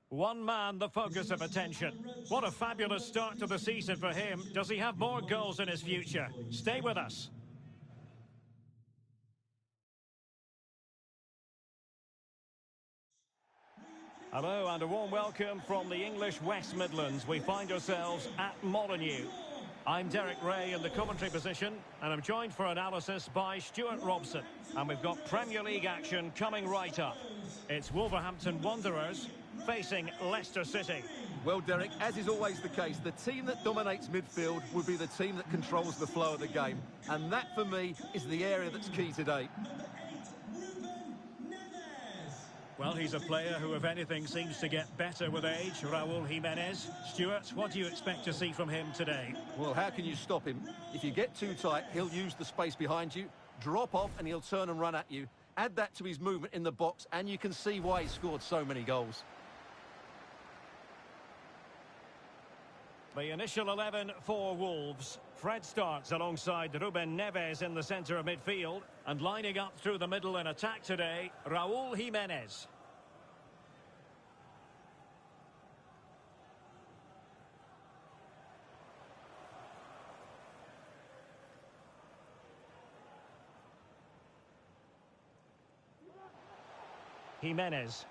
One man, the focus of attention. What a fabulous start to the season for him. Does he have more goals in his future? Stay with us. Hello and a warm welcome from the English West Midlands. We find ourselves at Molineux. I'm Derek Ray in the commentary position, and I'm joined for analysis by Stuart Robson. And we've got Premier League action coming right up. It's Wolverhampton Wanderers facing Leicester City. Well, Derek, as is always the case, the team that dominates midfield will be the team that controls the flow of the game. And that, for me, is the area that's key today. Well, he's a player who, if anything, seems to get better with age, Raúl Jiménez. Stuart, what do you expect to see from him today? Well, how can you stop him? If you get too tight, he'll use the space behind you, drop off, and he'll turn and run at you. Add that to his movement in the box, and you can see why he scored so many goals. The initial 11 for Wolves. Fred starts alongside Ruben Neves in the centre of midfield. And lining up through the middle in attack today, Raúl Jiménez. Jiménez.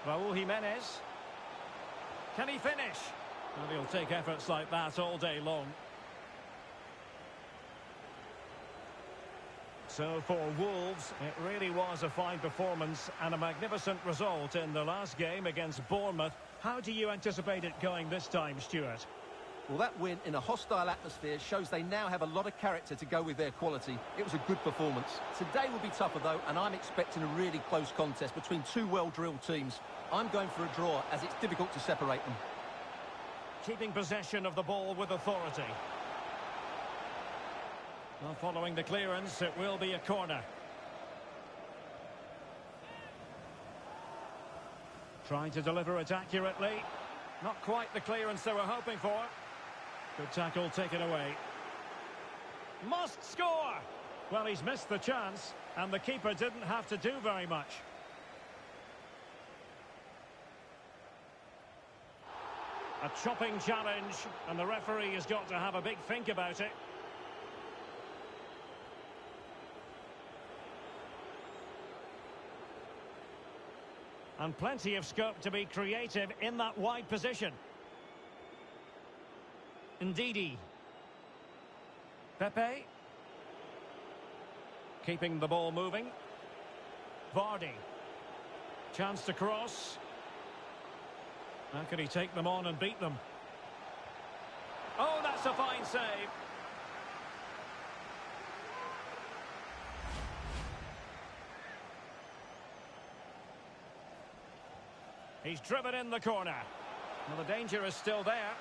Raúl Jiménez. Can he finish? And he'll take efforts like that all day long. So for Wolves, it really was a fine performance and a magnificent result in the last game against Bournemouth. How do you anticipate it going this time, Stuart? Well, that win in a hostile atmosphere shows they now have a lot of character to go with their quality. It was a good performance. Today will be tougher, though, and I'm expecting a really close contest between two well-drilled teams. I'm going for a draw, as it's difficult to separate them. Keeping possession of the ball with authority. Well, following the clearance, it will be a corner. Trying to deliver it accurately. Not quite the clearance they were hoping for. Good tackle taken away. Must score! Well, he's missed the chance, and the keeper didn't have to do very much. A chopping challenge, and the referee has got to have a big think about it. And plenty of scope to be creative in that wide position. Ndidi. Pepe. Keeping the ball moving. Vardy. Chance to cross. How can he take them on and beat them? Oh, that's a fine save. He's driven in the corner. Well, the danger is still there.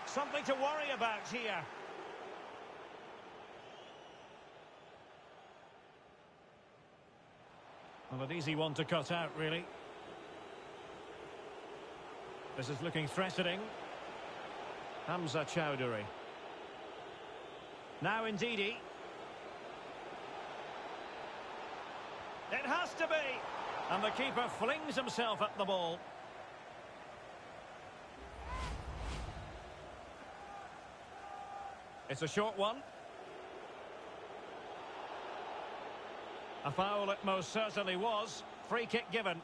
Something to worry about here. Well, an easy one to cut out, really. This is looking threatening. Hamza Chowdhury. Now Ndidi. It has to be! And the keeper flings himself at the ball. It's a short one. A foul it most certainly was. Free kick given.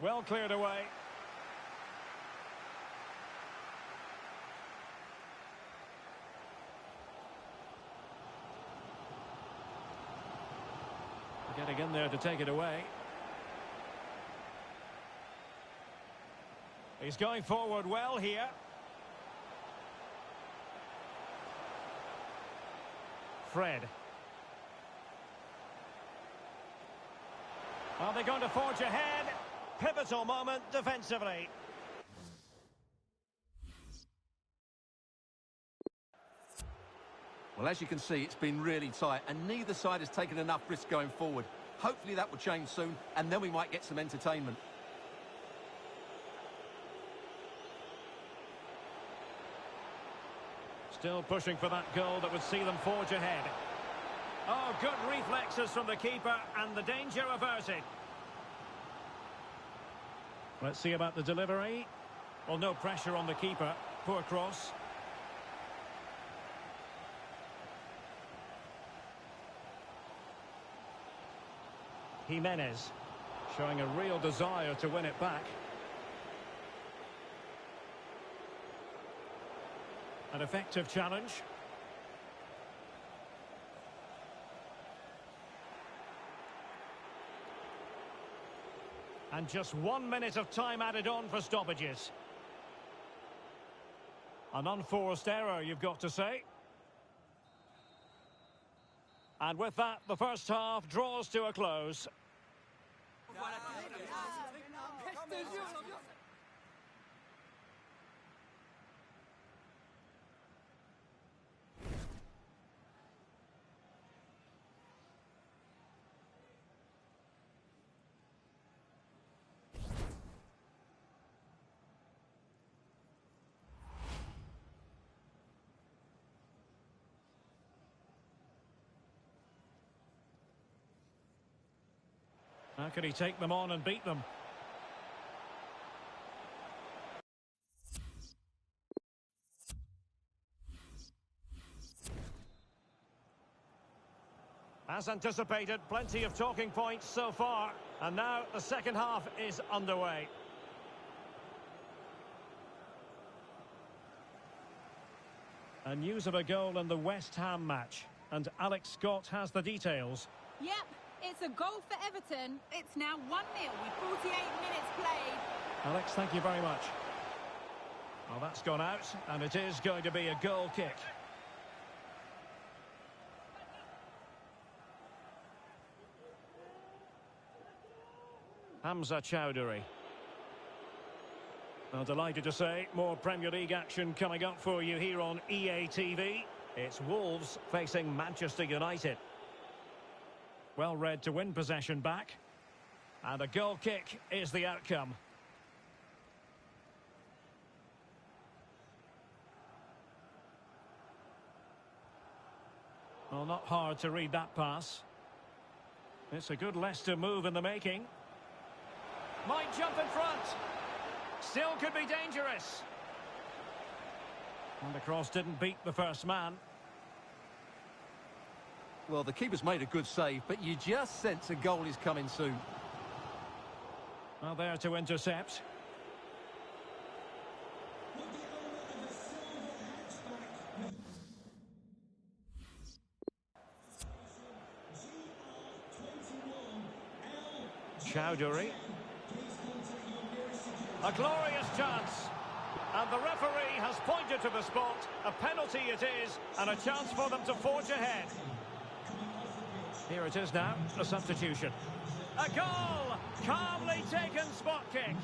Well cleared away. Getting in there to take it away. He's going forward well here. Fred. Are they going to forge ahead? Pivotal moment defensively. Well, as you can see, it's been really tight, and neither side has taken enough risk going forward. Hopefully that will change soon, and then we might get some entertainment. Still pushing for that goal that would see them forge ahead. Oh, good reflexes from the keeper and the danger averted. Let's see about the delivery. Well, no pressure on the keeper. Poor cross. Jimenez showing a real desire to win it back. An effective challenge. And just 1 minute of time added on for stoppages. An unforced error, you've got to say. And with that, the first half draws to a close. How can he take them on and beat them? As anticipated, plenty of talking points so far. And now the second half is underway. And news of a goal in the West Ham match. And Alex Scott has the details. Yep, it's a goal for Everton. It's now 1-0 with 48 minutes played. Alex, thank you very much. Well, that's gone out, and it is going to be a goal kick. Hamza Chowdhury. Well, delighted to say, more Premier League action coming up for you here on EA TV. It's Wolves facing Manchester United. Well read to win possession back. And a goal kick is the outcome. Well, not hard to read that pass. It's a good Leicester move in the making. Might jump in front. Still could be dangerous. And the cross didn't beat the first man. Well, the keeper's made a good save, but you just sense a goal is coming soon. Well, there to intercept. Chowdhury. A glorious chance. And the referee has pointed to the spot. A penalty it is, and a chance for them to forge ahead. Here it is now, a substitution. A goal! Calmly taken spot kick.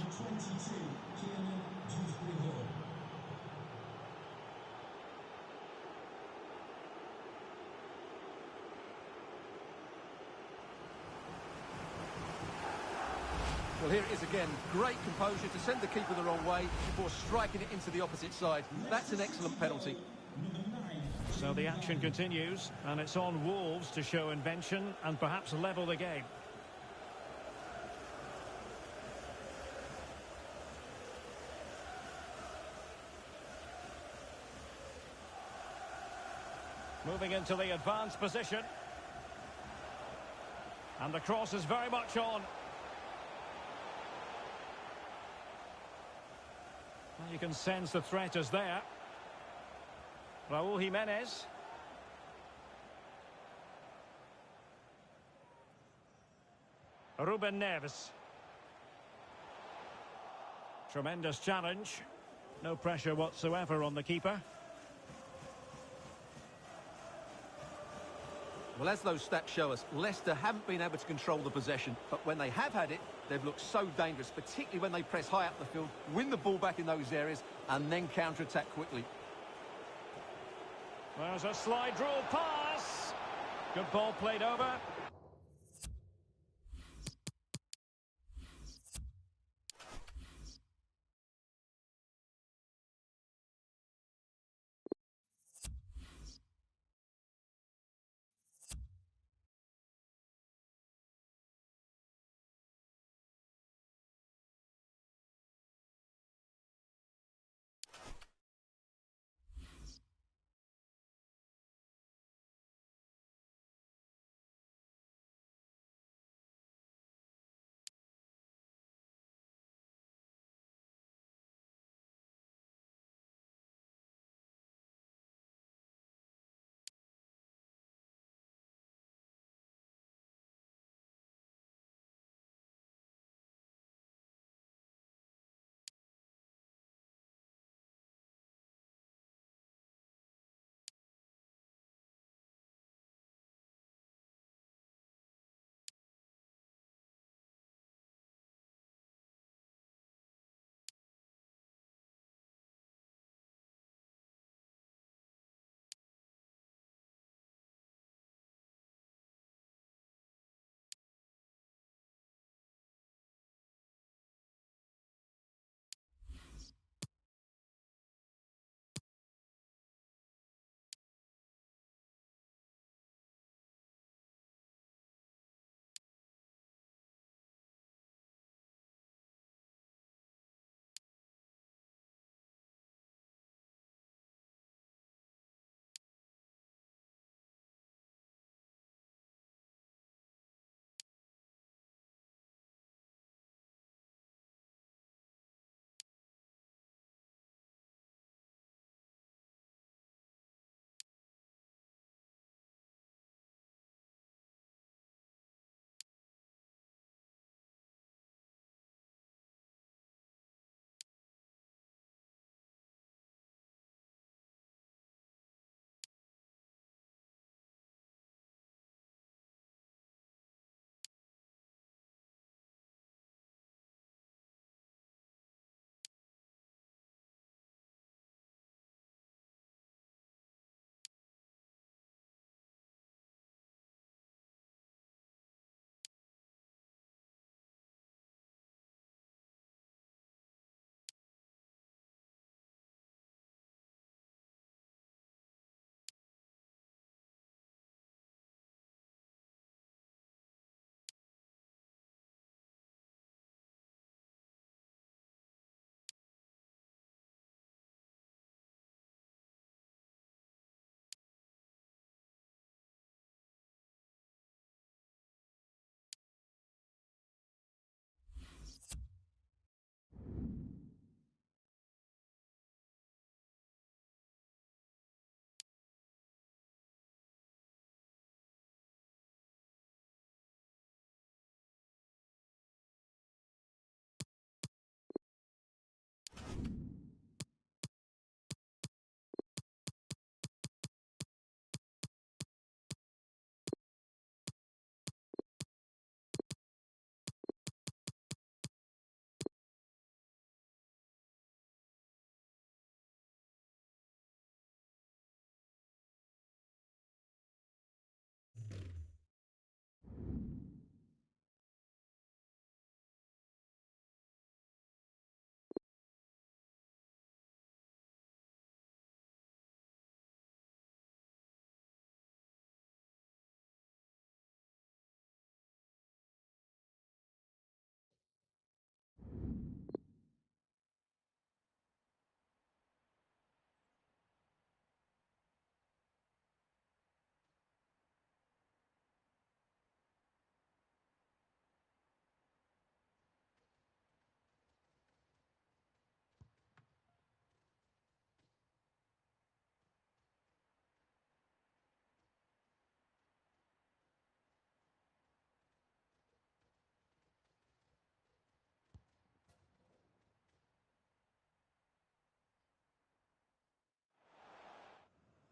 Well, here it is again. Great composure to send the keeper the wrong way before striking it into the opposite side. That's an excellent penalty. So the action continues, and it's on Wolves to show invention and perhaps level the game. Moving into the advanced position. And the cross is very much on. Well, you can sense the threat is there. Raúl Jimenez. Ruben Neves. Tremendous challenge. No pressure whatsoever on the keeper. Well, as those stats show us, Leicester haven't been able to control the possession, but when they have had it, they've looked so dangerous, particularly when they press high up the field, win the ball back in those areas, and then counter-attack quickly. There's a slide rule pass. Good ball played over.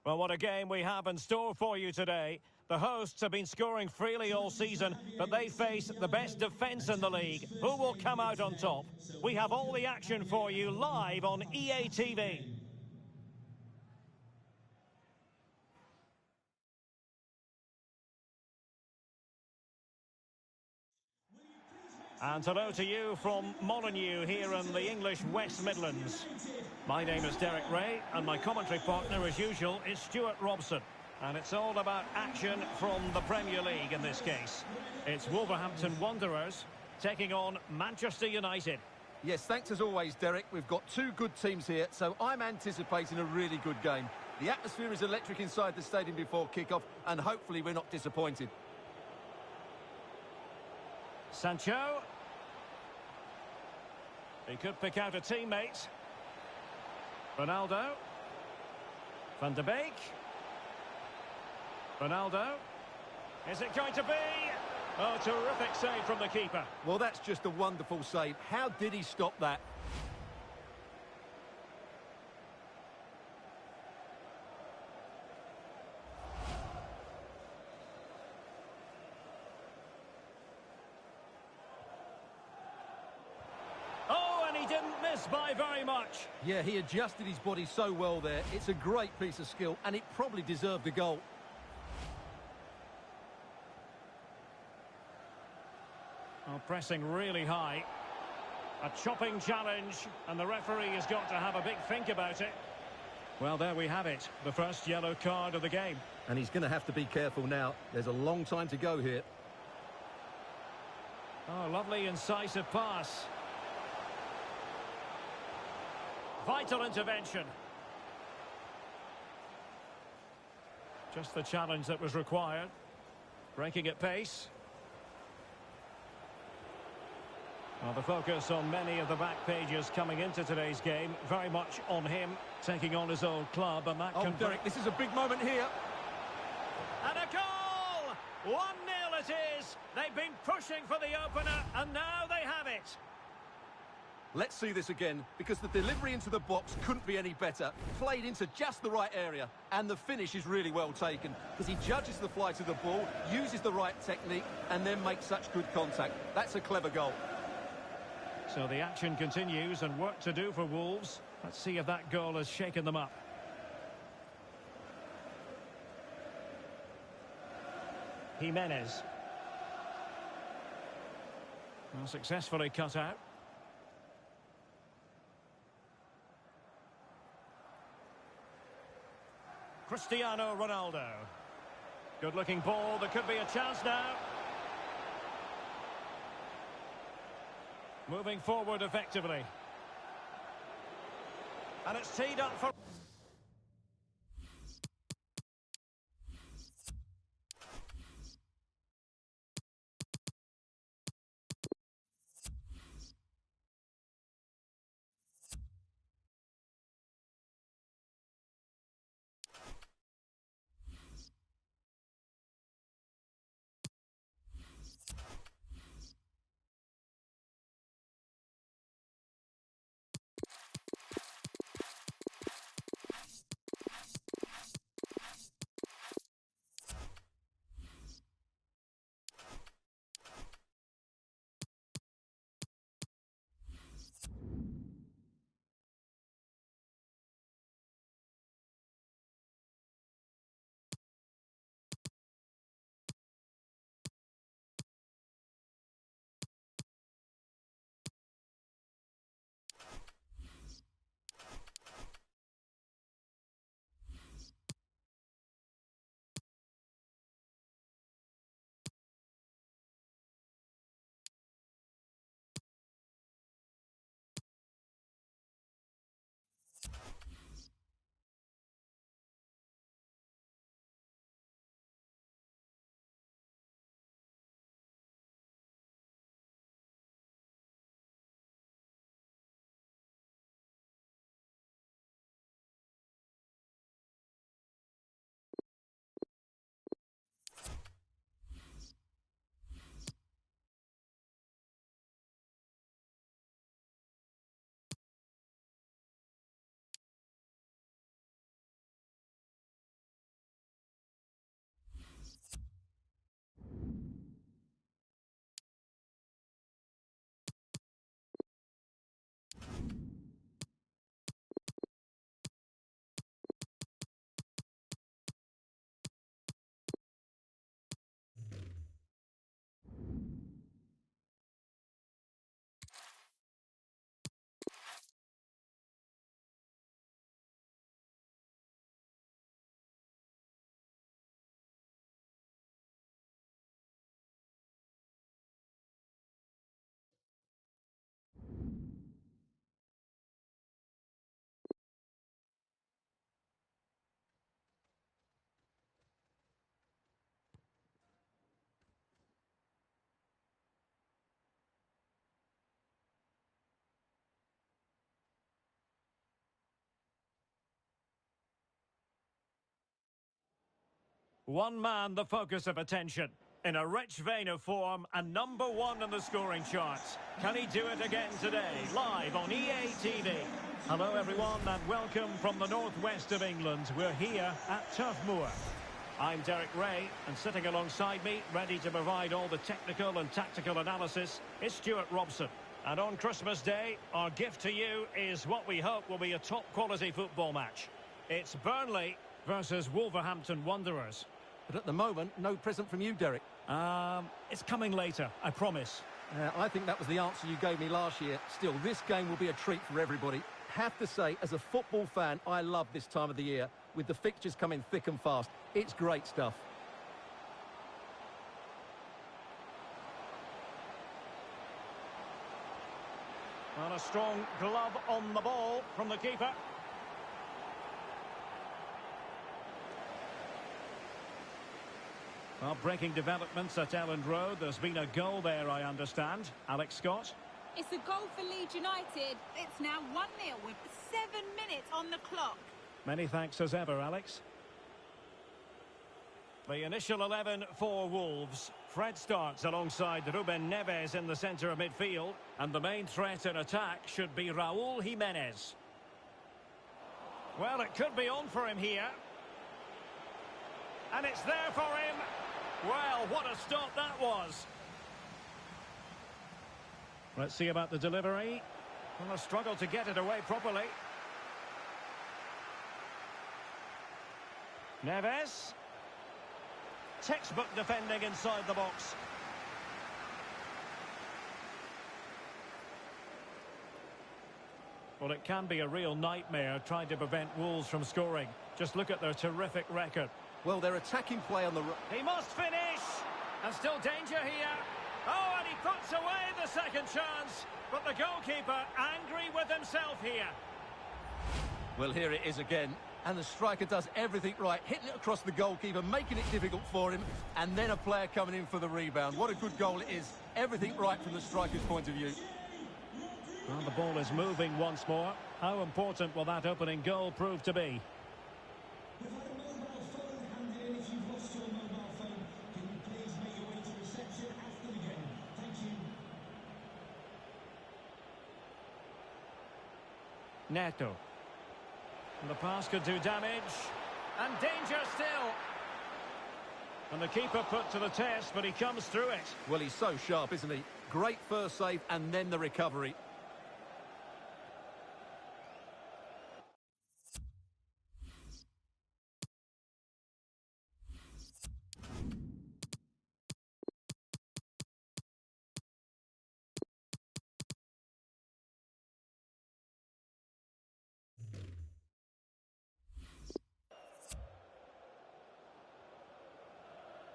Well, what a game we have in store for you today. The hosts have been scoring freely all season, but they face the best defence in the league. Who will come out on top? We have all the action for you live on EA TV. And hello to you from Molineux here in the English West Midlands. My name is Derek Ray, and my commentary partner, as usual, is Stuart Robson. And it's all about action from the Premier League in this case. It's Wolverhampton Wanderers taking on Manchester United. Yes, thanks as always, Derek. We've got two good teams here, so I'm anticipating a really good game. The atmosphere is electric inside the stadium before kick-off, and hopefully we're not disappointed. Sancho. He could pick out a teammate. Ronaldo. Van de Beek. Ronaldo. Is it going to be? Oh, terrific save from the keeper. Well, that's just a wonderful save. How did he stop that? Oh, and he didn't miss by very much. Yeah, he adjusted his body so well there. It's a great piece of skill, and it probably deserved a goal. Oh, pressing really high. A chopping challenge, and the referee has got to have a big think about it. Well, there we have it, the first yellow card of the game. And he's going to have to be careful now. There's a long time to go here. Oh, lovely incisive pass. Vital intervention. Just the challenge that was required. Breaking at pace. Well, the focus on many of the back pages coming into today's game, very much on him taking on his old club, and that can... Derek, this is a big moment here. And a goal! 1-0 it is. They've been pushing for the opener, and now they have it. Let's see this again, because the delivery into the box couldn't be any better. Played into just the right area, and the finish is really well taken, because he judges the flight of the ball, uses the right technique, and then makes such good contact. That's a clever goal. So the action continues, and work to do for Wolves. Let's see if that goal has shaken them up. Jimenez. Well, successfully cut out. Cristiano Ronaldo. Good-looking ball. There could be a chance now. Moving forward effectively. And it's teed up for... One man the focus of attention. In a rich vein of form and #1 in the scoring charts. Can he do it again today? Live on EA TV. Hello everyone and welcome from the northwest of England. We're here at Turf Moor. I'm Derek Ray, and sitting alongside me, ready to provide all the technical and tactical analysis, is Stuart Robson. And on Christmas Day, our gift to you is what we hope will be a top-quality football match. It's Burnley versus Wolverhampton Wanderers. But at the moment, no present from you, Derek. It's coming later, I promise. I think that was the answer you gave me last year. Still, this game will be a treat for everybody. Have to say, as a football fan, I love this time of the year, with the fixtures coming thick and fast. It's great stuff. And a strong glove on the ball from the keeper. Well, breaking developments at Elland Road. There's been a goal there, I understand. Alex Scott. It's a goal for Leeds United. It's now 1-0 with 7 minutes on the clock. Many thanks as ever, Alex. The initial 11 for Wolves. Fred starts alongside Ruben Neves in the centre of midfield. And the main threat in attack should be Raúl Jiménez. Well, it could be on for him here. And it's there for him. Well, what a stop that was. Let's see about the delivery. Well, a struggle to get it away properly. Neves. Textbook defending inside the box. Well, it can be a real nightmare trying to prevent Wolves from scoring. Just look at their terrific record. Well, their attacking play on the... He must finish! And still danger here. Oh, and he puts away the second chance. But the goalkeeper angry with himself here. Well, here it is again. And the striker does everything right, hitting it across the goalkeeper, making it difficult for him, and then a player coming in for the rebound. What a good goal it is. Everything right from the striker's point of view. Well, the ball is moving once more. How important will that opening goal prove to be? Neto. And the pass could do damage. And danger still. And the keeper put to the test, but he comes through it. Well, he's so sharp, isn't he? Great first save and then the recovery.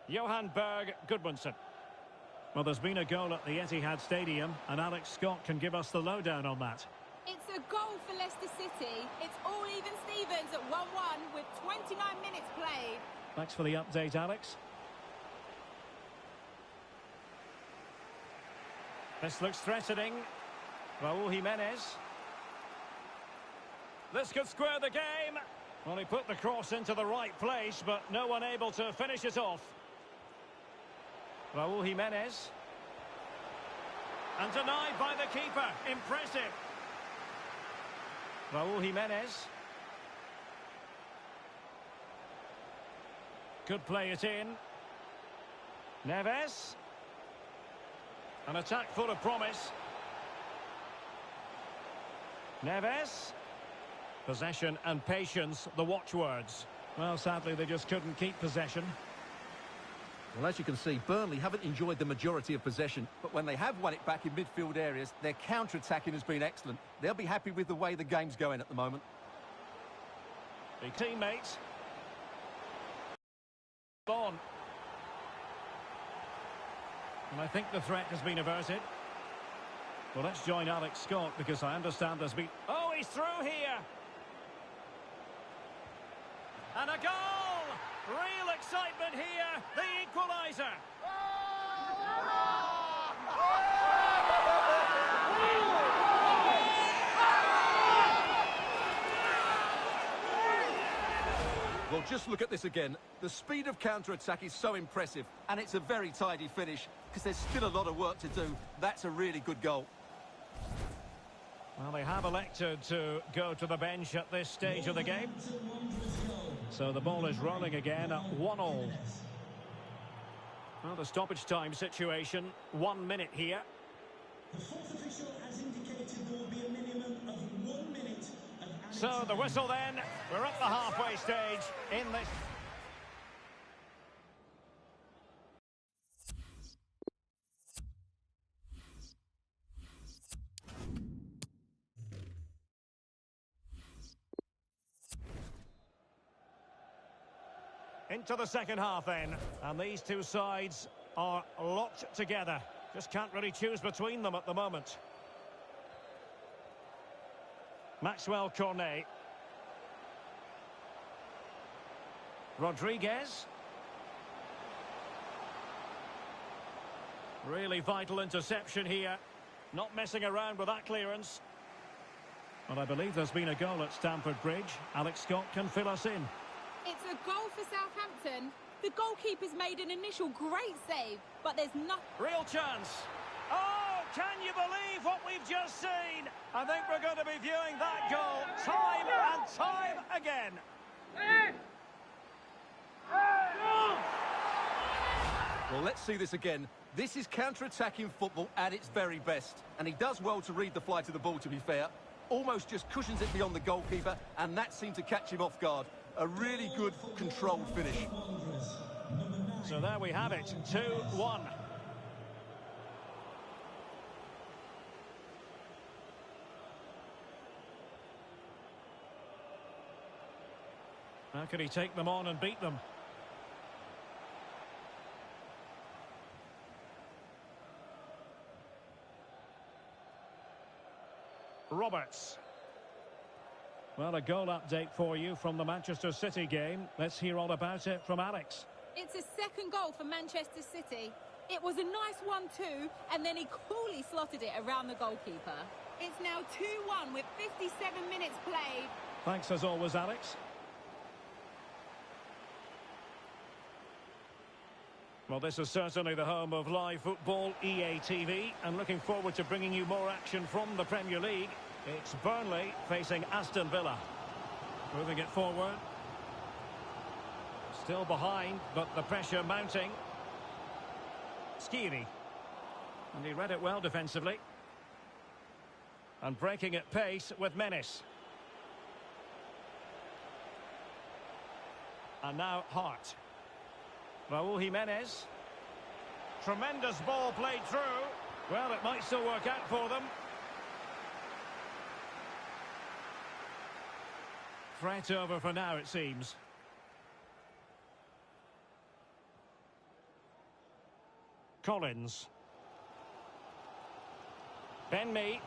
Johan Berg Goodwinson. Well, there's been a goal at the Etihad Stadium, and Alex Scott can give us the lowdown on that. It's a goal for Leicester City. It's all even Stevens at 1-1 with 29 minutes played. Thanks for the update, Alex. This looks threatening. Raúl Jiménez. This could square the game. Well, he put the cross into the right place, but no one able to finish it off. Raúl Jiménez. And denied by the keeper. Impressive. Raúl Jiménez. Could play it in. Neves. An attack full of promise. Neves. Possession and patience, the watchwords. Well, sadly, they just couldn't keep possession. Well, as you can see, Burnley haven't enjoyed the majority of possession, but when they have won it back in midfield areas, their counter-attacking has been excellent. They'll be happy with the way the game's going at the moment. The teammates. On. And I think the threat has been averted. Well, let's join Alex Scott, because I understand there's been... Oh, he's through here! And a goal! Real excitement here, the equaliser. Well, just look at this again. The speed of counter-attack is so impressive, and it's a very tidy finish, because there's still a lot of work to do. That's a really good goal. Well, they have elected to go to the bench at this stage of the game. So the ball is rolling again at 1-1. Well, the stoppage time situation, 1 minute here. The fourth official has indicated there will be a minimum of 1 minute of added So the whistle then. We're at the halfway stage in this. Into the second half then, and these two sides are locked together. Just can't really choose between them at the moment. Maxwell Cornet. Rodriguez. Really vital interception here. Not messing around with that clearance. Well, I believe there's been a goal at Stamford Bridge. Alex Scott can fill us in. It's a goal for Southampton. The goalkeeper's made an initial great save, but there's nothing. Real chance. Oh, can you believe what we've just seen? I think we're going to be viewing that goal time and time again. Well, let's see this again. This is counter-attacking football at its very best. And he does well to read the flight of the ball, to be fair. Almost just cushions it beyond the goalkeeper, and that seemed to catch him off guard. A really good, controlled finish. So there we have it, 2-1. How could he take them on and beat them? Roberts. Well, a goal update for you from the Manchester City game. Let's hear all about it from Alex. It's a second goal for Manchester City. It was a nice 1-2, and then he coolly slotted it around the goalkeeper. It's now 2-1 with 57 minutes played. Thanks as always, Alex. Well, this is certainly the home of live football, EA TV, and looking forward to bringing you more action from the Premier League. It's Burnley facing Aston Villa. Moving it forward. Still behind, but the pressure mounting. Skiri. And he read it well defensively. And breaking at pace with menace. And now Hart. Raúl Jimenez. Tremendous ball played through. Well, it might still work out for them. Threat over for now, it seems. Collins. Ben Mee.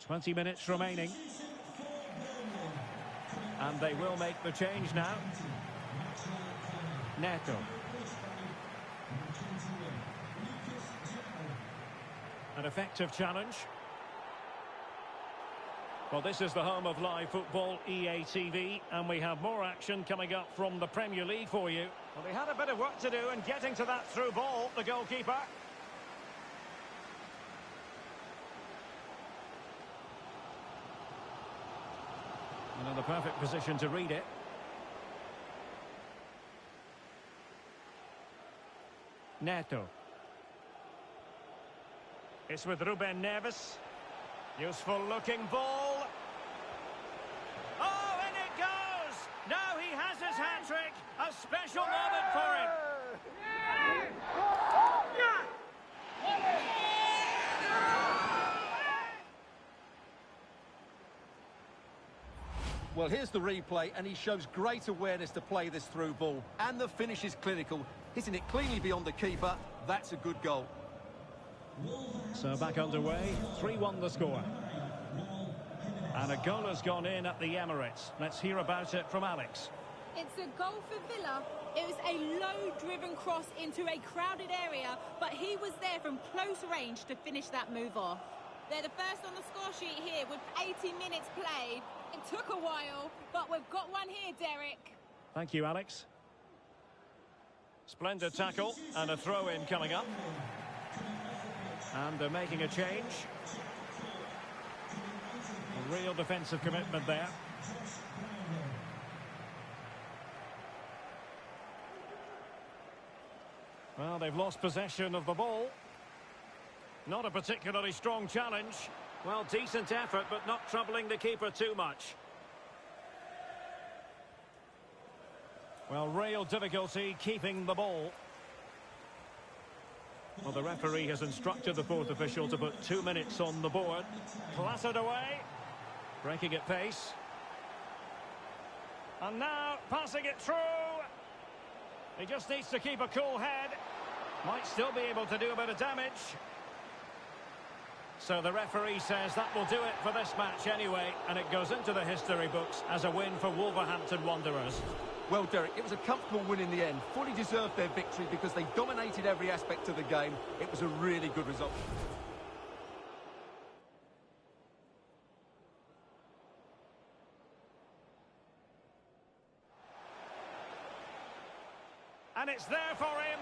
20 minutes remaining. And they will make the change now. Neto. An effective challenge. Well, this is the home of live football, EA TV, and we have more action coming up from the Premier League for you. Well, they had a bit of work to do in getting to that through ball, the goalkeeper. And in the perfect position to read it. Neto. It's with Ruben Neves. Useful looking ball. Oh, and it goes! Now he has his hat-trick. A special moment for him. Well, here's the replay, and he shows great awareness to play this through ball. And the finish is clinical. Hitting it cleanly beyond the keeper. That's a good goal. So back underway, 3-1 the score. And a goal has gone in at the Emirates. Let's hear about it from Alex. It's a goal for Villa. It was a low-driven cross into a crowded area, but he was there from close range to finish that move off. They're the first on the score sheet here with 80 minutes played. It took a while, but we've got one here, Derek. Thank you, Alex. Splendid tackle and a throw-in coming up. And they're making a change. A real defensive commitment there. Well, they've lost possession of the ball. Not a particularly strong challenge. Well, decent effort, but not troubling the keeper too much. Well, real difficulty keeping the ball. Well, the referee has instructed the fourth official to put 2 minutes on the board. Clattered away. Breaking at pace. And now, passing it through. He just needs to keep a cool head. Might still be able to do a bit of damage. So the referee says that will do it for this match anyway, and it goes into the history books as a win for Wolverhampton Wanderers. Well, Derek, it was a comfortable win in the end. Fully deserved their victory because they dominated every aspect of the game. It was a really good result. And it's there for him.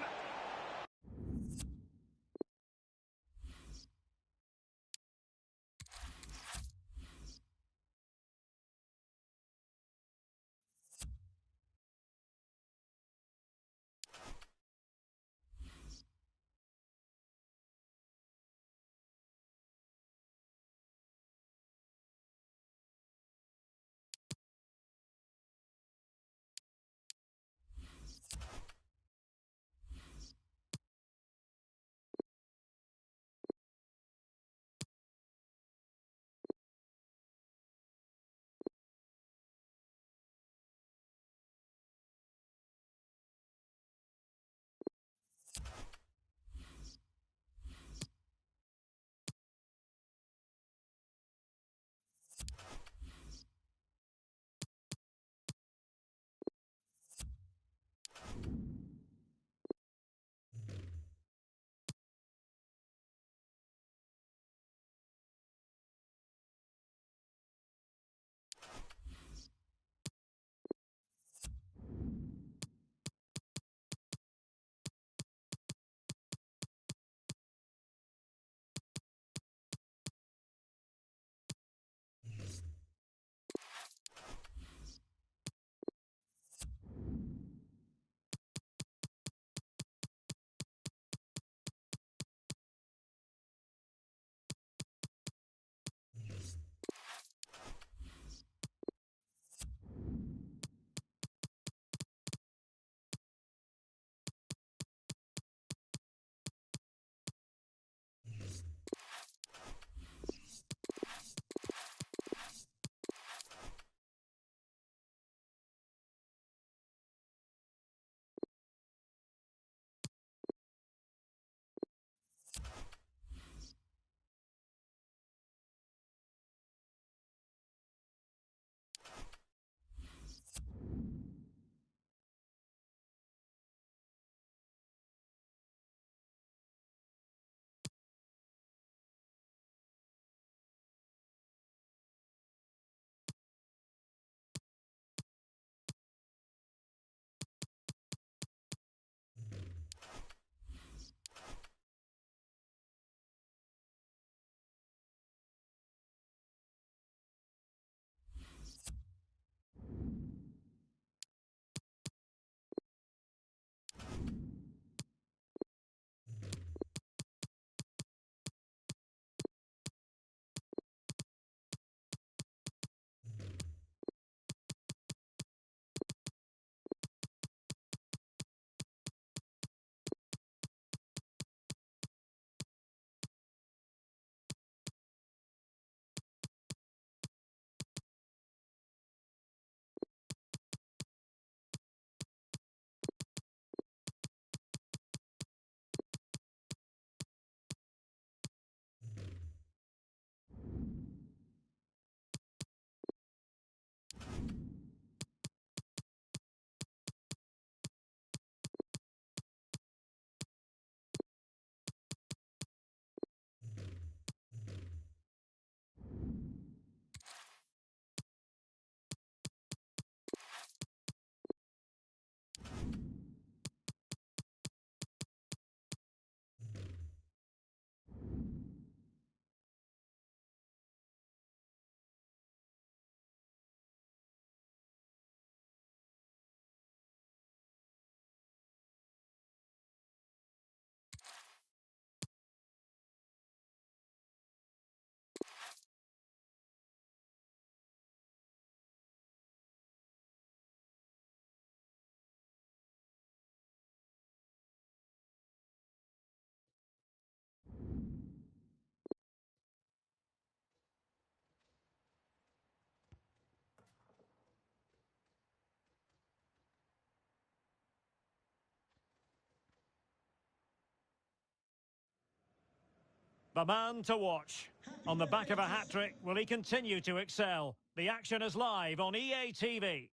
The man to watch. On the back of a hat-trick, will he continue to excel? The action is live on EA TV.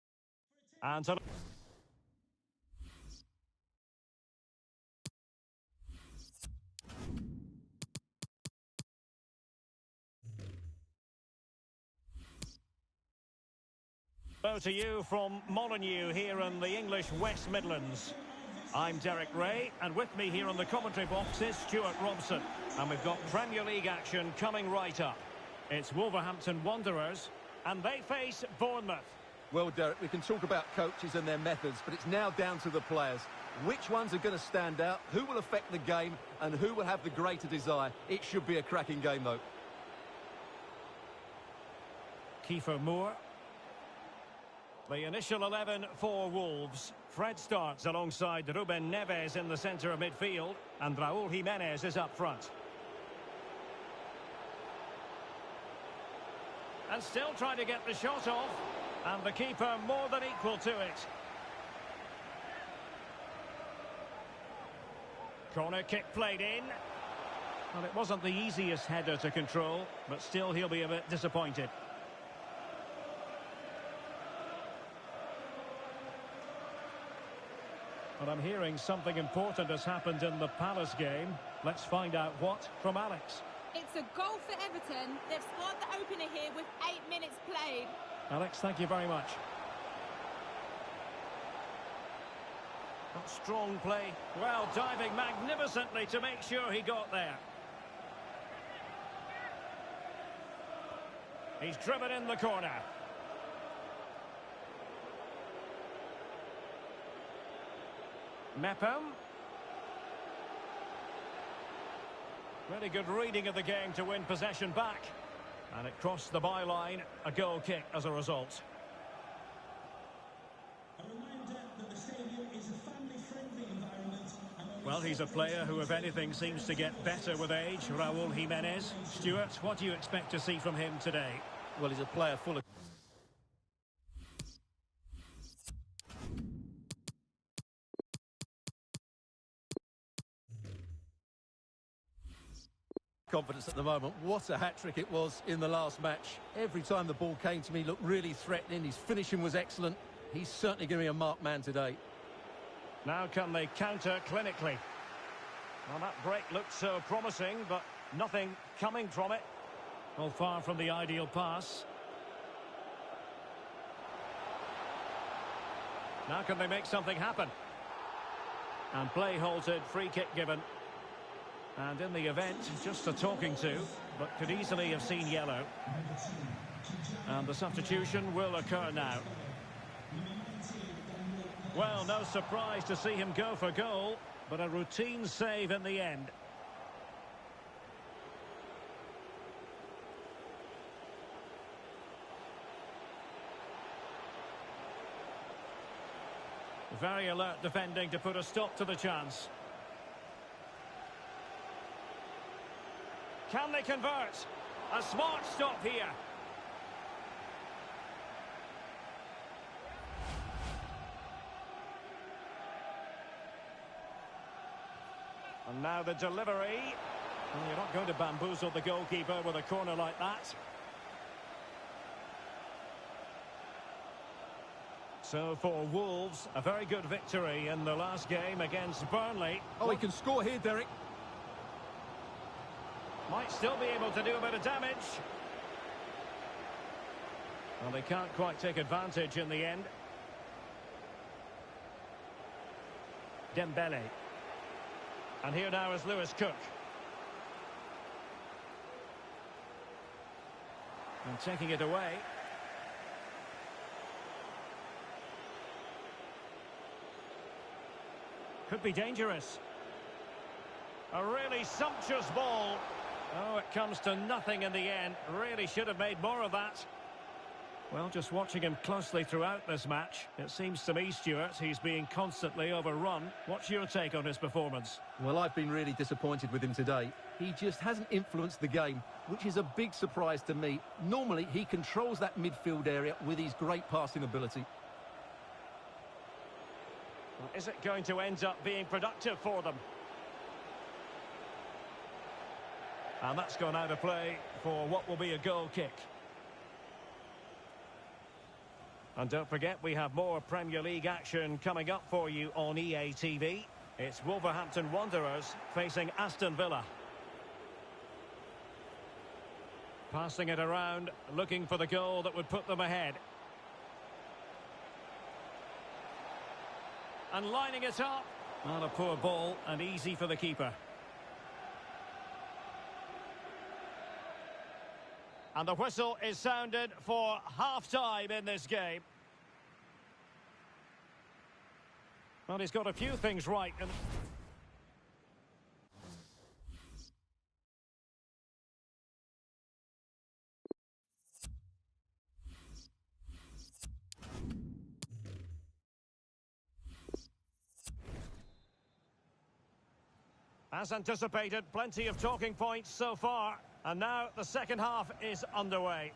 And to... Hello to you from Molineux here in the English West Midlands. I'm Derek Ray, and with me here on the commentary box is Stuart Robson. And we've got Premier League action coming right up. It's Wolverhampton Wanderers, and they face Bournemouth. Well, Derek, we can talk about coaches and their methods, but it's now down to the players. Which ones are going to stand out, who will affect the game, and who will have the greater desire? It should be a cracking game, though. Kiefer Moore. The initial 11 for Wolves. Fred starts alongside Ruben Neves in the centre of midfield, and Raúl Jiménez is up front. And still trying to get the shot off, and the keeper more than equal to it. Corner kick played in. Well, it wasn't the easiest header to control, but still he'll be a bit disappointed. But I'm hearing something important has happened in the Palace game. Let's find out what from Alex. It's a goal for Everton. They've scored the opener here with 8 minutes played. Alex, thank you very much. Not strong play. Well, diving magnificently to make sure he got there. He's driven in the corner. Mepham. Really good reading of the game to win possession back. And it crossed the byline, a goal kick as a result. A reminder that the stadium is a family-friendly environment. Well, he's a player who, if anything, seems to get better with age, Raúl Jiménez. Stuart, what do you expect to see from him today? Well, he's a player full of confidence at the moment. What a hat-trick it was in the last match. Every time the ball came to me, looked really threatening. His finishing was excellent. He's certainly going to be a marked man today. Now can they counter clinically? Well, that break looked so promising, but nothing coming from it. Well, far from the ideal pass. Now can they make something happen? And play halted, free kick given. And in the event, just a talking to, but could easily have seen yellow. And the substitution will occur now. Well, no surprise to see him go for goal, but a routine save in the end. Very alert defending to put a stop to the chance. Can they convert? A smart stop here. And now the delivery. Well, you're not going to bamboozle the goalkeeper with a corner like that. So for Wolves, a very good victory in the last game against Burnley. Oh, he can score here, Derek. Might still be able to do a bit of damage. Well, they can't quite take advantage in the end. Dembele. And here now is Lewis Cook. And taking it away. Could be dangerous. A really sumptuous ball. Oh, it comes to nothing in the end. Really should have made more of that. Well, just watching him closely throughout this match, it seems to me, Stuart, he's being constantly overrun. What's your take on his performance? Well, I've been really disappointed with him today. He just hasn't influenced the game, which is a big surprise to me. Normally, he controls that midfield area with his great passing ability. Well, is it going to end up being productive for them? And that's gone out of play for what will be a goal kick. And don't forget, we have more Premier League action coming up for you on EA TV. It's Wolverhampton Wanderers facing Aston Villa. Passing it around, looking for the goal that would put them ahead. And lining it up. Not a poor ball and easy for the keeper. And the whistle is sounded for half-time in this game. Well, he's got a few things right. As anticipated, plenty of talking points so far. And now the second half is underway.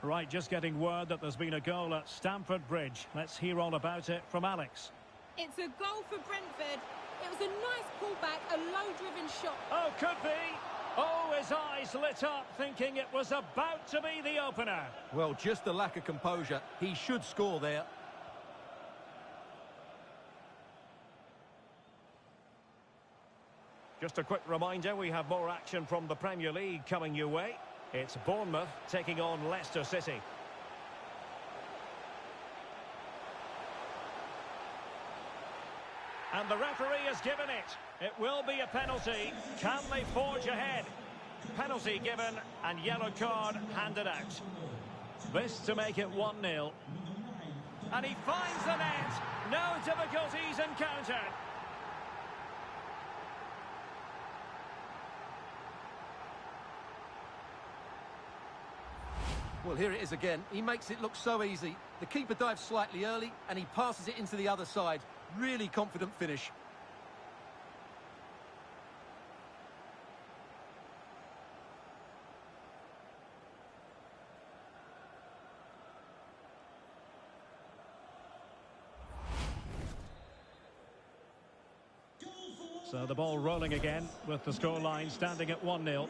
Right, just getting word that there's been a goal at Stamford Bridge. Let's hear all about it from Alex. It's a goal for Brentford. It was a nice pullback, a low-driven shot. Oh, could be. Oh, his eyes lit up, thinking it was about to be the opener. Well, just a lack of composure. He should score there. Just a quick reminder, we have more action from the Premier League coming your way. It's Bournemouth taking on Leicester City. And the referee has given it. It will be a penalty. Can they forge ahead? Penalty given and yellow card handed out. This to make it 1-0. And he finds the net. No difficulties encountered. Well, here it is again. He makes it look so easy. The keeper dives slightly early, and he passes it into the other side. Really confident finish. So the ball rolling again with the scoreline standing at 1-0.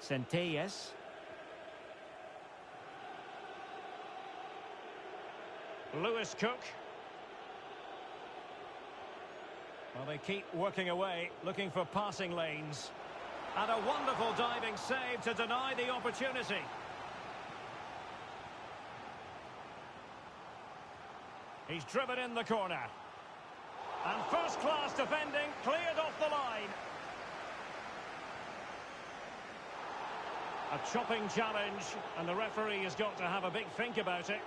Centellas. Lewis Cook. Well, they keep working away, looking for passing lanes. And a wonderful diving save to deny the opportunity. He's driven in the corner. And first-class defending cleared off the line. A chopping challenge, and the referee has got to have a big think about it.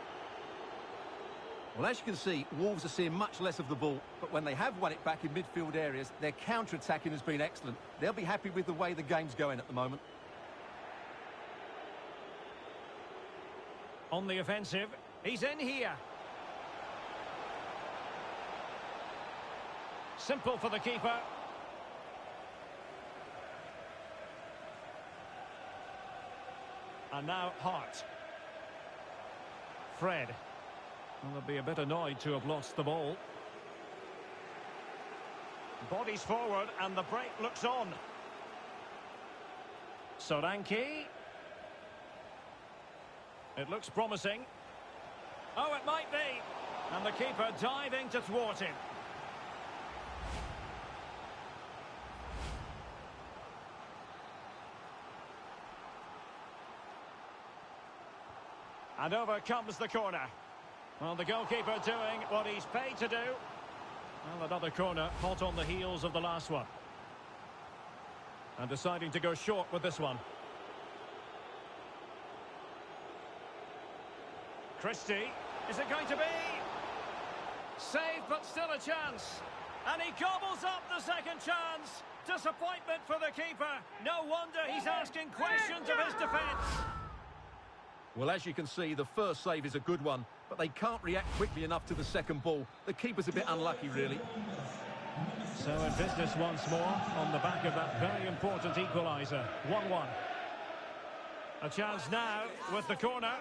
Well, as you can see, Wolves are seeing much less of the ball, but when they have won it back in midfield areas, their counter-attacking has been excellent. They'll be happy with the way the game's going at the moment. On the offensive, he's in here. Simple for the keeper. And now Hart. Fred. Well, they'll be a bit annoyed to have lost the ball. Bodies forward and the break looks on. Solanke. It looks promising. Oh, it might be. And the keeper diving to thwart him. And over comes the corner. Well, the goalkeeper doing what he's paid to do. Well, another corner, hot on the heels of the last one. And deciding to go short with this one. Christie, is it going to be? Save, but still a chance. And he gobbles up the second chance. Disappointment for the keeper. No wonder he's asking questions of his defence. Well, as you can see, the first save is a good one, but they can't react quickly enough to the second ball. The keeper's a bit unlucky, really. So in business once more, on the back of that very important equaliser. 1-1. A chance now with the corner.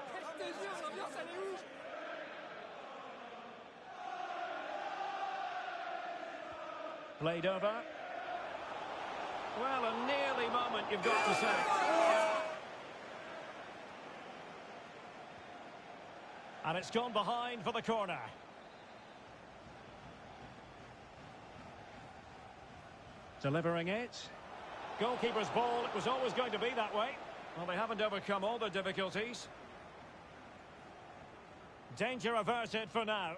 Played over. Well, a nearly moment, you've got to say. And it's gone behind for the corner. Delivering it. Goalkeeper's ball, it was always going to be that way. Well, they haven't overcome all the difficulties. Danger averted for now.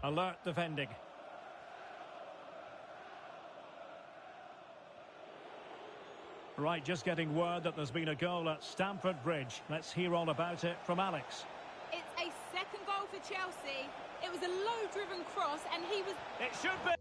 Alert defending. Right, just getting word that there's been a goal at Stamford Bridge. Let's hear all about it from Alex. It's a second goal for Chelsea. It was a low-driven cross, and he was... It should be.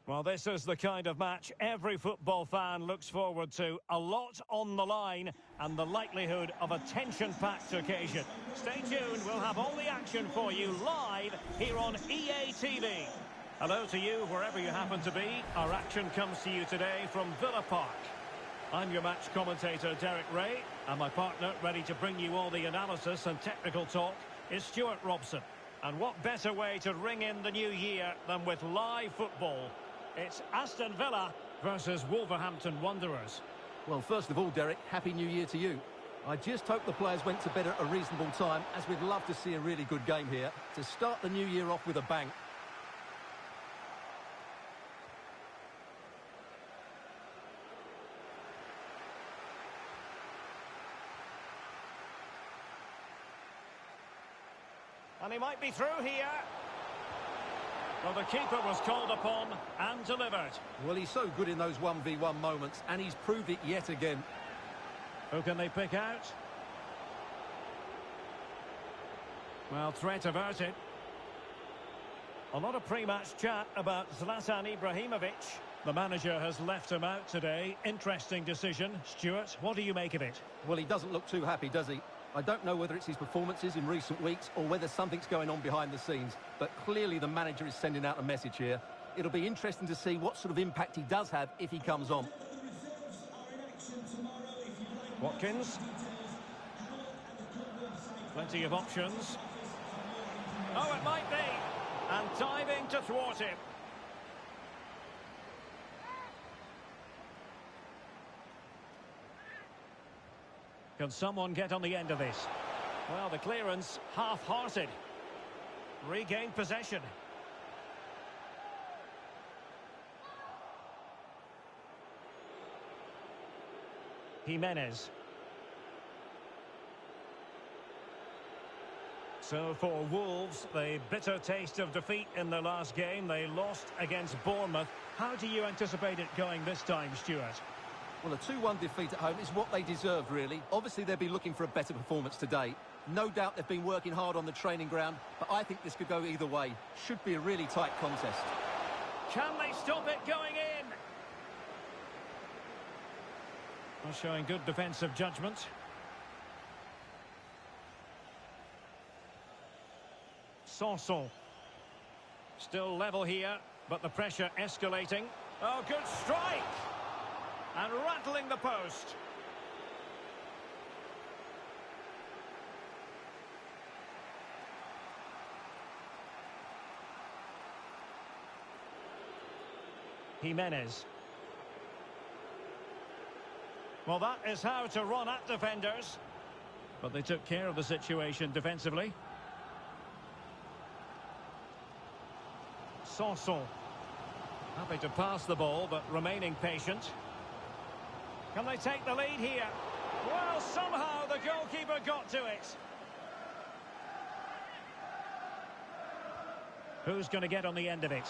Well, this is the kind of match every football fan looks forward to. A lot on the line and the likelihood of a tension-packed occasion. Stay tuned, we'll have all the action for you live here on EA TV. Hello to you, wherever you happen to be. Our action comes to you today from Villa Park. I'm your match commentator, Derek Ray, and my partner, ready to bring you all the analysis and technical talk, is Stuart Robson. And what better way to ring in the new year than with live football? It's Aston Villa versus Wolverhampton Wanderers. Well, first of all, Derek, Happy New Year to you. I just hope the players went to bed at a reasonable time, as we'd love to see a really good game here to start the new year off with a bang. And he might be through here. Well, the keeper was called upon and delivered. Well, he's so good in those 1v1 moments, and he's proved it yet again. Who can they pick out? Well, threat averted. A lot of pre-match chat about Zlatan Ibrahimovic. The manager has left him out today. Interesting decision. Stuart, what do you make of it? Well, he doesn't look too happy, does he? I don't know whether it's his performances in recent weeks or whether something's going on behind the scenes, but clearly the manager is sending out a message here. It'll be interesting to see what sort of impact he does have if he comes on. Watkins. Plenty of options. Oh, it might be. And diving to thwart him. Can someone get on the end of this? Well, the clearance half-hearted. Regained possession. Jimenez. So for Wolves, the bitter taste of defeat in the last game. They lost against Bournemouth. How do you anticipate it going this time, Stuart? Well, a 2-1 defeat at home is what they deserved, really. Obviously, they'll be looking for a better performance today. No doubt they've been working hard on the training ground, but I think this could go either way. Should be a really tight contest. Can they stop it going in? Well, showing good defensive judgment. Sanson. Still level here, but the pressure escalating. Oh, good strike! And rattling the post. Jimenez. Well, that is how to run at defenders. But they took care of the situation defensively. Sanson. Happy to pass the ball, but remaining patient. Can they take the lead here? Well, somehow the goalkeeper got to it. Who's going to get on the end of it?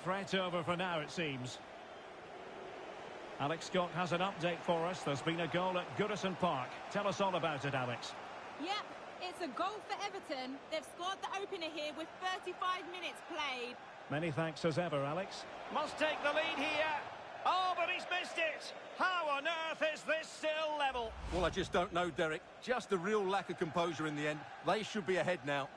Threat over for now, it seems. Alex Scott has an update for us. There's been a goal at Goodison Park. Tell us all about it, Alex. Yep, it's a goal for Everton. They've scored the opener here with 35 minutes played. Many thanks as ever, Alex. Must take the lead here. Oh, but he's missed it. How on earth is this still level? Well, I just don't know, Derek. Just a real lack of composure in the end. They should be ahead now.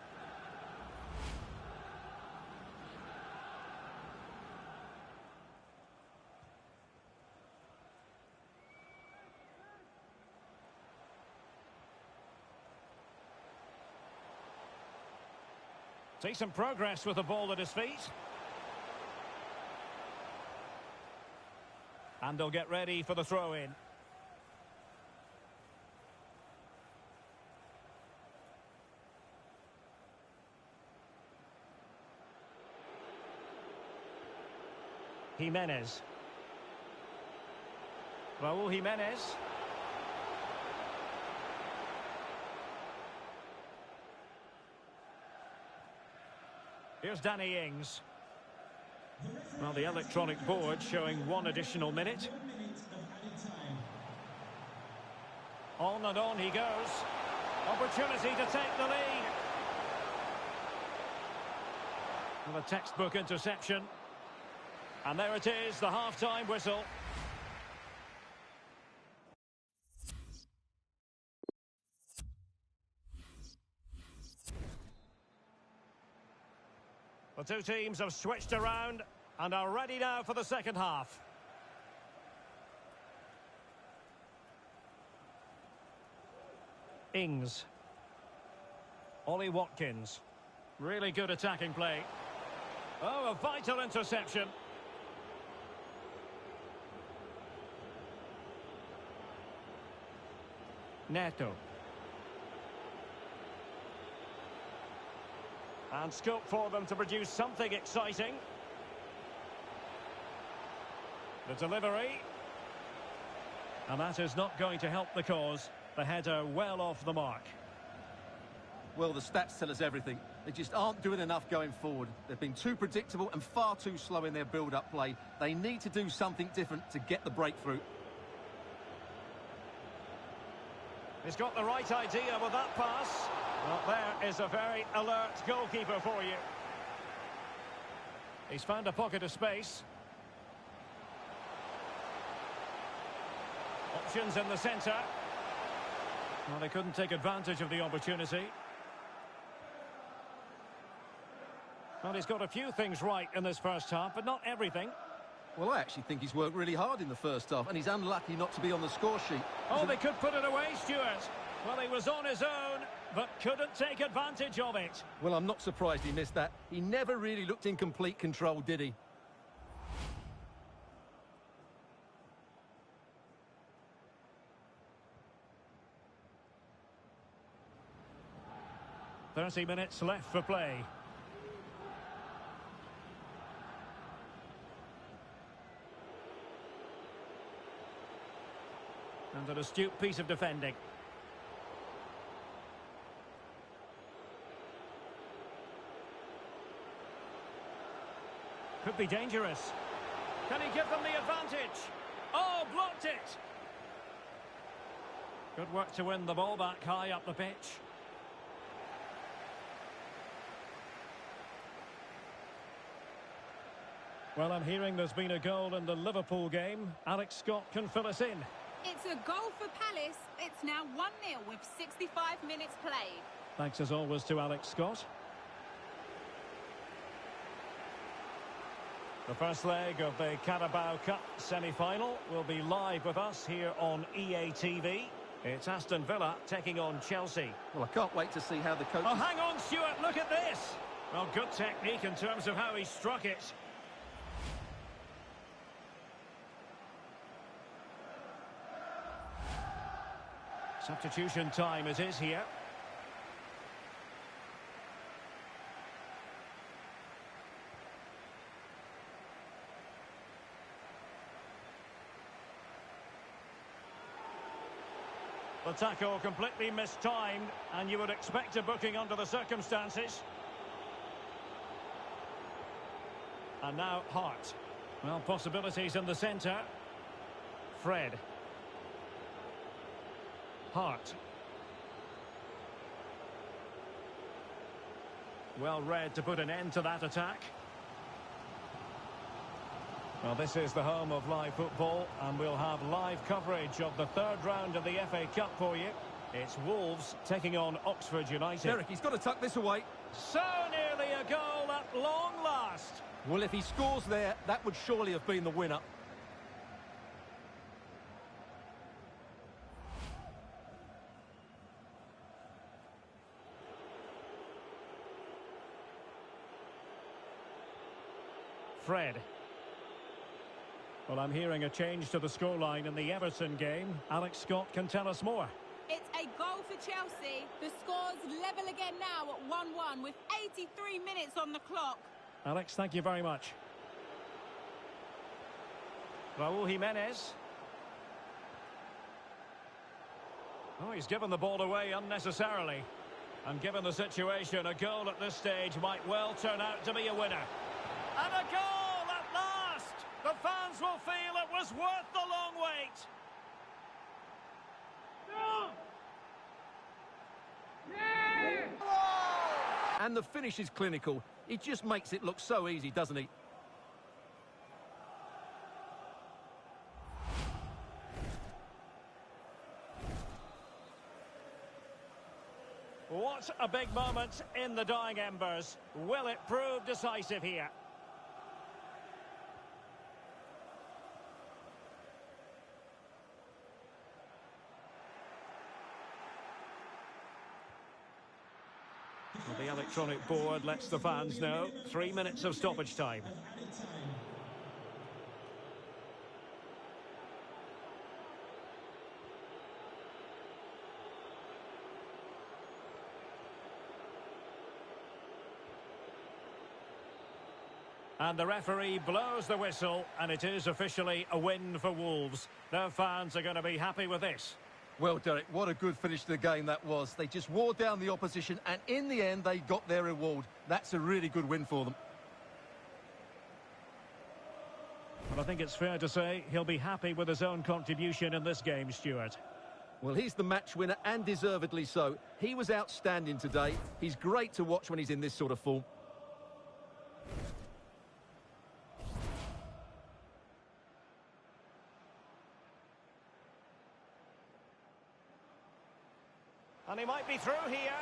Decent progress with the ball at his feet. And they'll get ready for the throw-in. Jimenez. Raúl Jimenez. Here's Danny Ings. Well, the electronic board showing one additional minute. On and on he goes. Opportunity to take the lead. For the textbook interception. And there it is, the half-time whistle. The two teams have switched around and are ready now for the second half. Ings. Ollie Watkins. Really good attacking play. Oh, a vital interception. Neto. And scope for them to produce something exciting. The delivery. And that is not going to help the cause. The header well off the mark. Well, the stats tell us everything. They just aren't doing enough going forward. They've been too predictable and far too slow in their build-up play. They need to do something different to get the breakthrough. He's got the right idea with that pass. Well, there is a very alert goalkeeper for you. He's found a pocket of space. Options in the centre. Well, they couldn't take advantage of the opportunity. Well, he's got a few things right in this first half, but not everything. Well, I actually think he's worked really hard in the first half, and he's unlucky not to be on the score sheet. Oh, they could put it away, Stuart. Well, he was on his own, but couldn't take advantage of it. Well, I'm not surprised he missed that. He never really looked in complete control, did he? "30 minutes left for play. And an astute piece of defending. Could be dangerous. Can he give them the advantage? Oh, blocked it! Good work to win the ball back high up the pitch. Well, I'm hearing there's been a goal in the Liverpool game. Alex Scott can fill us in. It's a goal for Palace. It's now 1-0 with 65 minutes played. Thanks as always to Alex Scott. The first leg of the Carabao Cup semi-final will be live with us here on EA TV. It's Aston Villa taking on Chelsea. Well, I can't wait to see how the coach... Oh, hang on, Stuart, look at this! Well, good technique in terms of how he struck it. Substitution time it is here. The tackle completely mistimed, and you would expect a booking under the circumstances. And now Hart. Well, possibilities in the centre. Fred. Hart. Well read to put an end to that attack. Well, this is the home of live football, and we'll have live coverage of the third round of the FA Cup for you. It's Wolves taking on Oxford United. Derek, he's got to tuck this away. So nearly a goal at long last. Well, if he scores there, that would surely have been the winner. Fred. Well, I'm hearing a change to the scoreline in the Everton game. Alex Scott can tell us more. It's a goal for Chelsea. The score's level again now at 1-1 with 83 minutes on the clock. Alex, thank you very much. Raúl Jimenez. Oh, he's given the ball away unnecessarily. And given the situation, a goal at this stage might well turn out to be a winner. And a goal at last! The fans will feel it was worth the long wait. And the finish is clinical. He just makes it look so easy, doesn't he? What a big moment in the dying embers. Will it prove decisive here? Well, the electronic board lets the fans know. 3 minutes of stoppage time. And the referee blows the whistle, and it is officially a win for Wolves. Their fans are going to be happy with this. Well, Derek, what a good finish to the game that was. They just wore down the opposition, and in the end, they got their reward. That's a really good win for them. But I think it's fair to say he'll be happy with his own contribution in this game, Stuart. Well, he's the match winner, and deservedly so. He was outstanding today. He's great to watch when he's in this sort of form. And he might be through here.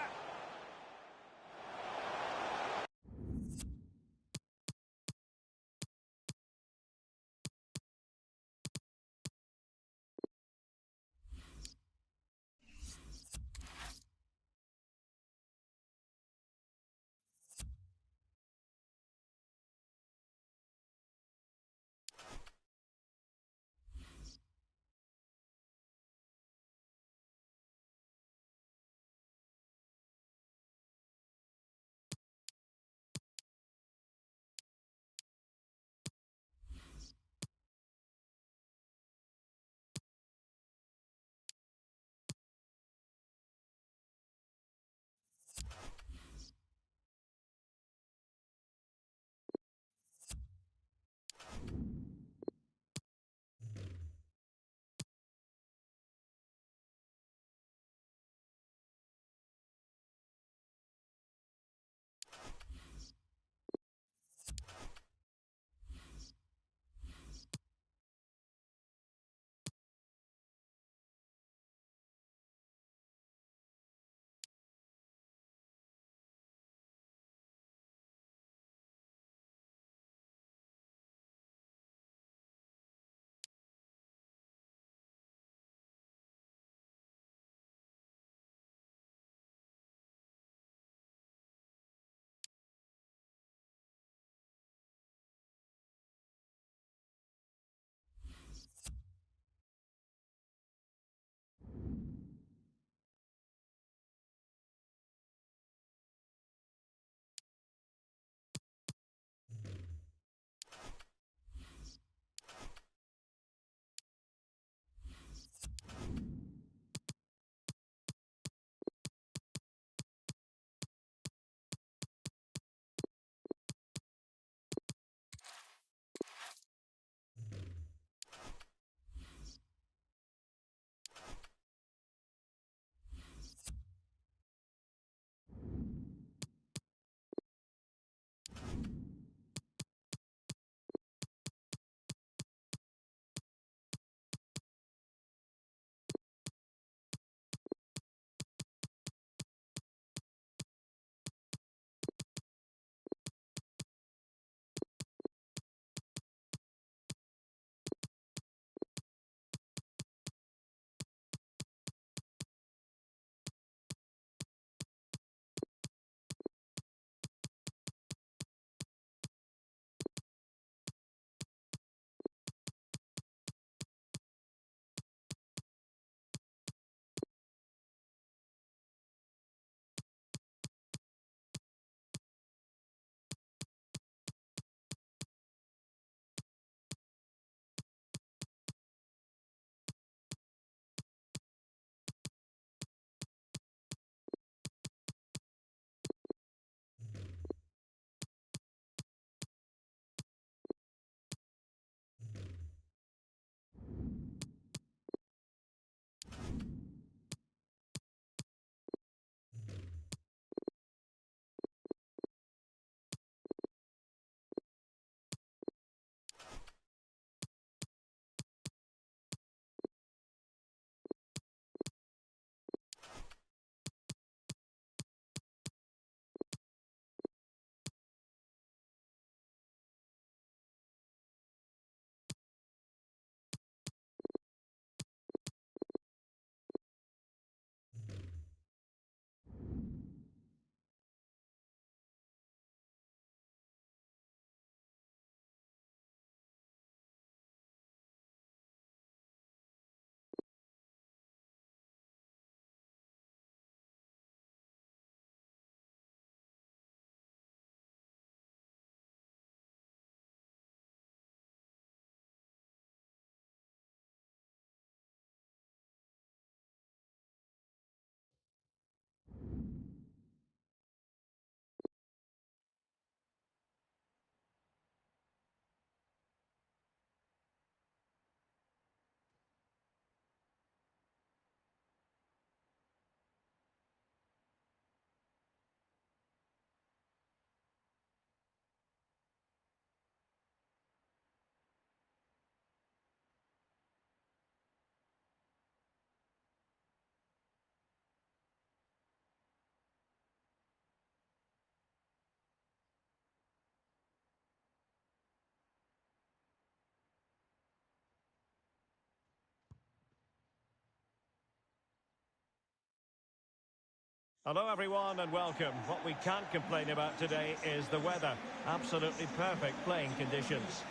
Hello everyone and welcome. What we can't complain about today is the weather. Absolutely perfect playing conditions.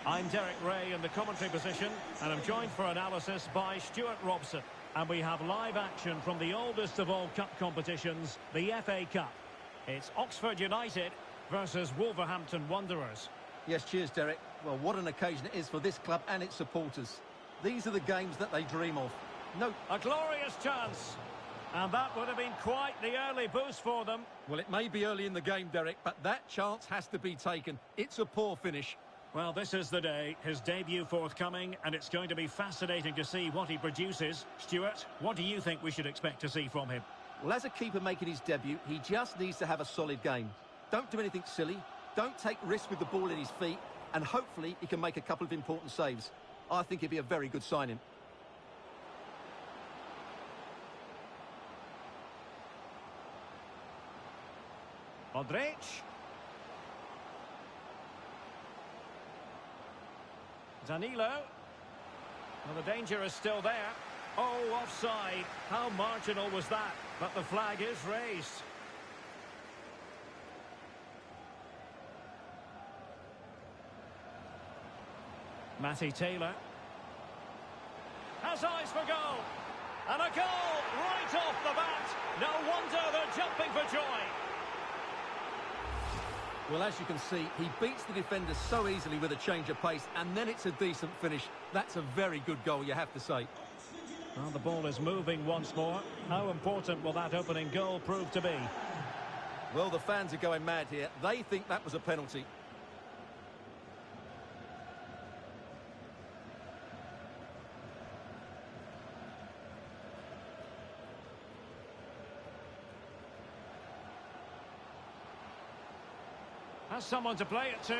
I'm Derek Ray in the commentary position and I'm joined for analysis by Stuart Robson. And we have live action from the oldest of all cup competitions, the FA Cup. It's Oxford United versus Wolverhampton Wanderers. Yes, cheers, Derek. Well, what an occasion it is for this club and its supporters. These are the games that they dream of. No. A glorious chance. And that would have been quite the early boost for them. Well, it may be early in the game, Derek, but that chance has to be taken. It's a poor finish. Well, this is the day, his debut forthcoming, and it's going to be fascinating to see what he produces. Stuart, what do you think we should expect to see from him? Well, as a keeper making his debut, he just needs to have a solid game. Don't do anything silly, don't take risks with the ball in his feet, and hopefully he can make a couple of important saves. I think it'd be a very good signing. Modric. Danilo. Well, the danger is still there. Oh, offside. How marginal was that? But the flag is raised. Matty Taylor. Has eyes for goal. And a goal right off the bat. No wonder they're jumping for joy. Well, as you can see, he beats the defender so easily with a change of pace, and then it's a decent finish. That's a very good goal, you have to say. Well, the ball is moving once more. How important will that opening goal prove to be? Well, the fans are going mad here. They think that was a penalty. Has someone to play it to.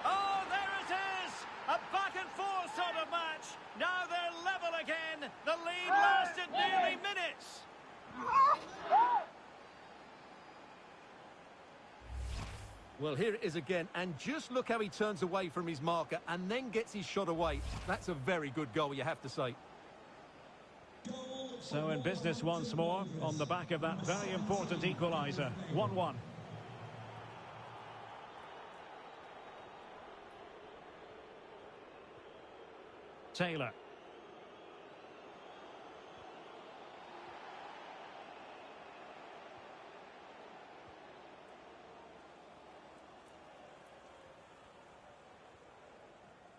Oh, there it is! A back-and-forth sort of match. Now they're level again. The lead lasted nearly minutes. Well, here it is again, and just look how he turns away from his marker and then gets his shot away. That's a very good goal, you have to say. So in business once more, on the back of that very important equaliser. 1-1. Taylor.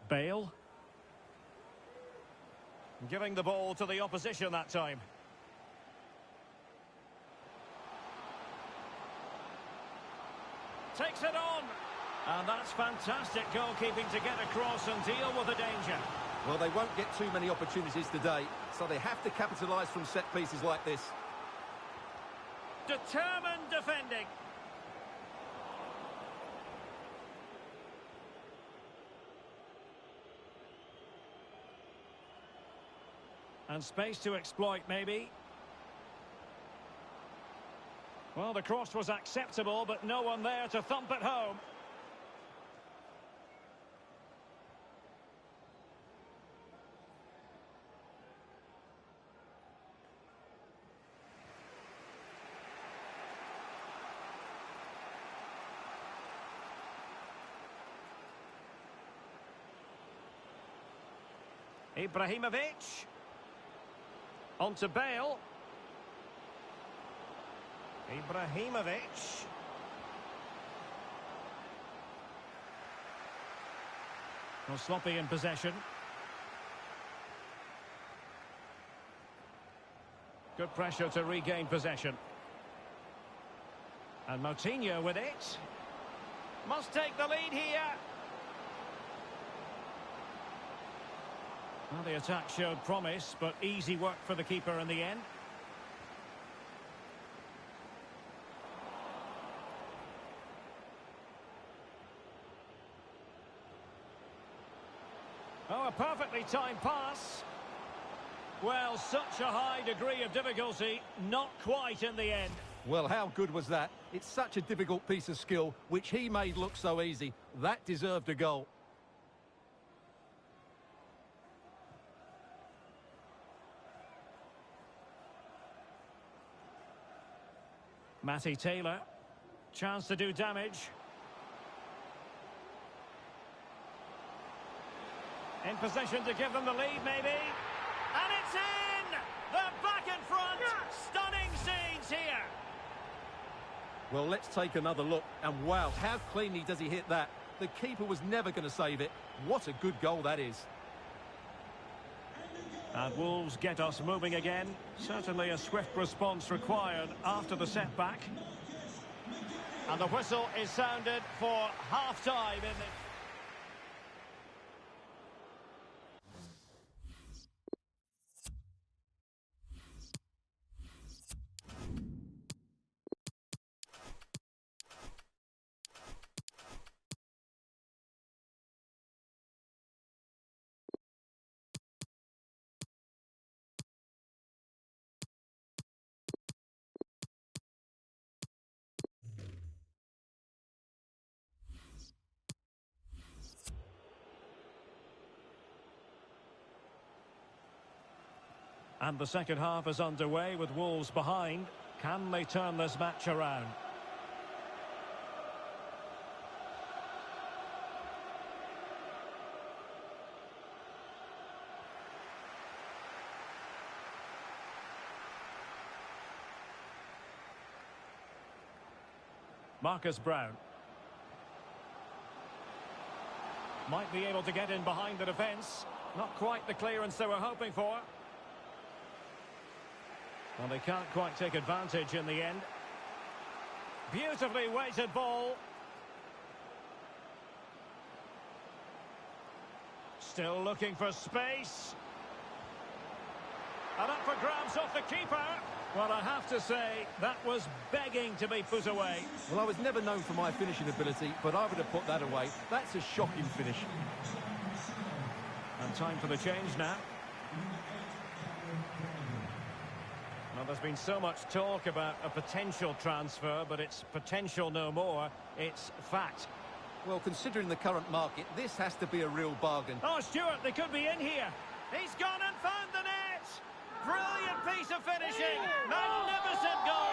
Bale. Giving the ball to the opposition that time. Takes it on. And that's fantastic goalkeeping to get across and deal with the danger. Well, they won't get too many opportunities today, so they have to capitalise from set pieces like this. Determined defending. And space to exploit, maybe. Well, the cross was acceptable, but no one there to thump it home. Ibrahimovic. On to Bale. Ibrahimovic. Well, sloppy in possession. Good pressure to regain possession. And Moutinho with it. Must take the lead here. Well, the attack showed promise, but easy work for the keeper in the end. Oh, a perfectly timed pass. Well, such a high degree of difficulty, not quite in the end. Well, how good was that? It's such a difficult piece of skill, which he made look so easy. That deserved a goal. Matty Taylor. Chance to do damage. In position to give them the lead, maybe. And it's in! They're back in front! Stunning scenes here! Well, let's take another look. And wow, how cleanly does he hit that? The keeper was never going to save it. What a good goal that is. And Wolves get us moving again. Certainly a swift response required after the setback. And the whistle is sounded for half-time in the... And the second half is underway with Wolves behind. Can they turn this match around? Marcus Brown. Might be able to get in behind the defence. Not quite the clearance they were hoping for. Well, they can't quite take advantage in the end. Beautifully weighted ball. Still looking for space. And up for grabs off the keeper. Well, I have to say, that was begging to be put away. Well, I was never known for my finishing ability, but I would have put that away. That's a shocking finish. And time for the change now. Well, there's been so much talk about a potential transfer, but it's potential no more. It's fact. Well, considering the current market, this has to be a real bargain. Oh, Stuart, they could be in here. He's gone and found the net. Brilliant piece of finishing. Magnificent goal.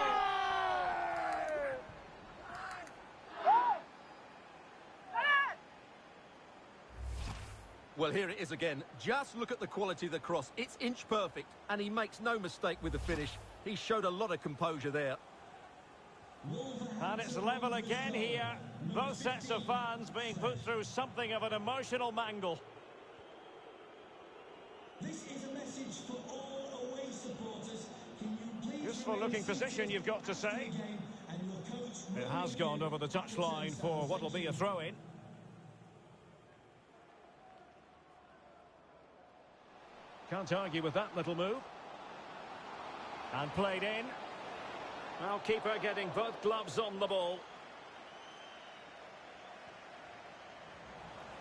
Well, here it is again. Just look at the quality of the cross. It's inch perfect, and he makes no mistake with the finish. He showed a lot of composure there. And it's level again here. Both sets of fans being put through something of an emotional mangle. This is a message for all away supporters. Can you please... Useful looking position, you've got to say. It has gone over the touchline for what will be a throw-in. Can't argue with that little move. And played in. Now keeper getting both gloves on the ball.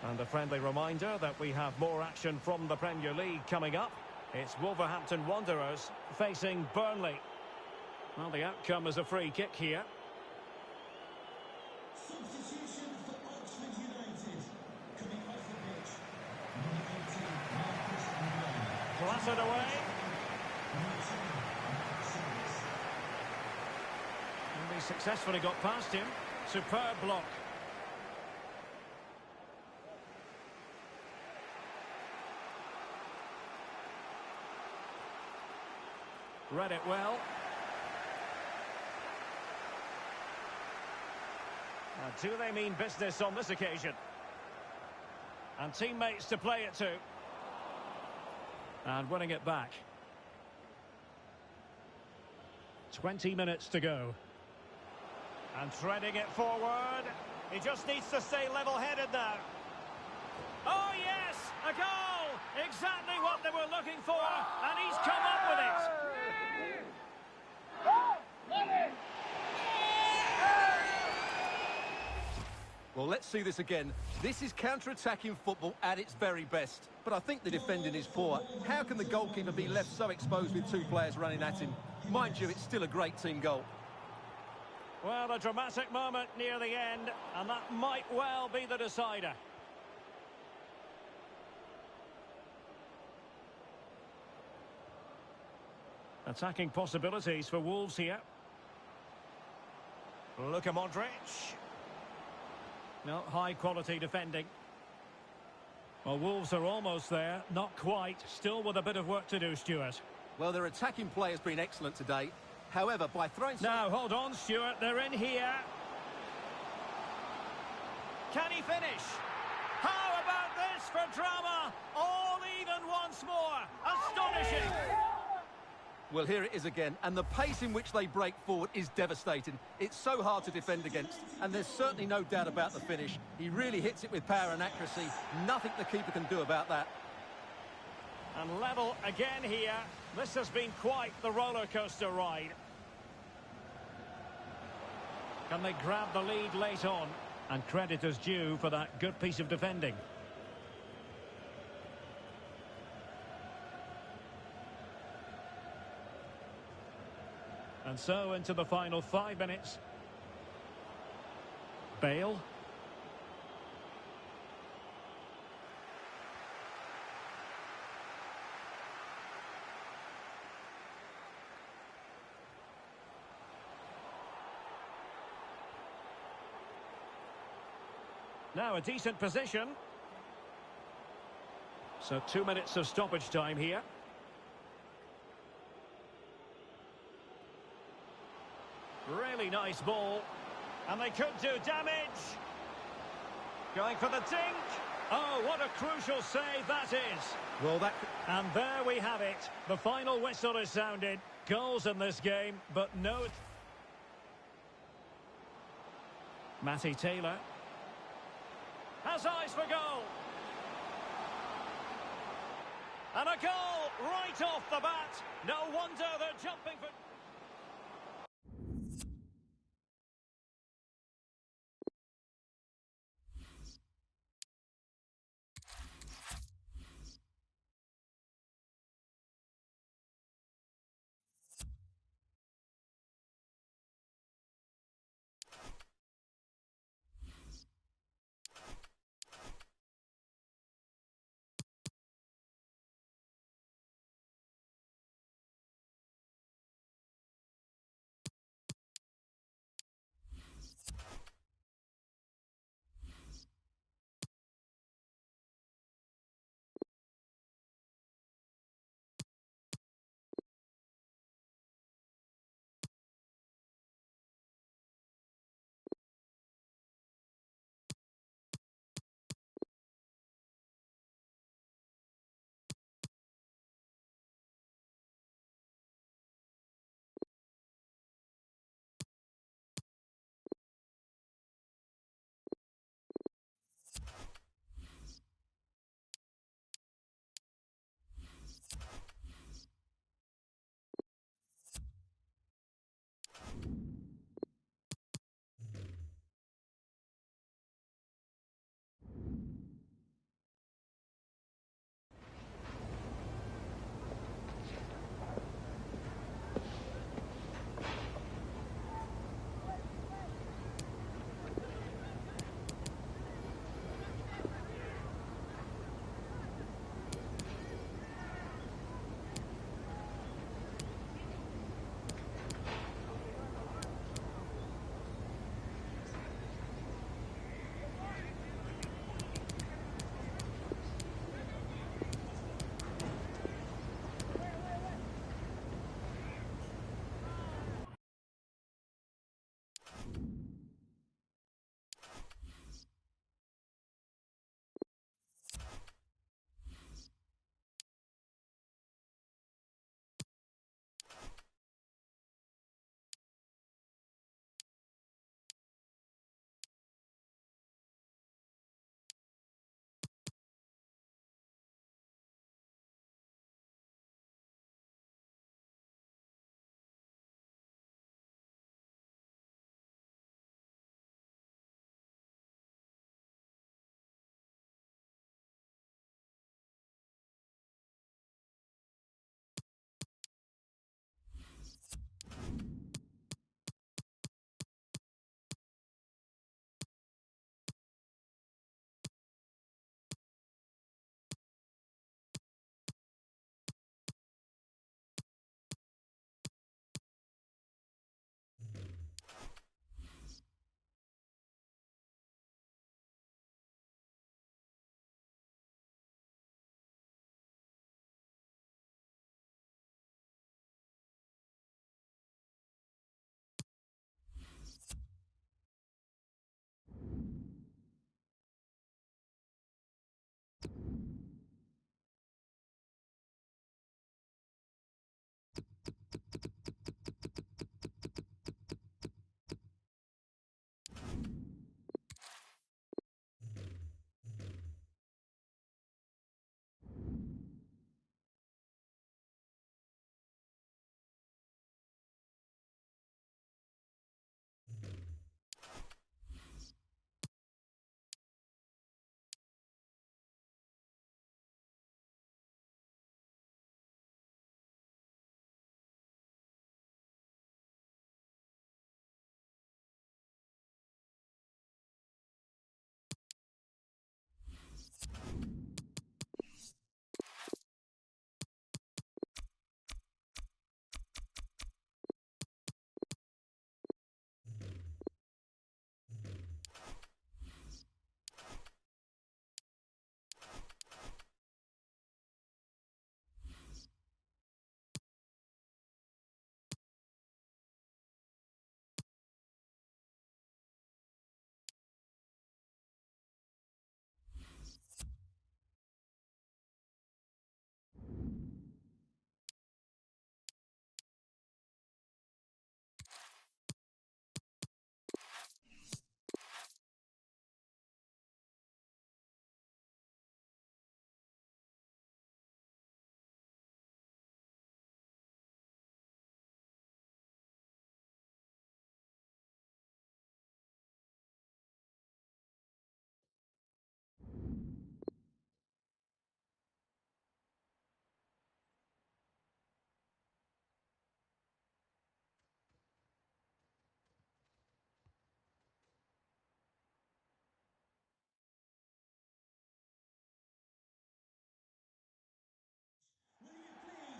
And a friendly reminder that we have more action from the Premier League coming up. It's Wolverhampton Wanderers facing Burnley. Well, the outcome is a free kick here. Substitution for Oxford United. Coming off the pitch. Clattered away. And he successfully got past him. Superb block. Read it well. Now, do they mean business on this occasion? And teammates to play it to. And winning it back. 20 minutes to go. And threading it forward. He just needs to stay level-headed now. Oh, yes! A goal! Exactly what they were looking for. And he's come up with it. Well, let's see this again. This is counter-attacking football at its very best. But I think the defending is poor. How can the goalkeeper be left so exposed with two players running at him? Mind you, it's still a great team goal. Well, a dramatic moment near the end, and that might well be the decider. Attacking possibilities for Wolves here. Luka Modric. No, high-quality defending. Well, Wolves are almost there. Not quite. Still with a bit of work to do, Stuart. Well, their attacking play has been excellent today. However, by throwing... Now, hold on, Stuart. They're in here. Can he finish? How about this for drama? All even once more. Astonishing. Well, here it is again, and the pace in which they break forward is devastating. It's so hard to defend against, and there's certainly no doubt about the finish. He really hits it with power and accuracy. Nothing the keeper can do about that. And level again here. This has been quite the roller coaster ride. Can they grab the lead late on? And credit is due for that good piece of defending. And so into the final 5 minutes. Bale. Now a decent position. So 2 minutes of stoppage time here. Really nice ball. And they could do damage. Going for the dink. Oh, what a crucial save that is. Well, that... And there we have it. The final whistle is sounded. Goals in this game, but no... Matty Taylor. Has eyes for goal. And a goal right off the bat. No wonder they're jumping for...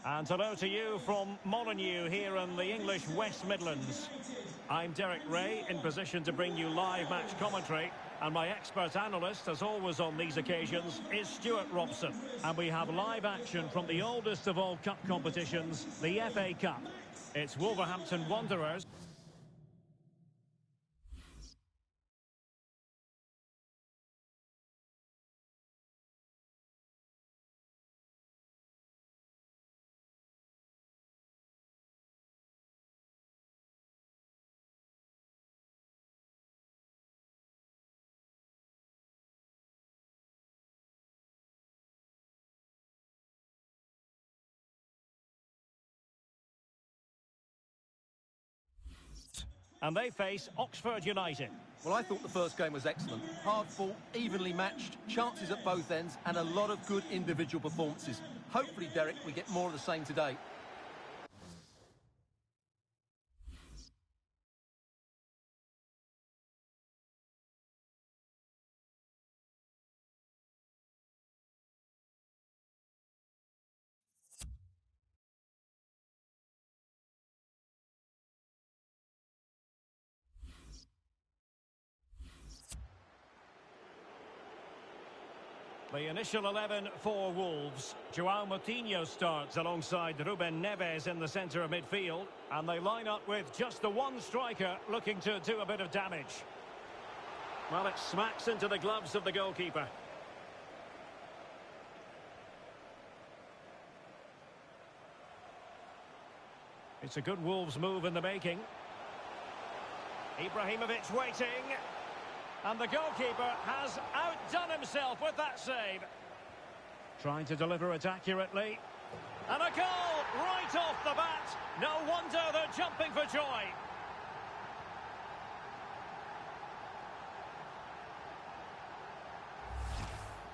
And hello to you from Molyneux here in the English West Midlands. I'm Derek Ray, in position to bring you live match commentary. And my expert analyst, as always on these occasions, is Stuart Robson. And we have live action from the oldest of all cup competitions, the FA Cup. It's Wolverhampton Wanderers. And they face Oxford United. Well, I thought the first game was excellent. Hard fought, evenly matched, chances at both ends, and a lot of good individual performances. Hopefully, Derek, we get more of the same today. The initial 11 for Wolves. João Moutinho starts alongside Ruben Neves in the centre of midfield. And they line up with just the one striker looking to do a bit of damage. Well, it smacks into the gloves of the goalkeeper. It's a good Wolves move in the making. Ibrahimovic waiting. And the goalkeeper has outdone himself with that save. Trying to deliver it accurately. And a goal right off the bat. No wonder they're jumping for joy.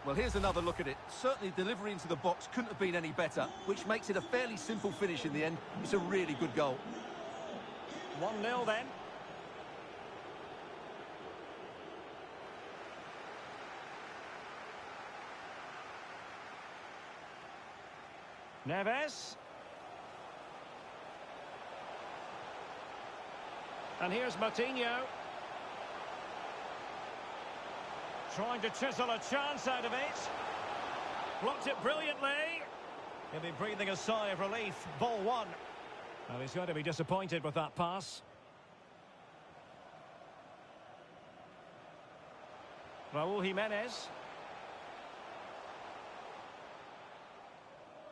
Well, here's another look at it. Certainly delivery into the box couldn't have been any better, which makes it a fairly simple finish in the end. It's a really good goal. 1-0 then. Neves. And here's Moutinho. Trying to chisel a chance out of it. Blocked it brilliantly. He'll be breathing a sigh of relief. Ball one. Well, he's going to be disappointed with that pass. Raúl Jiménez.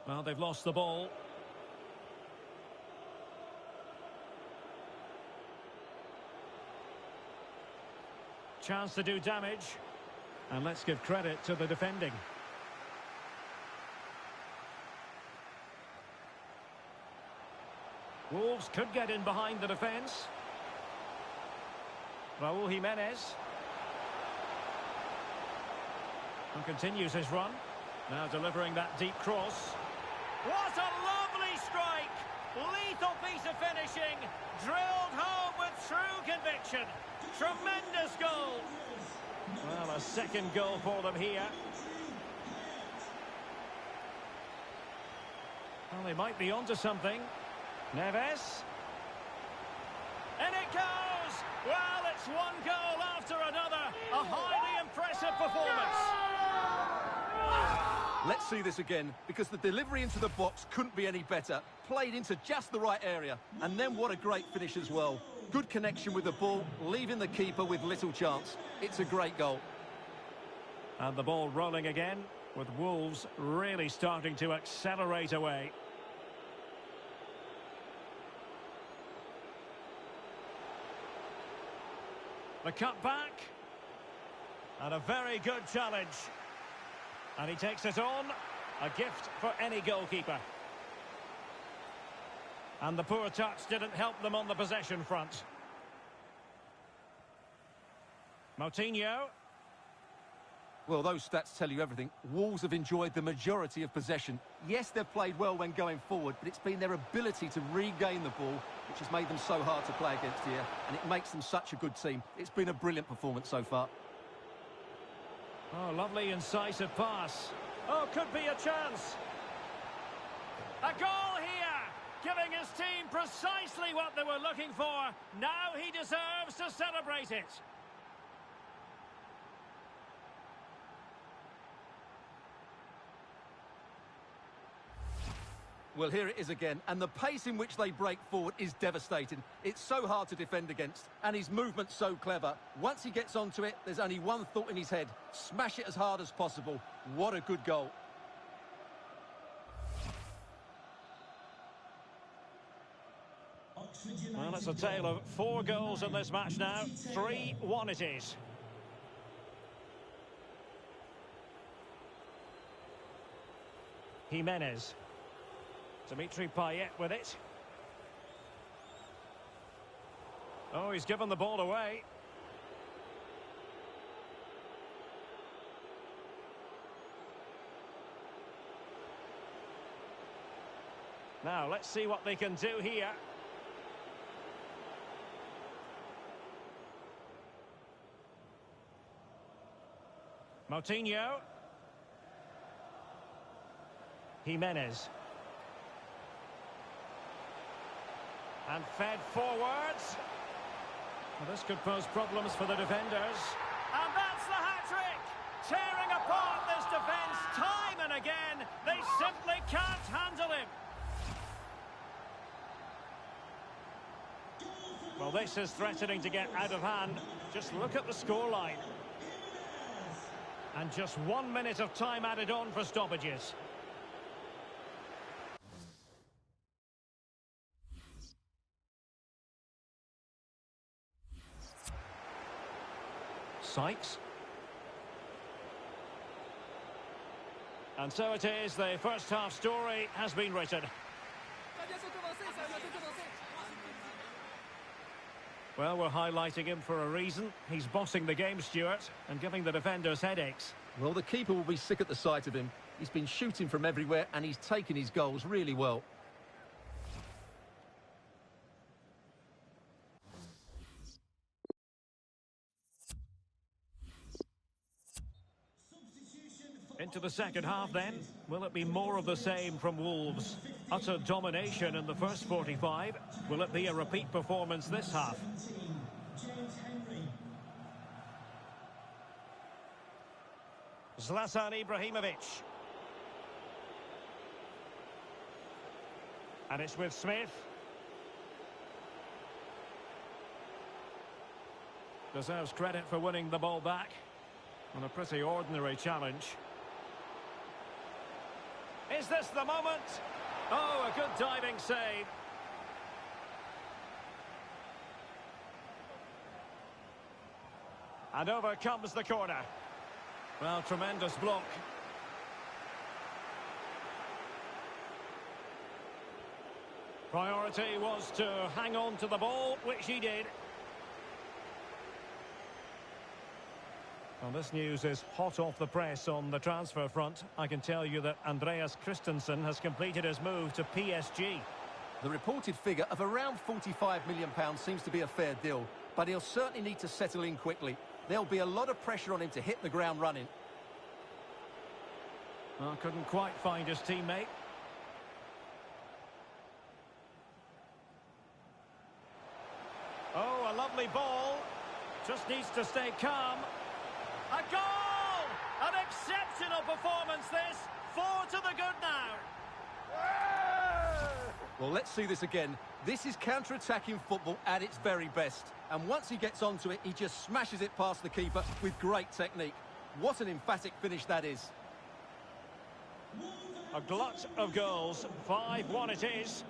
Well, they've lost the ball. Chance to do damage. And let's give credit to the defending. Wolves could get in behind the defence. Raúl Jiménez. And continues his run. Now delivering that deep cross. What a lovely strike! Lethal piece of finishing. Drilled home with true conviction. Tremendous goal. Well, a second goal for them here. Well, they might be onto something. Neves. And it goes! Well, it's one goal after another. A highly impressive performance. Let's see this again, because the delivery into the box couldn't be any better. Played into just the right area. And then what a great finish as well. Good connection with the ball, leaving the keeper with little chance. It's a great goal. And the ball rolling again, with Wolves really starting to accelerate away. The cut back. And a very good challenge. And he takes it on. A gift for any goalkeeper. And the poor touch didn't help them on the possession front. Moutinho. Well, those stats tell you everything. Wolves have enjoyed the majority of possession. Yes, they've played well when going forward, but it's been their ability to regain the ball which has made them so hard to play against here, and it makes them such a good team. It's been a brilliant performance so far. Oh, lovely incisive pass. Oh, could be a chance. A goal here, giving his team precisely what they were looking for. Now he deserves to celebrate it. Well, here it is again, and the pace in which they break forward is devastating. It's so hard to defend against, and his movement's so clever. Once he gets onto it, there's only one thought in his head: smash it as hard as possible. What a good goal. Well, it's a tale of 4 goals in this match now. 3-1 it is. Jimenez. Dimitri Payet with it. Oh, he's given the ball away. Now, let's see what they can do here. Moutinho. Jimenez. And fed forwards. Well, this could pose problems for the defenders. And that's the hat-trick! Tearing apart this defence time and again. They simply can't handle him. Well, this is threatening to get out of hand. Just look at the scoreline. And just 1 minute of time added on for stoppages. Sykes. And so it is, the first half story has been written. Well, we're highlighting him for a reason. He's bossing the game, Stuart, and giving the defenders headaches. Well, the keeper will be sick at the sight of him. He's been shooting from everywhere, and he's taken his goals really well. Into the second half then. Will it be more of the same from Wolves? Utter domination in the first 45. Will it be a repeat performance this half? Zlatan Ibrahimovic. And it's with Smith. Deserves credit for winning the ball back on a pretty ordinary challenge. Is this the moment? Oh, a good diving save. And over comes the corner. Well, tremendous block. Priority was to hang on to the ball, which he did. Well, this news is hot off the press on the transfer front. I can tell you that Andreas Christensen has completed his move to PSG. The reported figure of around £45 million seems to be a fair deal, but he'll certainly need to settle in quickly. There'll be a lot of pressure on him to hit the ground running. Well, couldn't quite find his teammate. Oh, a lovely ball. Just needs to stay calm. A goal! An exceptional performance this. 4 to the good now. Well, let's see this again. This is counter-attacking football at its very best. And once he gets onto it, he just smashes it past the keeper with great technique. What an emphatic finish that is. A glut of goals. 5-1 it is.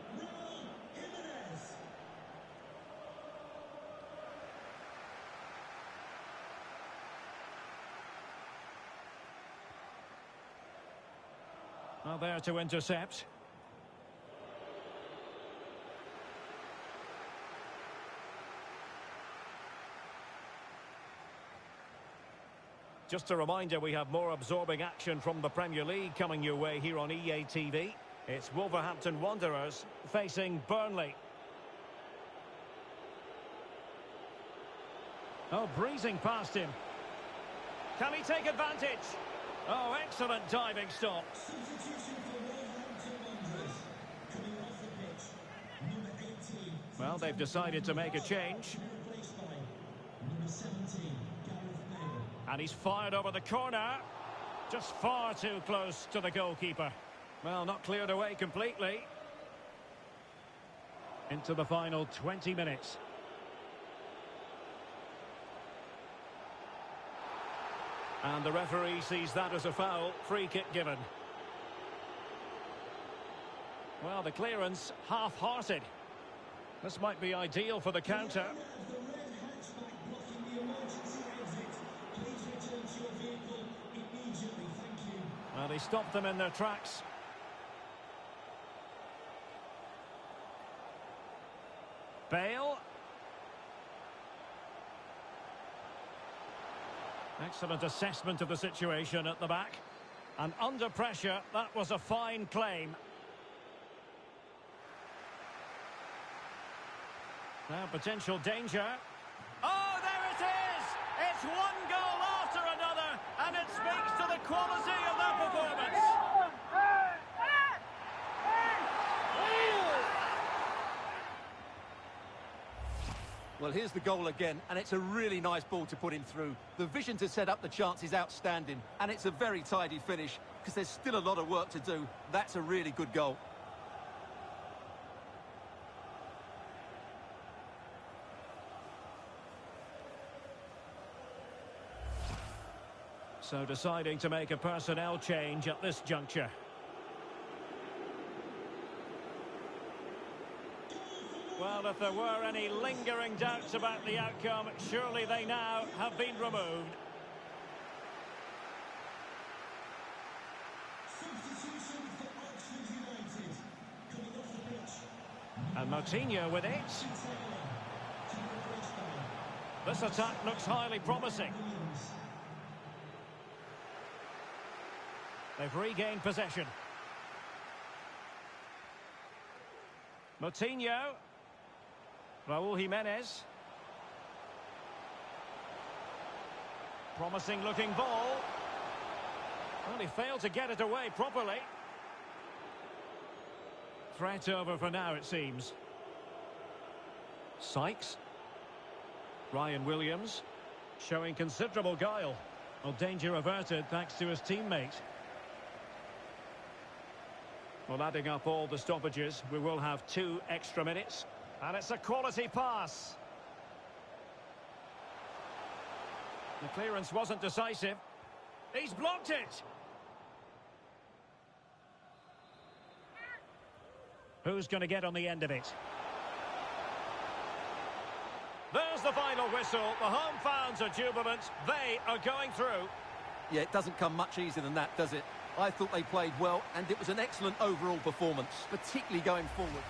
Well, there to intercept. Just a reminder, we have more absorbing action from the Premier League coming your way here on EA TV. It's Wolverhampton Wanderers facing Burnley. Oh, breezing past him. Can he take advantage? Oh, excellent diving stop. Well, they've decided to make a change. Replaced by number 17, Gareth Bale. And he's fired over the corner. Just far too close to the goalkeeper. Well, not cleared away completely. Into the final 20 minutes. And the referee sees that as a foul. Free kick given. Well, the clearance half-hearted. This might be ideal for the counter. The red hatchback blocking the emergency exit. Please return to your vehicle immediately. Thank you. Well, they stopped them in their tracks. Bale. Excellent assessment of the situation at the back. And under pressure, that was a fine claim. Now potential danger. Oh, there it is! It's one goal after another, and it speaks to the quality of their performance. Well, here's the goal again, and it's a really nice ball to put him through. The vision to set up the chance is outstanding, and it's a very tidy finish, because there's still a lot of work to do. That's a really good goal. So deciding to make a personnel change at this juncture. Well, if there were any lingering doubts about the outcome, surely they now have been removed. Substitution for Oxford United. Coming off the pitch. And Moutinho with it. To replace by This attack looks highly promising. Williams. They've regained possession. Moutinho. Raúl Jimenez. Promising looking ball. Well, he failed to get it away properly. Threat over for now, it seems. Sykes. Ryan Williams. Showing considerable guile. Well, danger averted thanks to his teammate. Well, adding up all the stoppages, we will have 2 extra minutes. And it's a quality pass. The clearance wasn't decisive. He's blocked it. Who's going to get on the end of it? There's the final whistle. The home fans are jubilant. They are going through. Yeah, it doesn't come much easier than that, does it? I thought they played well, and it was an excellent overall performance, particularly going forward.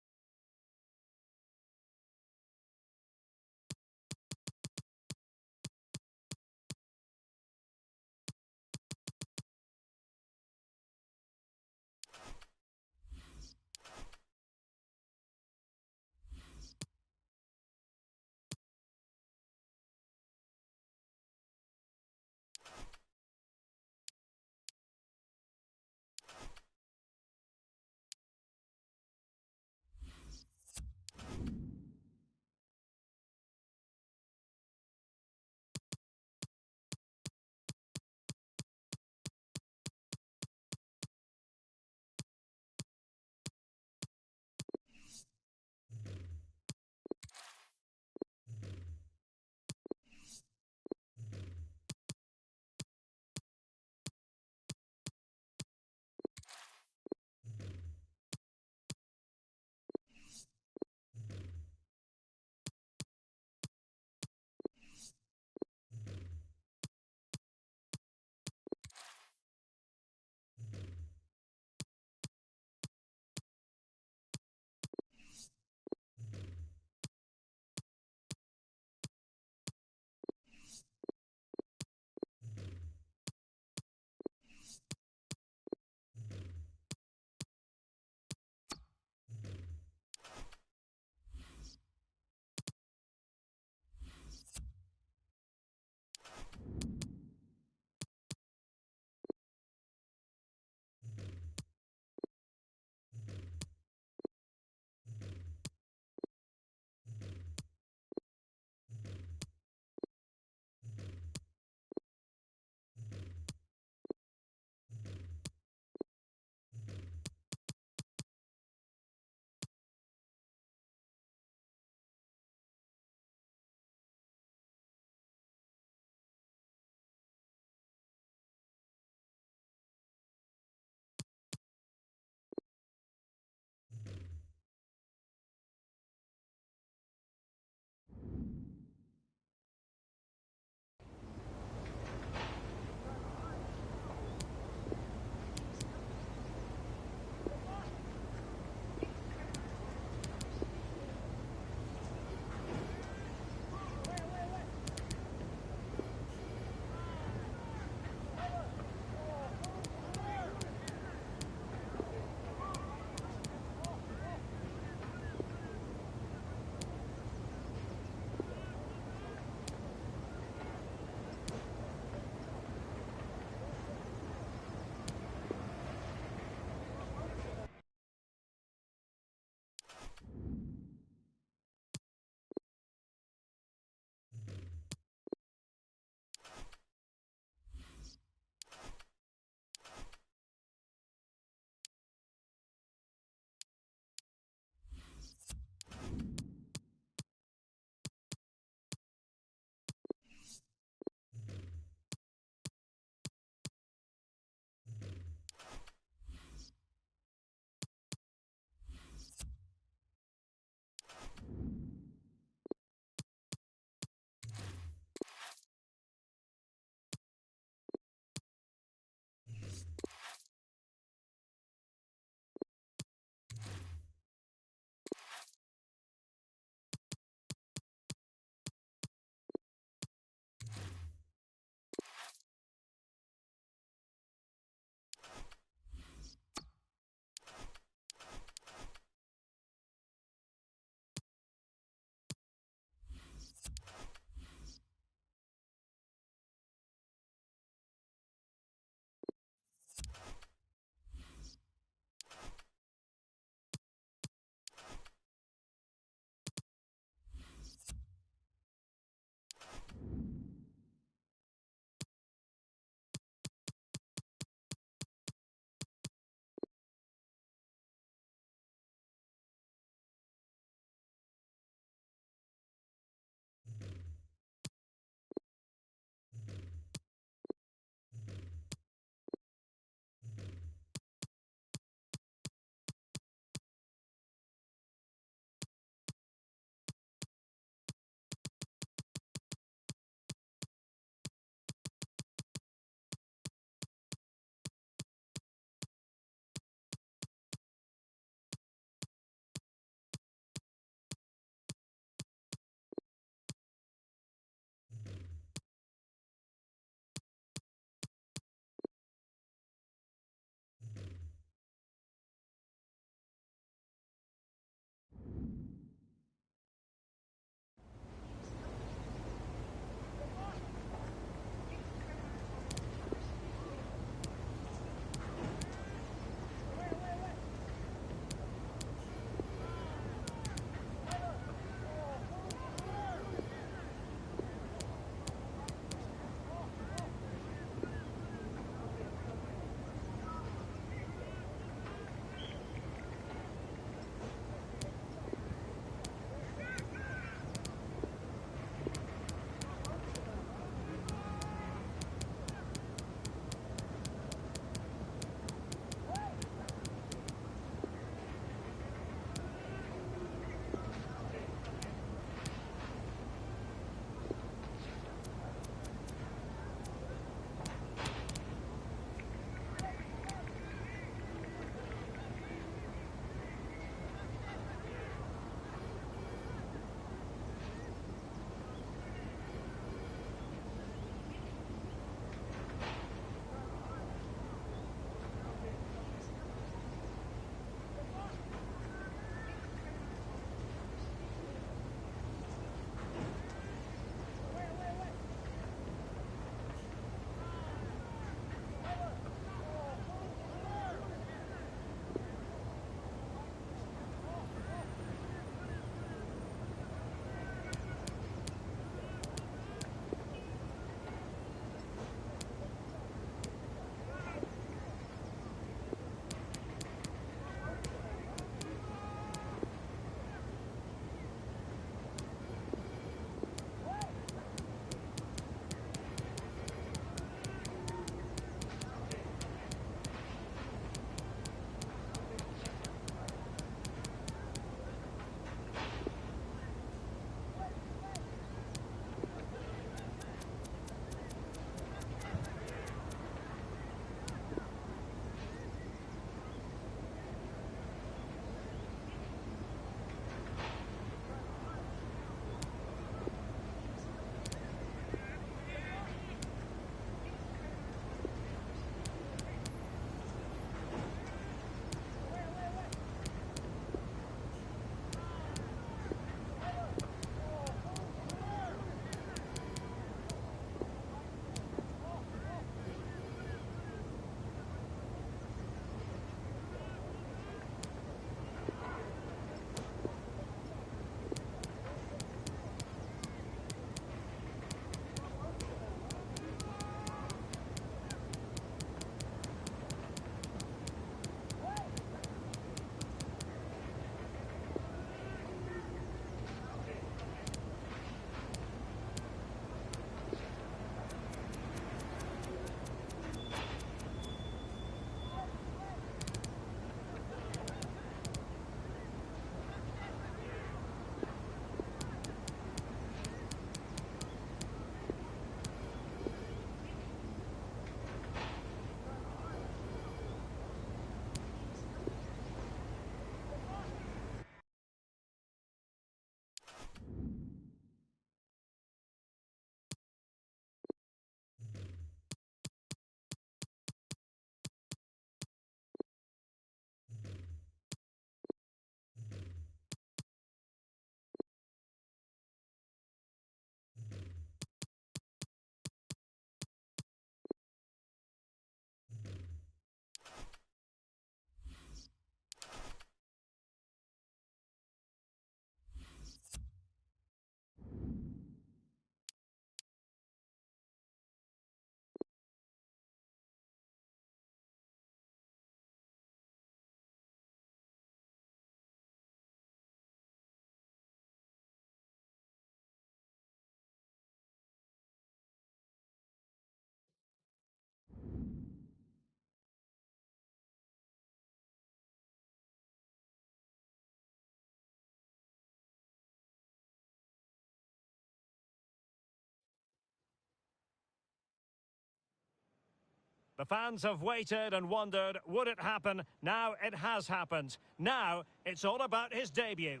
The fans have waited and wondered, would it happen? Now it has happened. Now it's all about his debut.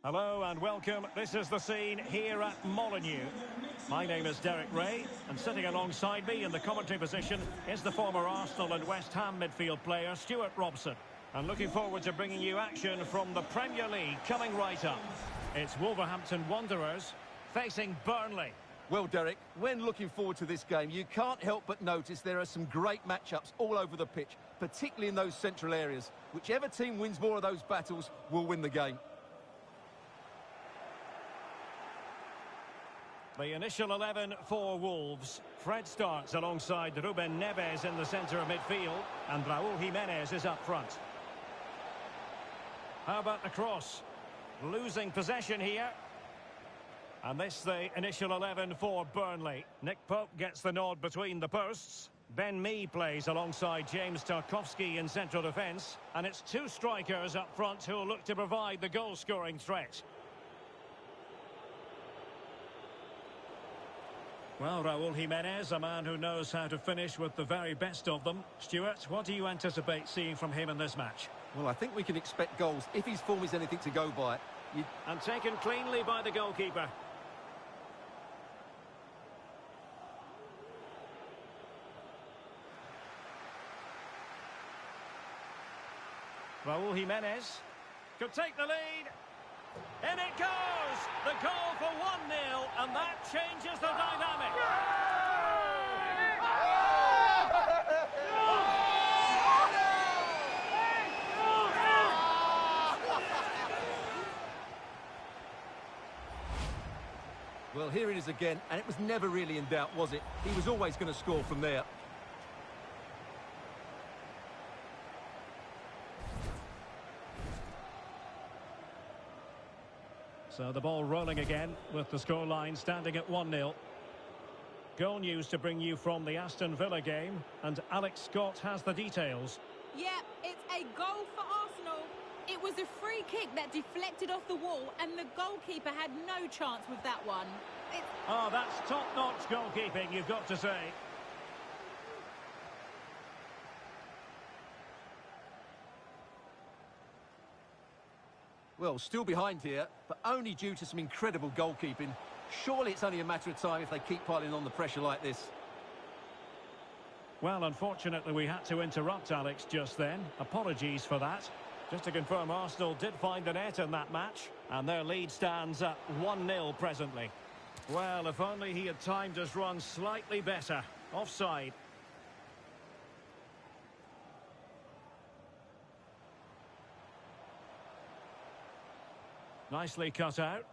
Hello and welcome. This is the scene here at Molineux. My name is Derek Ray, and sitting alongside me in the commentary position is the former Arsenal and West Ham midfield player Stuart Robson. And looking forward to bringing you action from the Premier League coming right up. It's Wolverhampton Wanderers facing Burnley. Well, Derek, when looking forward to this game, you can't help but notice there are some great matchups all over the pitch, particularly in those central areas. Whichever team wins more of those battles will win the game. The initial 11 for Wolves. Fred starts alongside Ruben Neves in the centre of midfield, and Raúl Jiménez is up front. How about the cross? Losing possession here. And this the initial 11 for Burnley. Nick Pope gets the nod between the posts. Ben Mee plays alongside James Tarkowski in central defence. And it's two strikers up front who will look to provide the goal-scoring threat. Well, Raúl Jiménez, a man who knows how to finish with the very best of them. Stuart, what do you anticipate seeing from him in this match? Well, I think we can expect goals if his form is anything to go by. And taken cleanly by the goalkeeper. Raúl Jiménez could take the lead. In it goes! The goal for 1-0, and that changes the dynamic. Well, here it is again, and it was never really in doubt, was it? He was always going to score from there. So the ball rolling again with the scoreline standing at 1-0. Goal news to bring you from the Aston Villa game, and Alex Scott has the details. Yeah, it's a goal for Arsenal. It was a free kick that deflected off the wall, and the goalkeeper had no chance with that one. Oh, that's top-notch goalkeeping, you've got to say. Well, still behind here, but only due to some incredible goalkeeping. Surely it's only a matter of time if they keep piling on the pressure like this. Well, unfortunately, we had to interrupt Alex just then. Apologies for that. Just to confirm, Arsenal did find the net in that match, and their lead stands at 1-0 presently. Well, if only he had timed his run slightly better. Offside. Nicely cut out.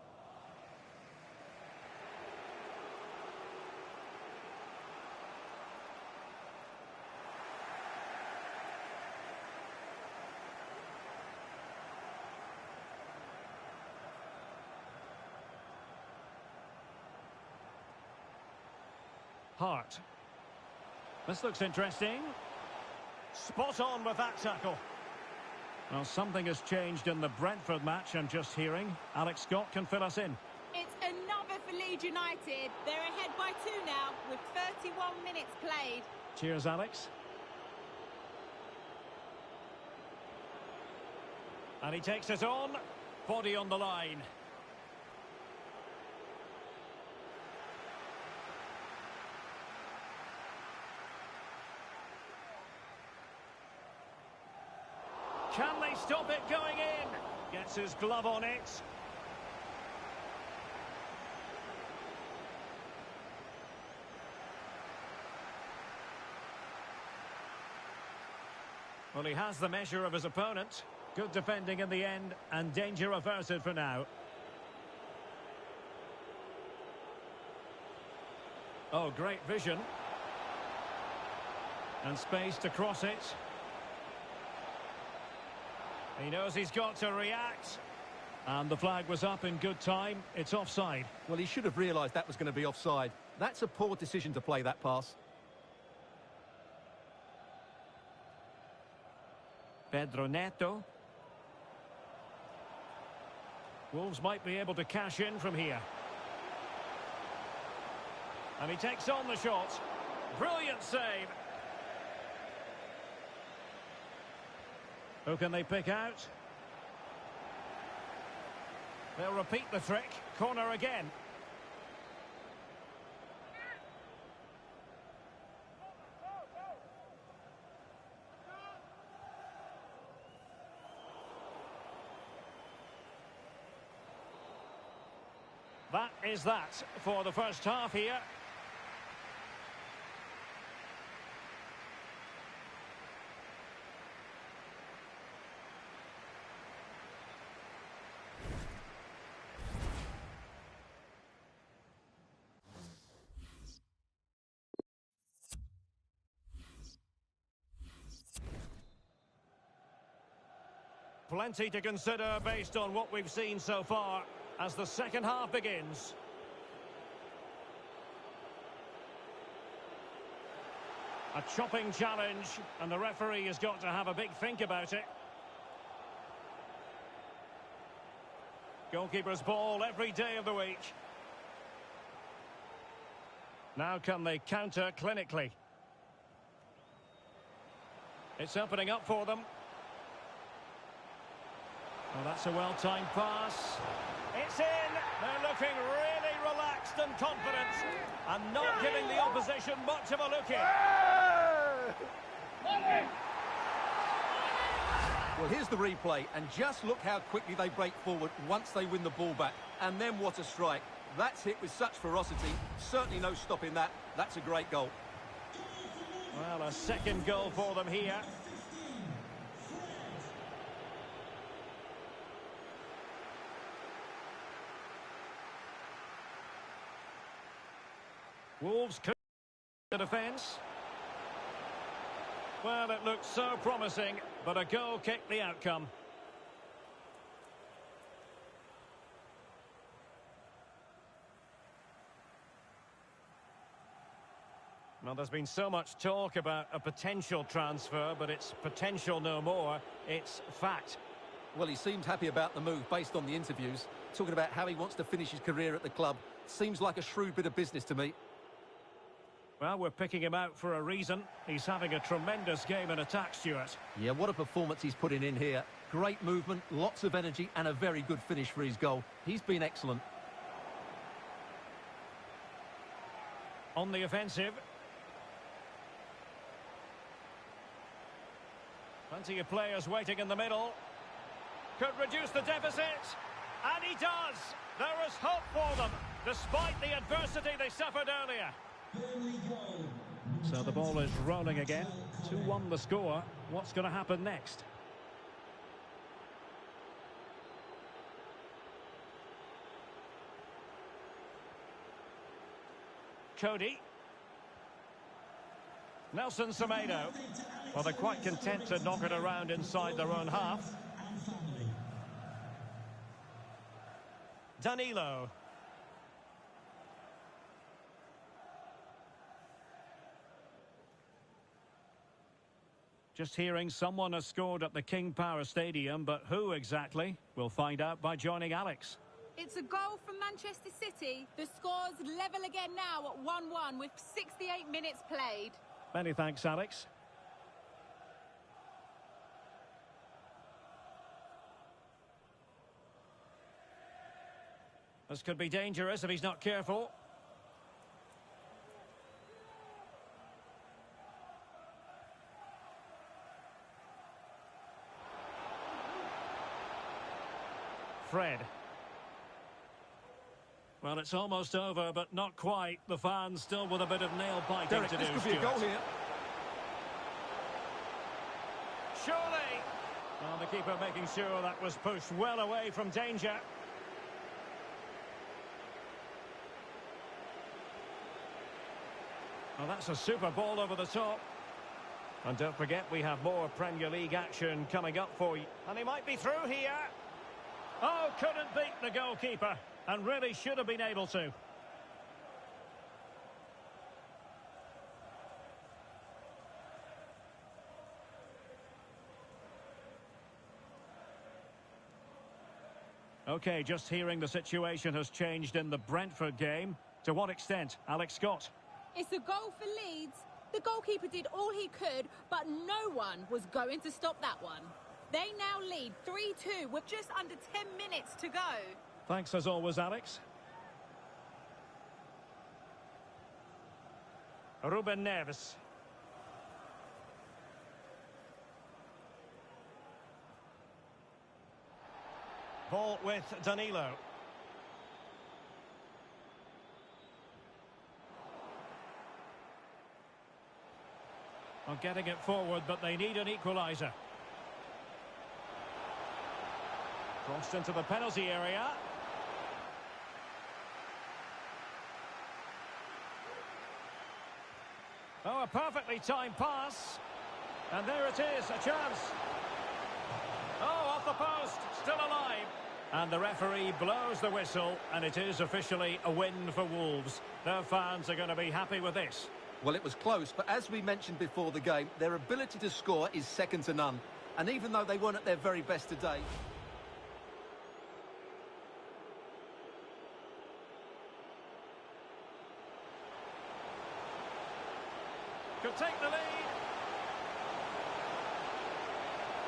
Hart. This looks interesting. Spot on with that tackle. Well, something has changed in the Brentford match, I'm just hearing. Alex Scott can fill us in. It's another for Leeds United. They're ahead by 2 now, with 31 minutes played. Cheers, Alex. And he takes it on. Body on the line. Can they stop it going in? Gets his glove on it. Well, he has the measure of his opponent. Good defending in the end, and danger averted for now. Oh, great vision. And space to cross it. He knows he's got to react. And the flag was up in good time. It's offside. Well, he should have realised that was going to be offside. That's a poor decision to play that pass. Pedro Neto. Wolves might be able to cash in from here. And he takes on the shot. Brilliant save. Who can they pick out? They'll repeat the trick. Corner again. That is that for the first half here. Plenty to consider based on what we've seen so far as the second half begins. A chopping challenge, and the referee has got to have a big think about it. Goalkeeper's ball every day of the week. Now can they counter clinically? It's opening up for them. Well, that's a well-timed pass. It's in. They're looking really relaxed and confident and not giving the opposition much of a look in. Well, here's the replay, and just look how quickly they break forward once they win the ball back. And then what a strike. That's hit with such ferocity. Certainly no stopping that. That's a great goal. Well, a second goal for them here. Wolves could the defence. Well, it looked so promising, but a goal kicked the outcome. Well, there's been so much talk about a potential transfer, but it's potential no more. It's fact. Well, he seemed happy about the move based on the interviews. Talking about how he wants to finish his career at the club. Seems like a shrewd bit of business to me. Well, we're picking him out for a reason. He's having a tremendous game in attack, Stuart. Yeah, what a performance he's putting in here. Great movement, lots of energy, and a very good finish for his goal. He's been excellent. On the offensive. Plenty of players waiting in the middle. Could reduce the deficit. And he does. There is hope for them, despite the adversity they suffered earlier. So the ball is rolling again. 2-1 the score. What's going to happen next? Cody. Nelson Semedo. Well, they're quite content to knock it around inside their own half. Danilo. Just hearing someone has scored at the King Power Stadium, but who exactly? We'll find out by joining Alex. It's a goal from Manchester City. The score's level again now at 1-1 with 68 minutes played. Many thanks, Alex. This could be dangerous if he's not careful. Fred. Well, it's almost over, but not quite. The fans still with a bit of nail-biting Derek, to do, this could Stuart. be a goal here. Surely! Well, the keeper making sure that was pushed well away from danger. Well, that's a super ball over the top. And don't forget, we have more Premier League action coming up for you. And he might be through here. Oh, couldn't beat the goalkeeper. And really should have been able to. Okay, just hearing the situation has changed in the Brentford game. To what extent, Alex Scott? It's a goal for Leeds. The goalkeeper did all he could, but no one was going to stop that one. They now lead 3-2 with just under 10 minutes to go. Thanks as always, Alex. Ruben Neves. Ball with Danilo. Well, getting it forward, but they need an equaliser. Crossed into the penalty area. Oh, a perfectly timed pass. And there it is, a chance. Oh, off the post, still alive. And the referee blows the whistle, and it is officially a win for Wolves. Their fans are going to be happy with this. Well, it was close, but as we mentioned before the game, their ability to score is second to none. And even though they weren't at their very best today... Could take the lead.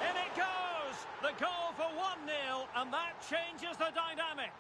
In it goes! The goal for 1-0, and that changes the dynamic.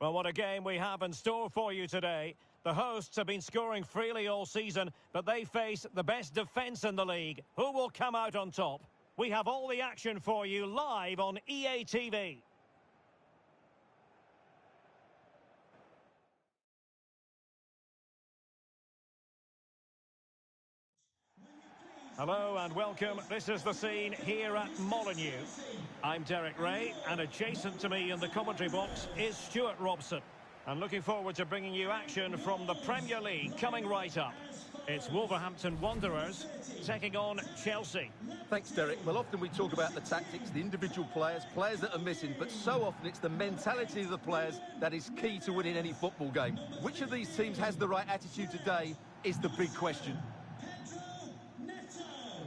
Well, what a game we have in store for you today. The hosts have been scoring freely all season, but they face the best defence in the league. Who will come out on top? We have all the action for you live on EA TV. Hello and welcome. This is the scene here at Molineux. I'm Derek Ray, and adjacent to me in the commentary box is Stuart Robson. I'm looking forward to bringing you action from the Premier League coming right up. It's Wolverhampton Wanderers taking on Chelsea. Thanks, Derek. Well, often we talk about the tactics, the individual players that are missing, but so often it's the mentality of the players that is key to winning any football game. Which of these teams has the right attitude today is the big question.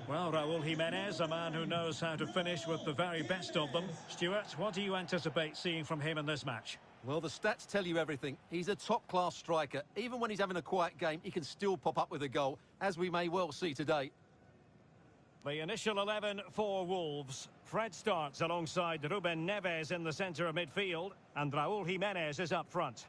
Well, Raúl Jiménez, a man who knows how to finish with the very best of them. Stuart, what do you anticipate seeing from him in this match? Well, the stats tell you everything. He's a top-class striker. Even when he's having a quiet game, he can still pop up with a goal, as we may well see today. The initial 11 for Wolves. Fred starts alongside Ruben Neves in the centre of midfield, and Raúl Jiménez is up front.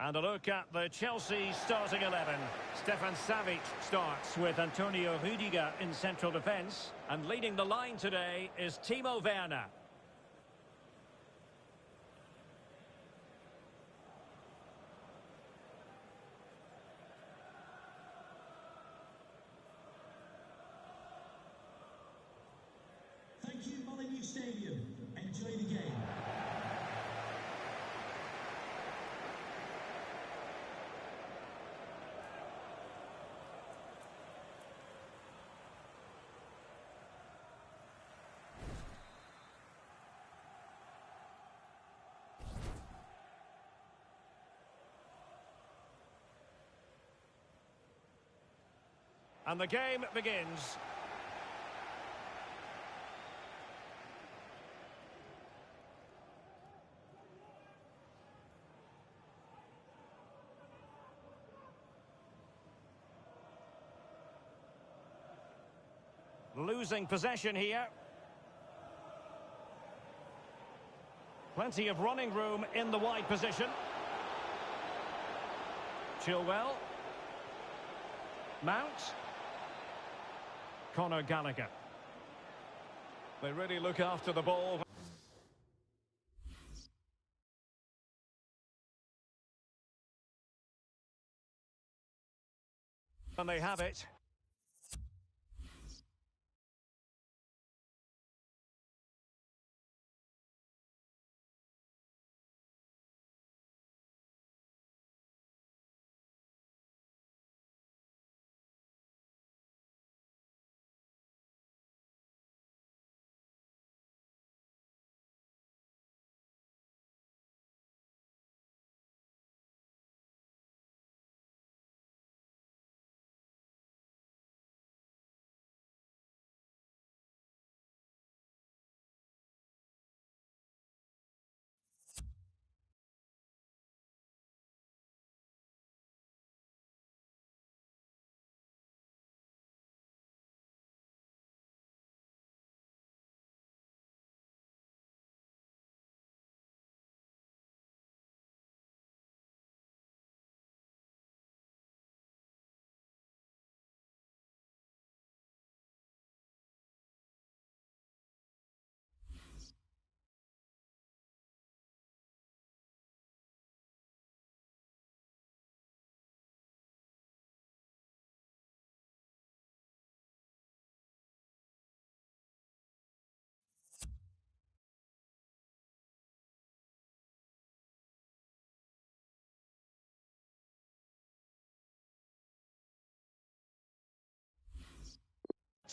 And a look at the Chelsea starting 11. Stefan Savic starts with Antonio Rudiger in central defence. And leading the line today is Timo Werner. Thank you, Molineux Stadium. Enjoy the game. And the game begins. Losing possession here. Plenty of running room in the wide position. Chilwell. Mount. Conor Gallagher. They really look after the ball. And they have it.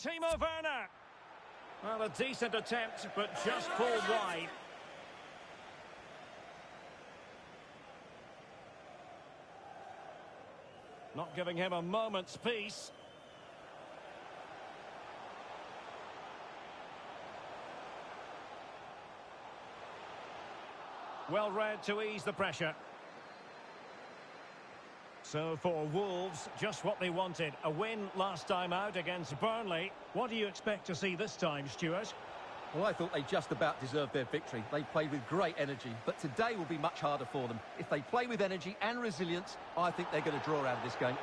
Timo Werner. Well, a decent attempt, but just pulled wide. Not giving him a moment's peace. Well read to ease the pressure. So for Wolves, just what they wanted. A win last time out against Burnley. What do you expect to see this time, Stuart? Well, I thought they just about deserved their victory. They played with great energy, but today will be much harder for them. If they play with energy and resilience, I think they're going to draw out of this game.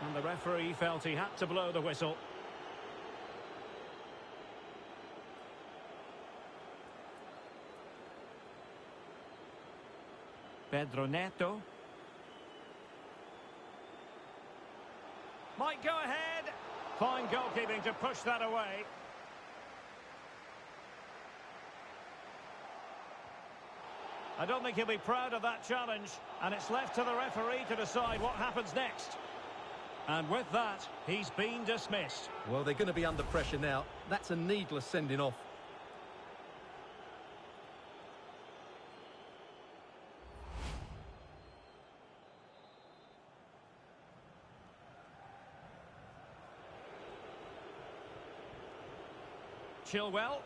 And the referee felt he had to blow the whistle. Pedro Neto. Might go ahead. Fine goalkeeping to push that away. I don't think he'll be proud of that challenge. And it's left to the referee to decide what happens next. And with that, he's been dismissed. Well, they're going to be under pressure now. That's a needless sending off. Chilwell.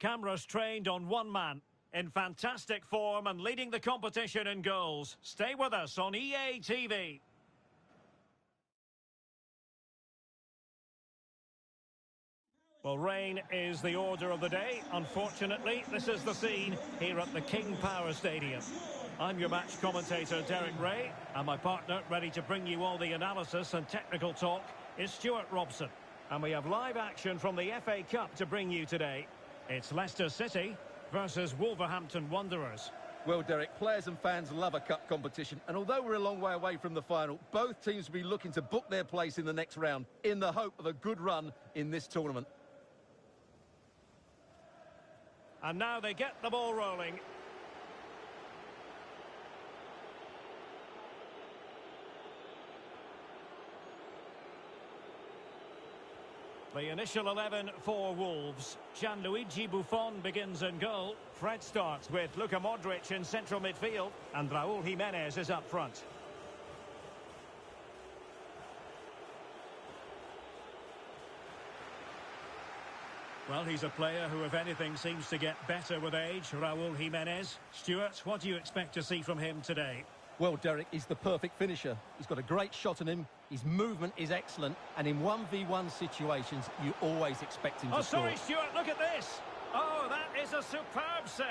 Cameras trained on one man. In fantastic form and leading the competition in goals. Stay with us on EA TV. Well, rain is the order of the day. Unfortunately, this is the scene here at the King Power Stadium. I'm your match commentator, Derek Ray, and my partner, ready to bring you all the analysis and technical talk, is Stuart Robson. And we have live action from the FA Cup to bring you today. It's Leicester City versus Wolverhampton Wanderers. Well, Derek, players and fans love a cup competition, and although we're a long way away from the final, both teams will be looking to book their place in the next round in the hope of a good run in this tournament. And now they get the ball rolling. The initial 11 for Wolves. Gianluigi Buffon begins in goal. Fred starts with Luka Modric in central midfield. And Raúl Jiménez is up front. Well, he's a player who, if anything, seems to get better with age. Raúl Jiménez. Stuart, what do you expect to see from him today? Well, Derek, he's the perfect finisher. He's got a great shot in him. His movement is excellent. And in 1v1 situations, you always expect him to score. Oh, sorry, Stuart, look at this. Oh, that is a superb save.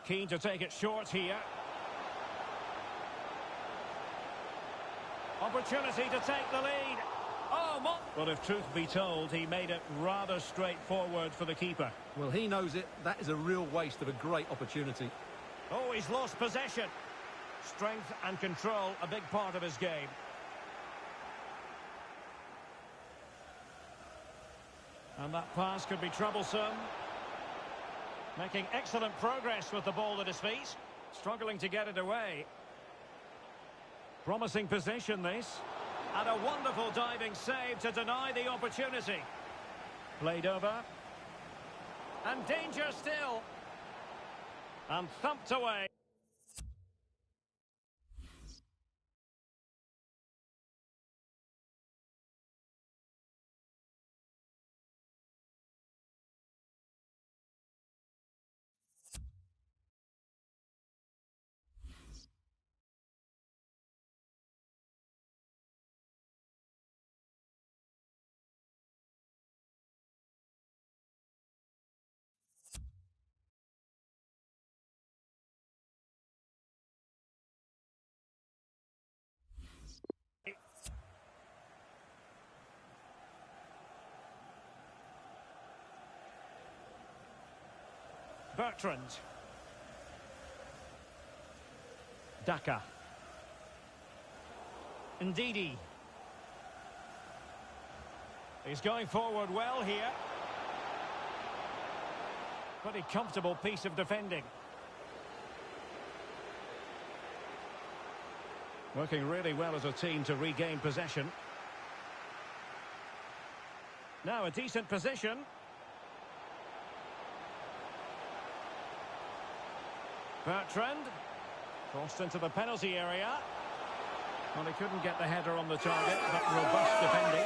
Keen to take it short here. Opportunity to take the lead. Oh, but if truth be told, he made it rather straightforward for the keeper. Well, he knows it. That is a real waste of a great opportunity. Oh, he's lost possession. Strength and control, a big part of his game. And that pass could be troublesome. Making excellent progress with the ball at his feet. Struggling to get it away. Promising position, this. And a wonderful diving save to deny the opportunity. Played over. And danger still. And thumped away. Bertrand. Daka. Ndidi. He's going forward well here. Pretty comfortable piece of defending. Working really well as a team to regain possession. Now a decent position. Bertrand. Crossed into the penalty area. Well, he couldn't get the header on the target, but robust defending.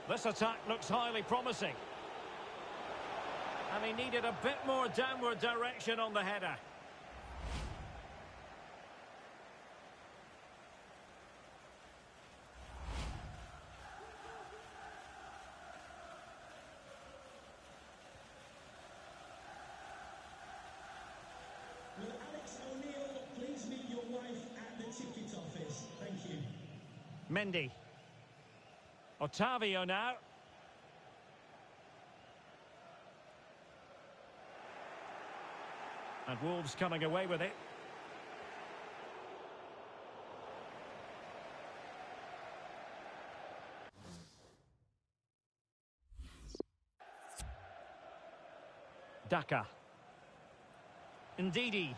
This attack looks highly promising. And he needed a bit more downward direction on the header. Will Alex O'Neill please meet your wife at the ticket office? Thank you. Mendy. Otavio now. And Wolves coming away with it. Daka. Ndidi.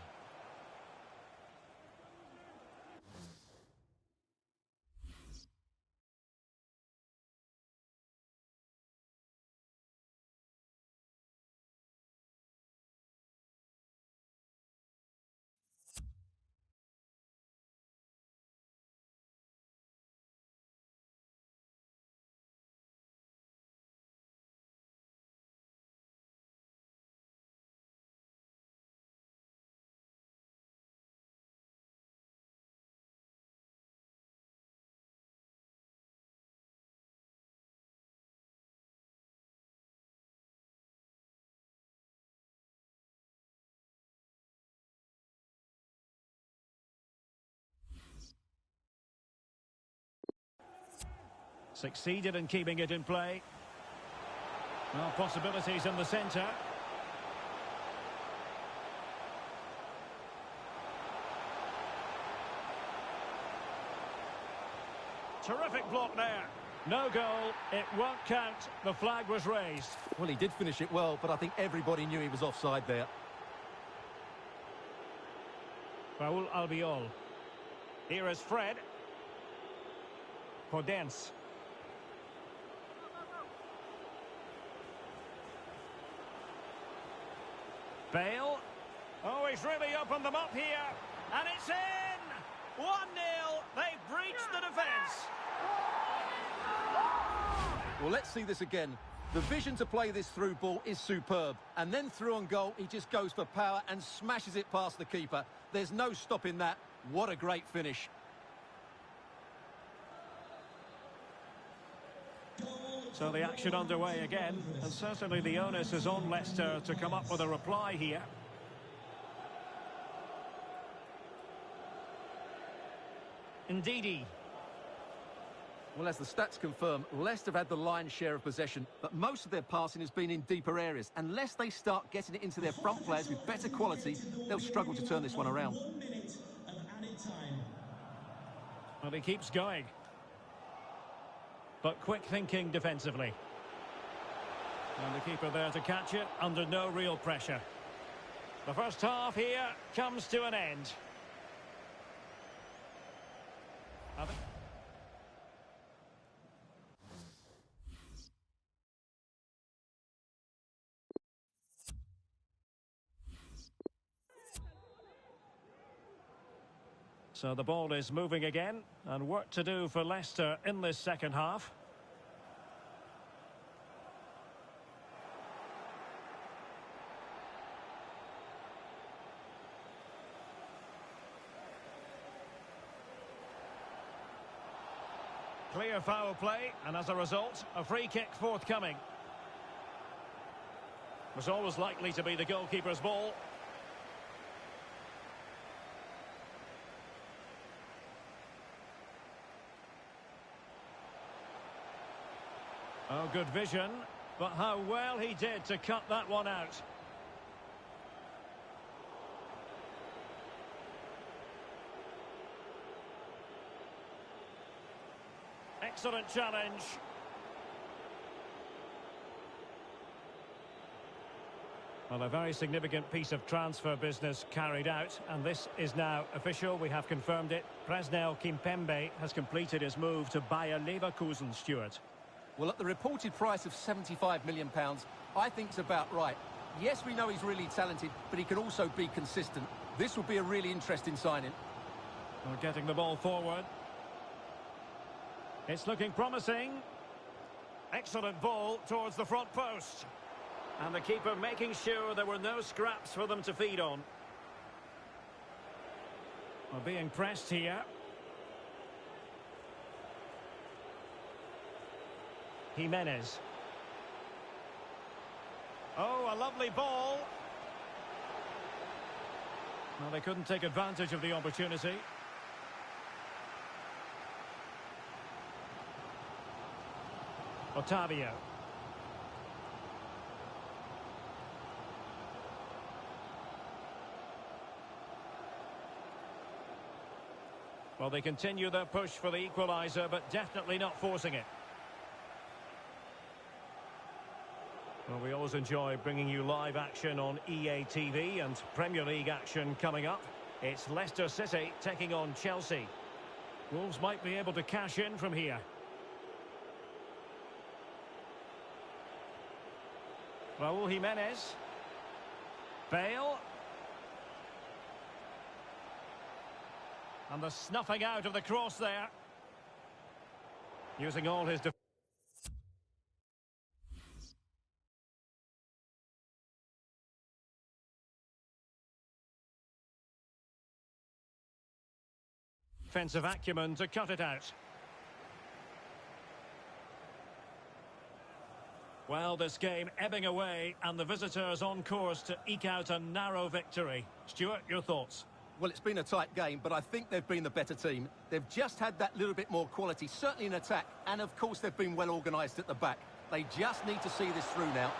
Succeeded in keeping it in play. Well, possibilities in the centre. Terrific block there. No goal. It won't count. The flag was raised. Well, he did finish it well, but I think everybody knew he was offside there. Raul Albiol. Here is Fred. Podence. Bale. Oh, he's really opened them up here. And it's in! 1-0. They've breached the defence. Well, let's see this again. The vision to play this through ball is superb. And then through on goal, he just goes for power and smashes it past the keeper. There's no stopping that. What a great finish. So the action underway again, and certainly the onus is on Leicester to come up with a reply here. Ndidi. Well, as the stats confirm, Leicester have had the lion's share of possession, but most of their passing has been in deeper areas. Unless they start getting it into their front players with better quality, they'll struggle to turn this one around. 1 minute of added time. Well, he keeps going. But quick thinking defensively. And the keeper there to catch it under no real pressure. The first half here comes to an end. So the ball is moving again, and work to do for Leicester in this second half. Clear foul play, and as a result, a free kick forthcoming. Was always likely to be the goalkeeper's ball. Oh, good vision, but how well he did to cut that one out. Excellent challenge. Well, a very significant piece of transfer business carried out, and this is now official. We have confirmed it. Presnel Kimpembe has completed his move to Bayer Leverkusen, Stuart. Well, at the reported price of £75 million, I think it's about right. Yes, we know he's really talented, but he can also be consistent. This will be a really interesting signing. Well, getting the ball forward. It's looking promising. Excellent ball towards the front post. And the keeper making sure there were no scraps for them to feed on. Well, being pressed here. Jimenez. Oh, a lovely ball. Well, they couldn't take advantage of the opportunity. Otavio. Well, they continue their push for the equaliser, but definitely not forcing it. Well, we always enjoy bringing you live action on EA TV and Premier League action coming up. It's Leicester City taking on Chelsea. Wolves might be able to cash in from here. Raul Jimenez. Bale. And the snuffing out of the cross there. Using all his defensive acumen to cut it out. Well, this game ebbing away and the visitors on course to eke out a narrow victory. Stuart, your thoughts? Well, it's been a tight game, but I think they've been the better team. They've just had that little bit more quality, certainly in attack, and of course they've been well organised at the back. They just need to see this through now.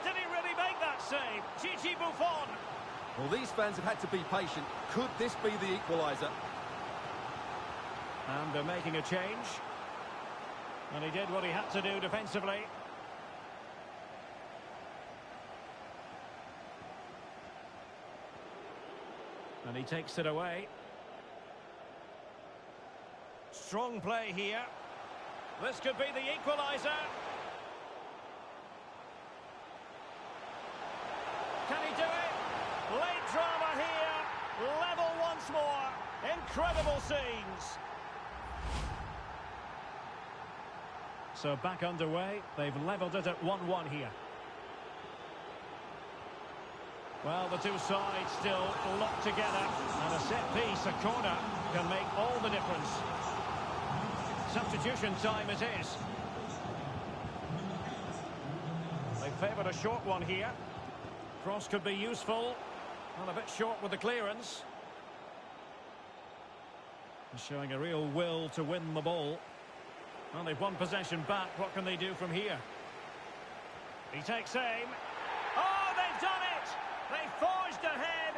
Did he really make that save? Gigi Buffon! Well, these fans have had to be patient. Could this be the equaliser? And they're making a change. And he did what he had to do defensively. And he takes it away. Strong play here. This could be the equaliser. Can he do it? Late drama here. Level once more. Incredible scenes. So back underway. They've levelled it at 1-1 here. Well, the two sides still locked together, and a set piece, a corner, can make all the difference. Substitution time it is. They favoured a short one here. Cross could be useful, and a bit short with the clearance. Showing a real will to win the ball. Well, they've won possession back. What can they do from here? He takes aim. Oh, they've done it! They forged ahead,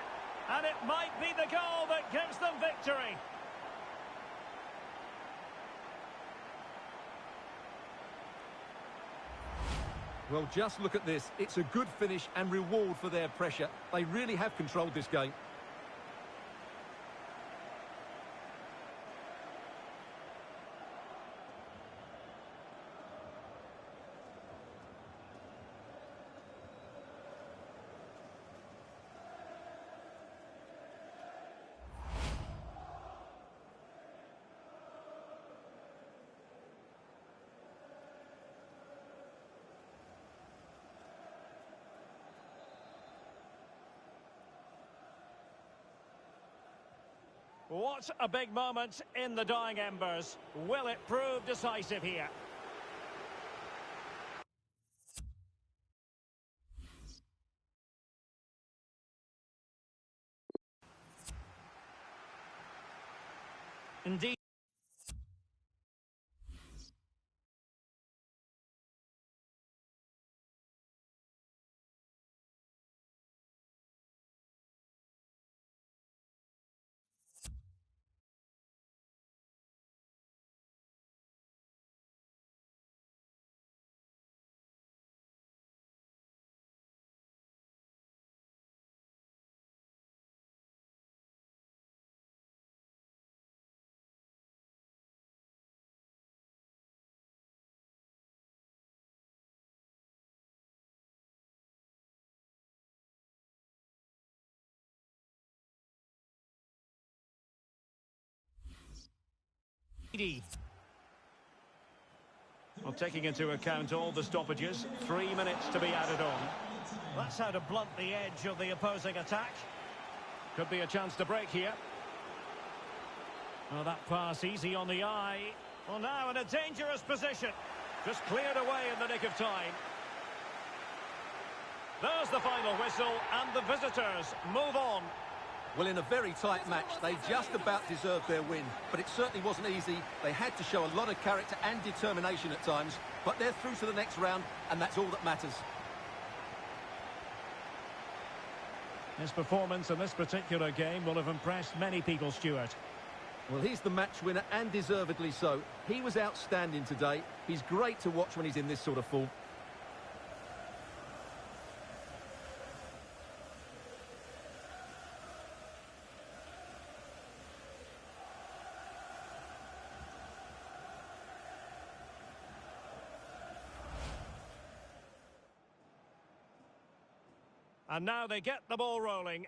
and it might be the goal that gives them victory. Well, just look at this. It's a good finish and reward for their pressure. They really have controlled this game. What a big moment in the dying embers. Will it prove decisive here? Indeed. Well, taking into account all the stoppages, 3 minutes to be added on. That's how to blunt the edge of the opposing attack. Could be a chance to break here. Well, that pass easy on the eye. Well, now in a dangerous position. Just cleared away in the nick of time. There's the final whistle, and the visitors move on. Well, in a very tight match, they just about deserved their win. But it certainly wasn't easy. They had to show a lot of character and determination at times. But they're through to the next round, and that's all that matters. His performance in this particular game will have impressed many people, Stuart. Well, he's the match winner, and deservedly so. He was outstanding today. He's great to watch when he's in this sort of form. And now they get the ball rolling.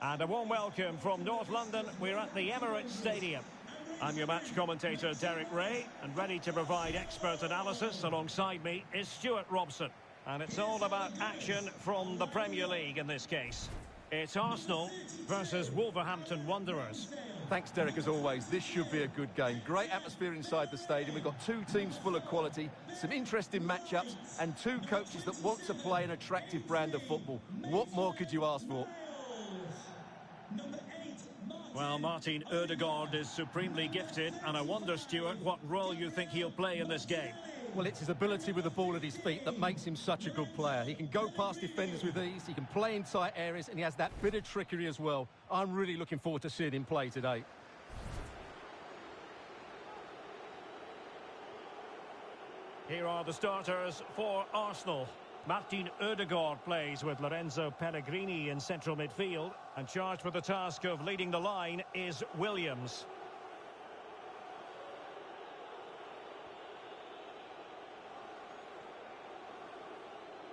And a warm welcome from North London. We're at the Emirates Stadium. I'm your match commentator, Derek Ray, and ready to provide expert analysis alongside me is Stuart Robson. And it's all about action from the Premier League in this case. It's Arsenal versus Wolverhampton Wanderers. Thanks, Derek, as always. This should be a good game. Great atmosphere inside the stadium. We've got two teams full of quality, some interesting matchups, and two coaches that want to play an attractive brand of football. What more could you ask for? Well, Martin Ødegaard is supremely gifted, and I wonder, Stuart, what role you think he'll play in this game. Well, it's his ability with the ball at his feet that makes him such a good player. He can go past defenders with ease, he can play in tight areas, and he has that bit of trickery as well. I'm really looking forward to seeing him play today. Here are the starters for Arsenal. Martin Ødegaard plays with Lorenzo Pellegrini in central midfield, and charged with the task of leading the line is Williams.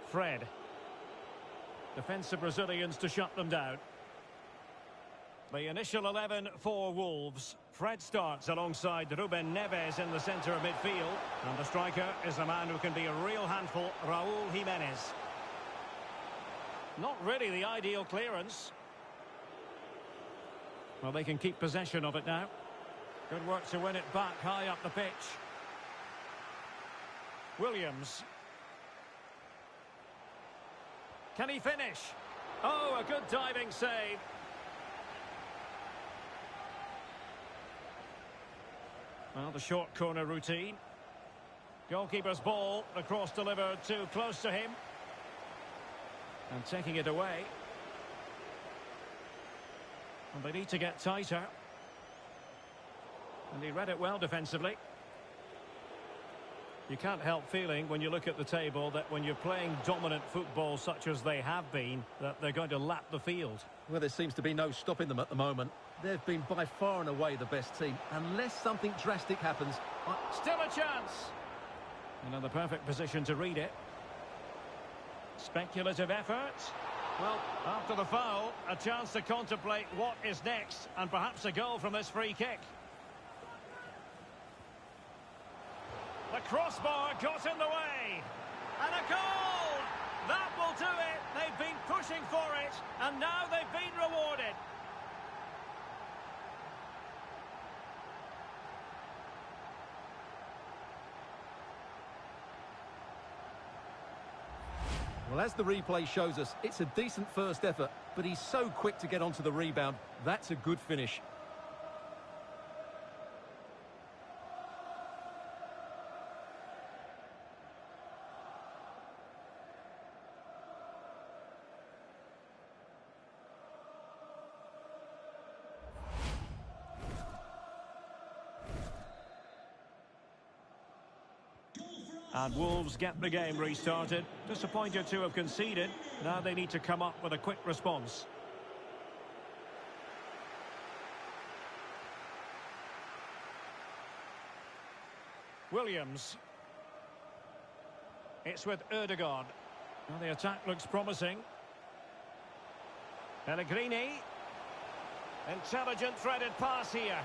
Fred. Defensive Brazilians to shut them down. The initial 11 for Wolves. Fred starts alongside Ruben Neves in the centre of midfield. And the striker is a man who can be a real handful, Raúl Jiménez. Not really the ideal clearance. Well, they can keep possession of it now. Good work to win it back high up the pitch. Williams. Can he finish? Oh, a good diving save. Well, the short corner routine. Goalkeeper's ball, the cross delivered too close to him. And taking it away. And they need to get tighter. And he read it well defensively. You can't help feeling when you look at the table that when you're playing dominant football such as they have been, that they're going to lap the field. Well, there seems to be no stopping them at the moment. They've been by far and away the best team. Unless something drastic happens... Still a chance! And the perfect position to read it. Speculative effort. Well, after the foul, a chance to contemplate what is next, and perhaps a goal from this free kick. The crossbar got in the way. And a goal! That will do it. They've been pushing for it, and now they've been rewarded. Well, as the replay shows us, it's a decent first effort, but he's so quick to get onto the rebound. That's a good finish. And Wolves get the game restarted. Disappointed to have conceded. Now they need to come up with a quick response. Williams. It's with Ødegaard. Well, the attack looks promising. Pellegrini. Intelligent threaded pass here.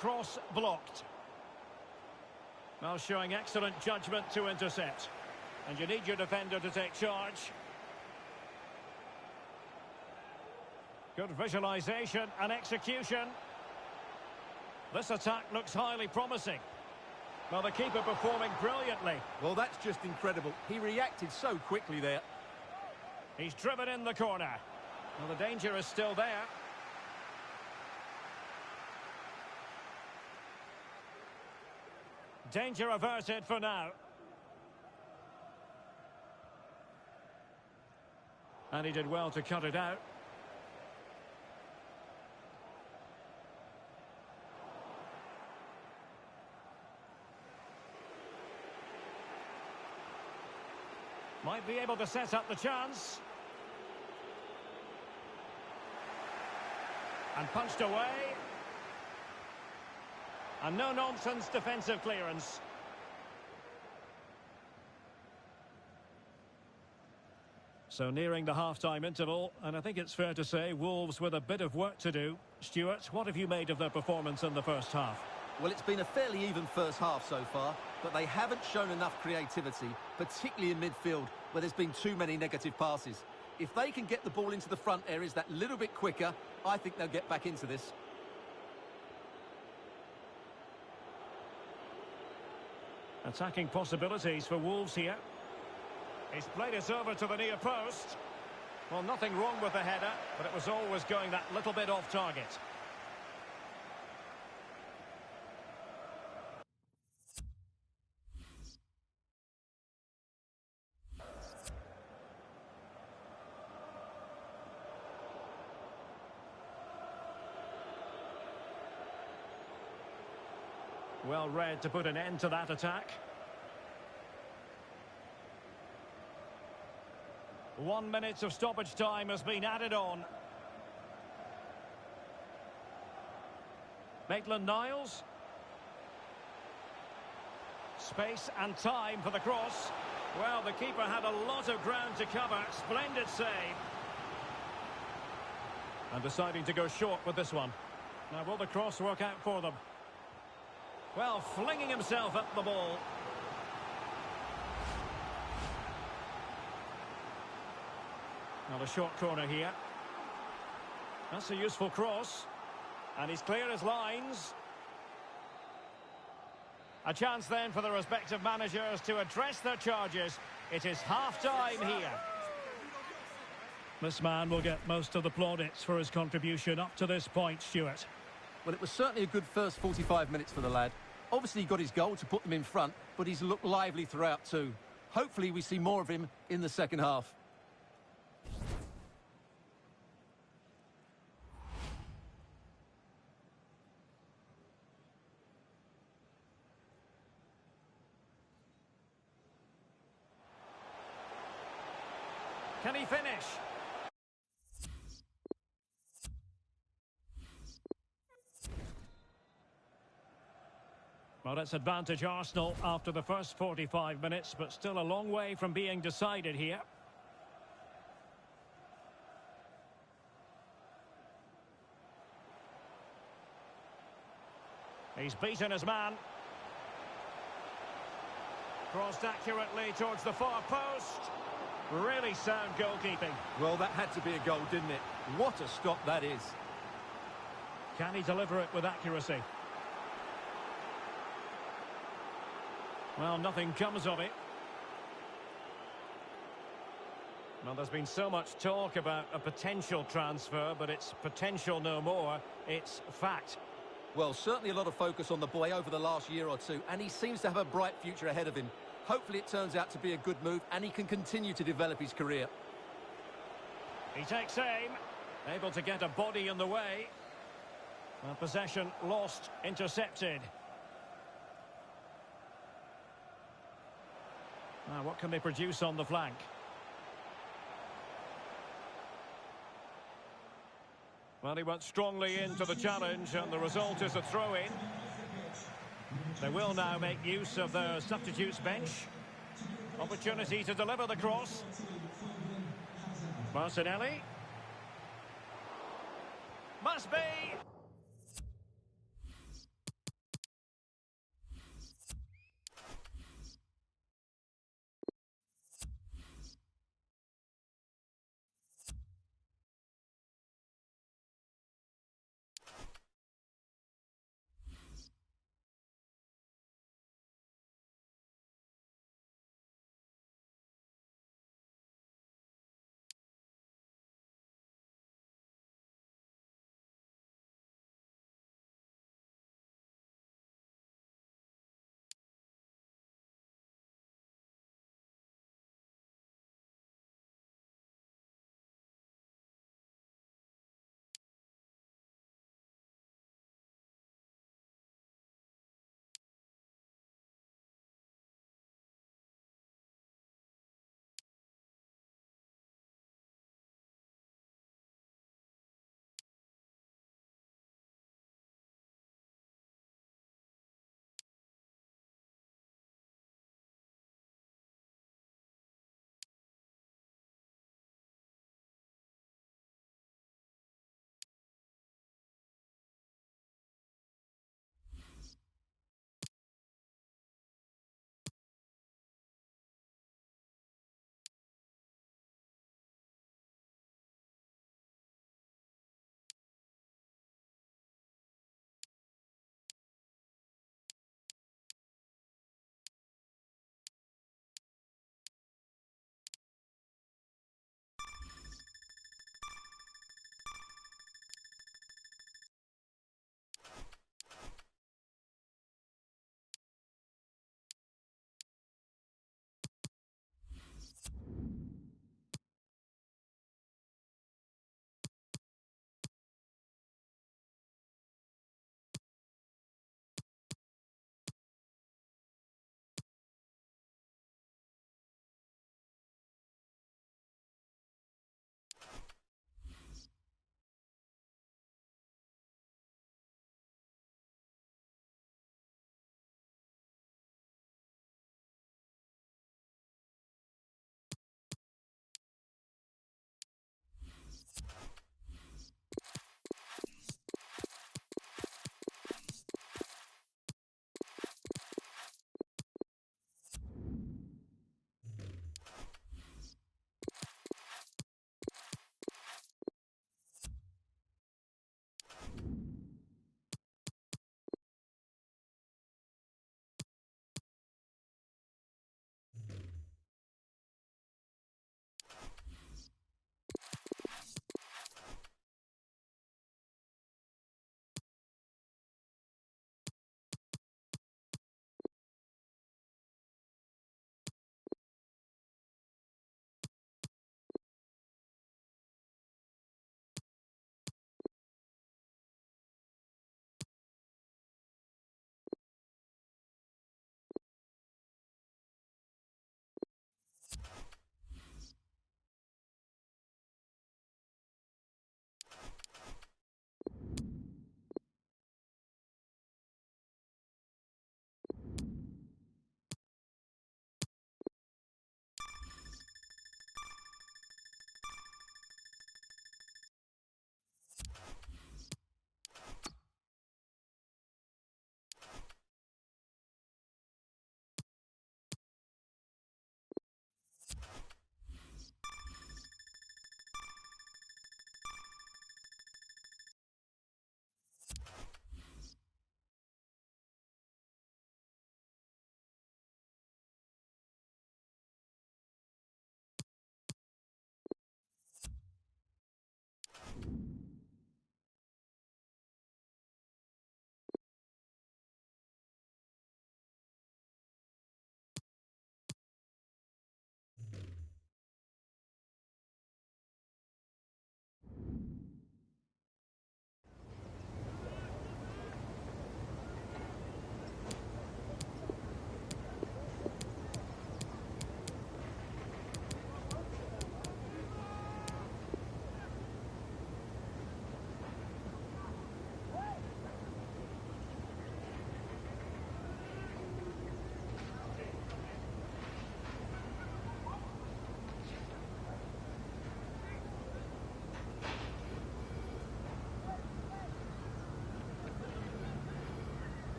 Cross blocked. Well, showing excellent judgment to intercept. And you need your defender to take charge. Good visualisation and execution. This attack looks highly promising. Well, the keeper performing brilliantly. Well, that's just incredible. He reacted so quickly there. He's driven in the corner. Well, the danger is still there. Danger averted for now. And he did well to cut it out. Might be able to set up the chance. And punched away. And no-nonsense defensive So nearing the half-time interval, and I think it's fair to say Wolves with a bit of work to do. Stuart, what have you made of their performance in the first half? Well, it's been a fairly even first half so far, but they haven't shown enough creativity, particularly in midfield, where there's been too many negative passes. If they can get the ball into the front areas that little bit quicker, I think they'll get back into this. Attacking possibilities for Wolves here. He's played it over to the near post. Well, nothing wrong with the header, but it was always going that little bit off target. Well read to put an end to that attack. 1 minute of stoppage time has been added on. Maitland-Niles. Space and time for the cross. Well, the keeper had a lot of ground to cover. Splendid save. And deciding to go short with this one. Now, will the cross work out for them? Well, flinging himself at the ball. Now the short corner here. That's a useful cross. And he's clear as lines. A chance then for the respective managers to address their charges. It is half-time here. This man will get most of the plaudits for his contribution up to this point, Stuart. Well, it was certainly a good first 45 minutes for the lad. Obviously, he got his goal to put them in front, but he's looked lively throughout too. Hopefully, we see more of him in the second half. Can he finish? Well, it's advantage Arsenal after the first 45 minutes, but still a long way from being decided here. He's beaten his man. Crossed accurately towards the far post. Really sound goalkeeping. Well, that had to be a goal, didn't it? What a stop that is. Can he deliver it with accuracy? Well, nothing comes of it. Well, there's been so much talk about a potential transfer, but it's potential no more. It's fact. Well, certainly a lot of focus on the boy over the last year or two, and he seems to have a bright future ahead of him. Hopefully it turns out to be a good move, and he can continue to develop his career. He takes aim, able to get a body in the way. Possession lost, intercepted. Now, what can they produce on the flank? Well, he went strongly into the challenge, and the result is a throw-in. They will now make use of their substitutes bench. Opportunity to deliver the cross. Martinelli. Must be!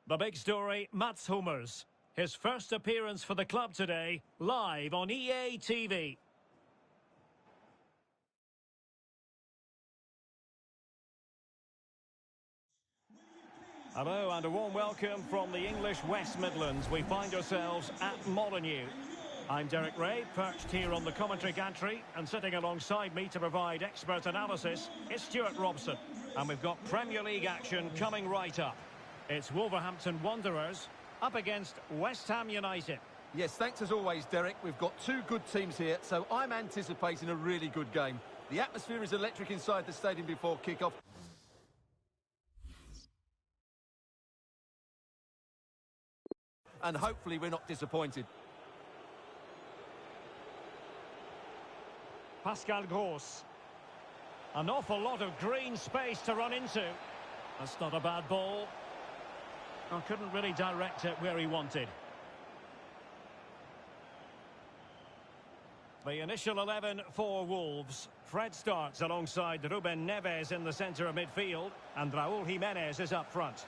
The big story, Mats Hummels. His first appearance for the club today, live on EA TV. Hello and a warm welcome from the English West Midlands. We find ourselves at Molineux. I'm Derek Ray, perched here on the commentary gantry, and sitting alongside me to provide expert analysis is Stuart Robson. And we've got Premier League action coming right up. It's Wolverhampton Wanderers up against West Ham United. Yes, thanks as always, Derek. We've got two good teams here, so I'm anticipating a really good game. The atmosphere is electric inside the stadium before kick-off. And hopefully we're not disappointed. Pascal Gross. An awful lot of green space to run into. That's not a bad ball. I couldn't really direct it where he wanted. The initial 11 for Wolves. Fred starts alongside Ruben Neves in the centre of midfield, and Raúl Jiménez is up front.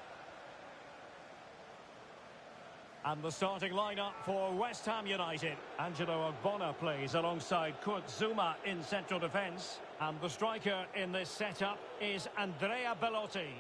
And the starting lineup for West Ham United. Angelo Ogbonna plays alongside Kurt Zouma in central defence. And the striker in this setup is Andrea Bellotti.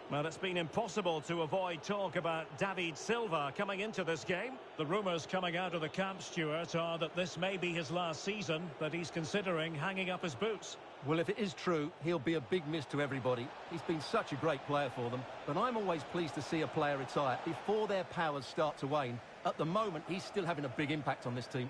Well, it's been impossible to avoid talk about David Silva coming into this game. The rumours coming out of the camp, Stuart, are that this may be his last season, but he's considering hanging up his boots. Well, if it is true, he'll be a big miss to everybody. He's been such a great player for them, but I'm always pleased to see a player retire before their powers start to wane. At the moment, he's still having a big impact on this team.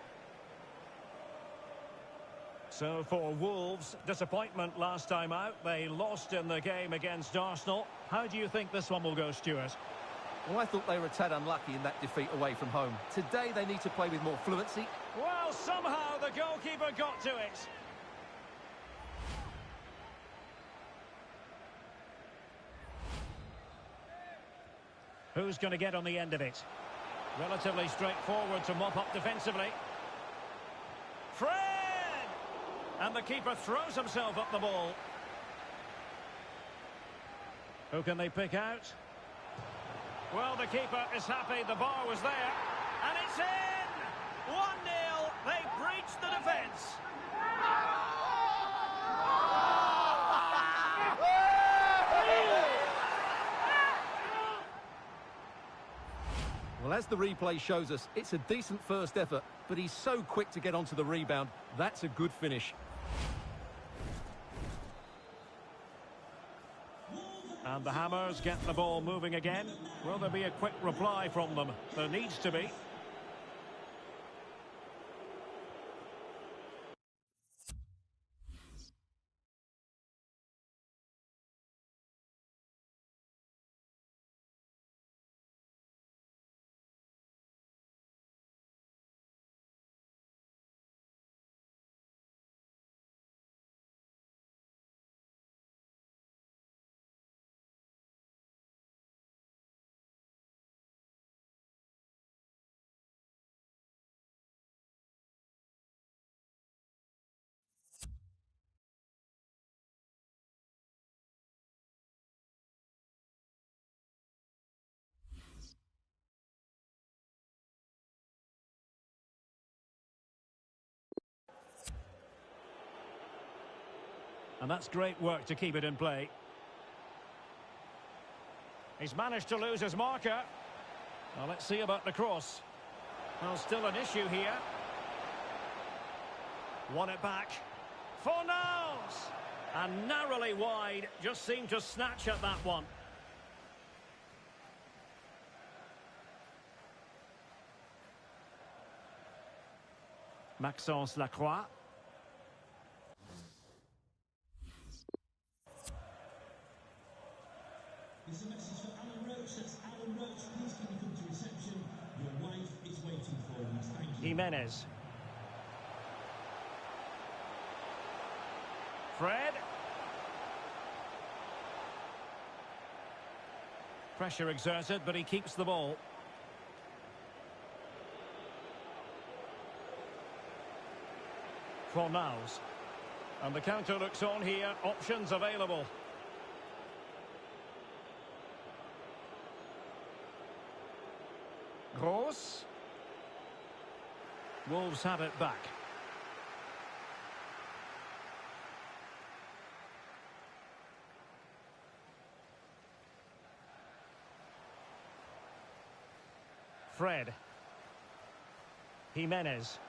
So for Wolves, disappointment last time out. They lost in the game against Arsenal. How do you think this one will go, Stuart? Well, I thought they were a tad unlucky in that defeat away from home. Today, they need to play with more fluency. Well, somehow the goalkeeper got to it. Who's going to get on the end of it? Relatively straightforward to mop up defensively. Fred! And the keeper throws himself up the ball. Who can they pick out? Well, the keeper is happy the bar was there. And it's in! 1-0. They breached the defence. Well, as the replay shows us, it's a decent first effort, but he's so quick to get onto the rebound. That's a good finish. And the Hammers get the ball moving again. Will there be a quick reply from them? There needs to be. And that's great work to keep it in play. He's managed to lose his marker. Well, let's see about the cross. Well, still an issue here. Won it back. Fornals! And narrowly wide. Just seemed to snatch at that one. Maxence Lacroix. There's a message for Alan Roach. That's Alan Roach. Please can you come to reception? Your wife is waiting for you. Thank you. Jimenez. Fred. Pressure exerted, but he keeps the ball. Fornals. And the counter looks on here. Options available. Gross. Wolves have it back. Fred. Jimenez.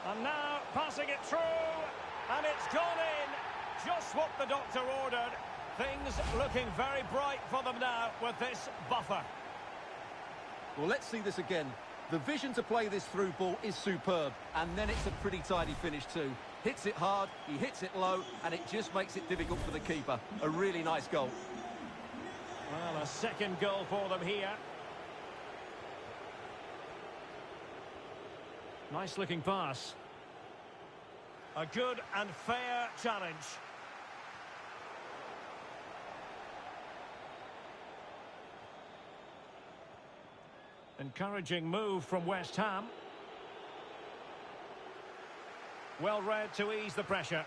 And now passing it through. And it's gone in. Just what the doctor ordered. Things looking very bright for them now with this buffer. Well, let's see this again. The vision to play this through ball is superb. And then it's a pretty tidy finish too. Hits it hard, he hits it low, and it just makes it difficult for the keeper. A really nice goal. Well, a second goal for them here. Nice looking pass. A good and fair challenge. Encouraging move from West Ham. Well read to ease the pressure.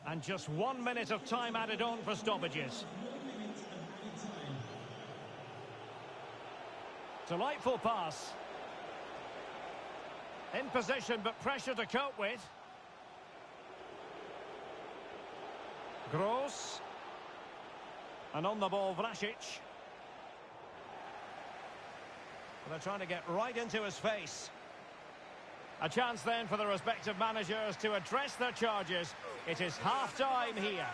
And just 1 minute of time added on for stoppages. Delightful pass. In position, but pressure to cope with. Gross. And on the ball, Vlasic. They're trying to get right into his face. A chance then for the respective managers to address their charges. It is half-time here.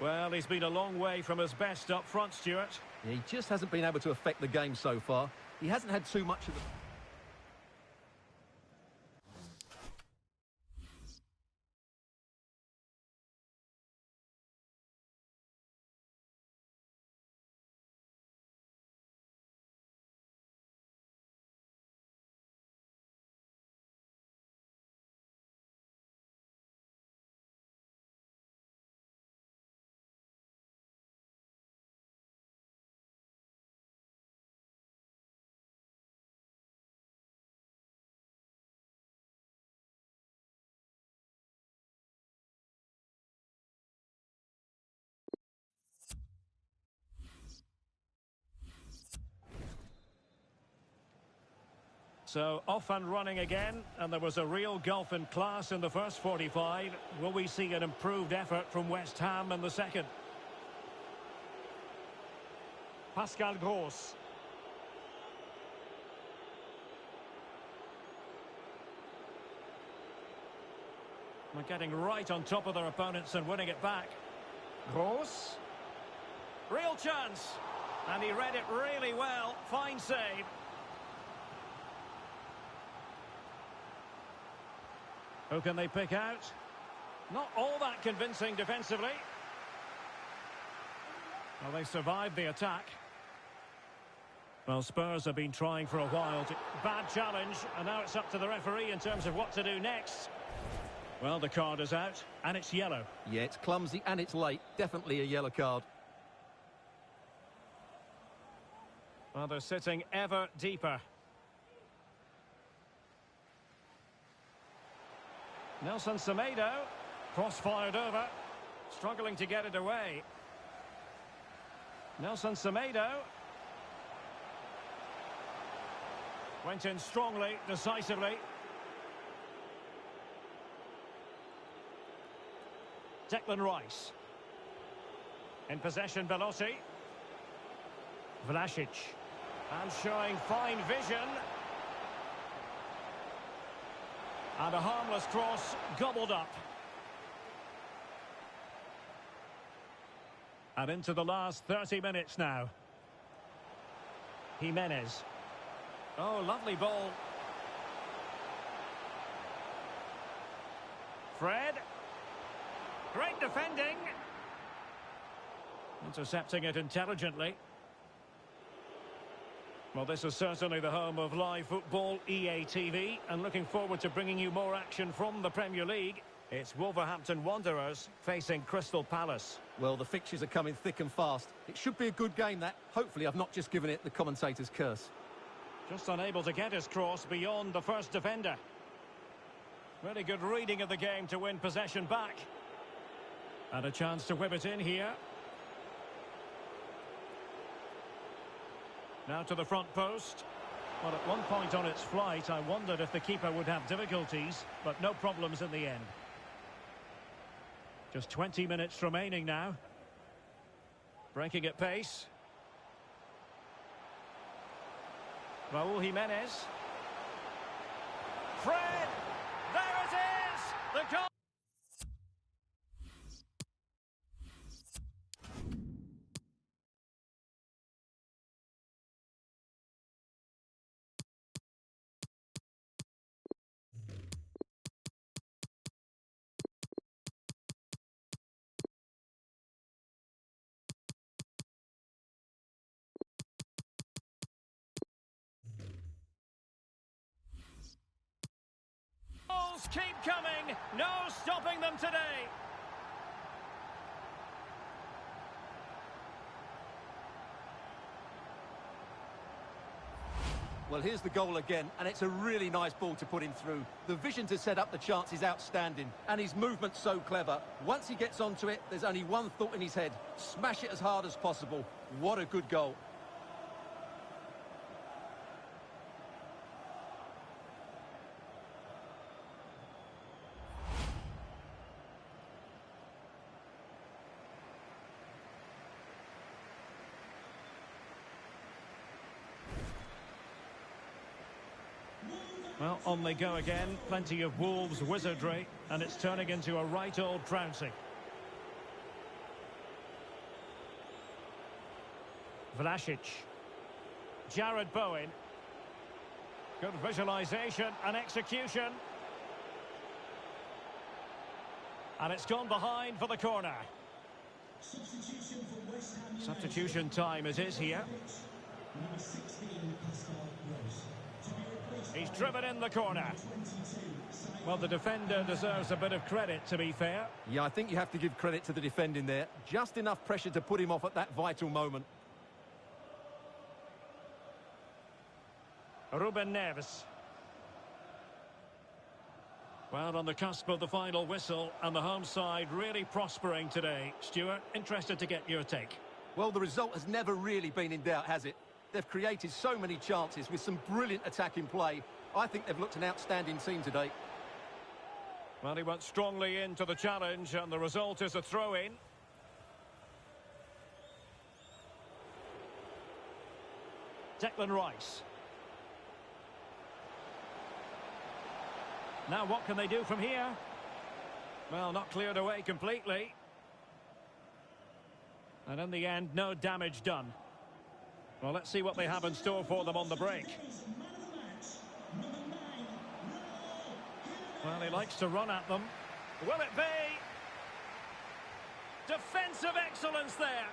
Well, he's been a long way from his best up front, Stuart. Yeah, he just hasn't been able to affect the game so far. He hasn't had too much of the... So off and running again, and there was a real gulf in class in the first 45. Will we see an improved effort from West Ham in the second? Pascal Gross. They're getting right on top of their opponents and winning it back. Gross. Real chance. And he read it really well. Fine save. Who can they pick out? Not all that convincing defensively. Well, they survived the attack. Well, Spurs have been trying for a while. Bad challenge, and now it's up to the referee in terms of what to do next. Well, the card is out, and it's yellow. Yeah, it's clumsy and it's late. Definitely a yellow card. Well, they're sitting ever deeper. Nelson Semedo, cross-fired over, struggling to get it away. Nelson Semedo. Went in strongly, decisively. Declan Rice. In possession, Belotti. Vlasic. And showing fine vision. And a harmless cross gobbled up. And into the last 30 minutes now. Jimenez. Oh, lovely ball. Fred. Great defending. Intercepting it intelligently. Well, this is certainly the home of live football, EA TV, and looking forward to bringing you more action from the Premier League. It's Wolverhampton Wanderers facing Crystal Palace. Well, the fixtures are coming thick and fast. It should be a good game, that. Hopefully I've not just given it the commentator's curse. Just unable to get his cross beyond the first defender. Really good reading of the game to win possession back. And a chance to whip it in here. Now to the front post. Well, at one point on its flight, I wondered if the keeper would have difficulties, but no problems in the end. Just 20 minutes remaining now. Breaking at pace. Raúl Jimenez. Fred! There it is! The goal! Keep coming, no stopping them today. Well, here's the goal again, and it's a really nice ball to put him through. The vision to set up the chance is outstanding, and his movement's so clever. Once he gets onto it, there's only one thought in his head: smash it as hard as possible. What a good goal. Well, on they go again. Plenty of Wolves wizardry, and it's turning into a right old trouncing. Vlasic. Jared Bowen. Good visualisation and execution. And it's gone behind for the corner. Substitution time it is here. He's driven in the corner. Well, the defender deserves a bit of credit, to be fair. Yeah, I think you have to give credit to the defending there. Just enough pressure to put him off at that vital moment. Ruben Neves. Well, on the cusp of the final whistle, and the home side really prospering today. Stuart, interested to get your take. Well, the result has never really been in doubt, has it? They've created so many chances with some brilliant attacking play. I think they've looked an outstanding team today. Well, he went strongly into the challenge, and the result is a throw-in. Declan Rice. Now what can they do from here? Well, not cleared away completely. And in the end, no damage done. Well, let's see what they have in store for them on the break. Well, he likes to run at them. Will it be? Defensive excellence there.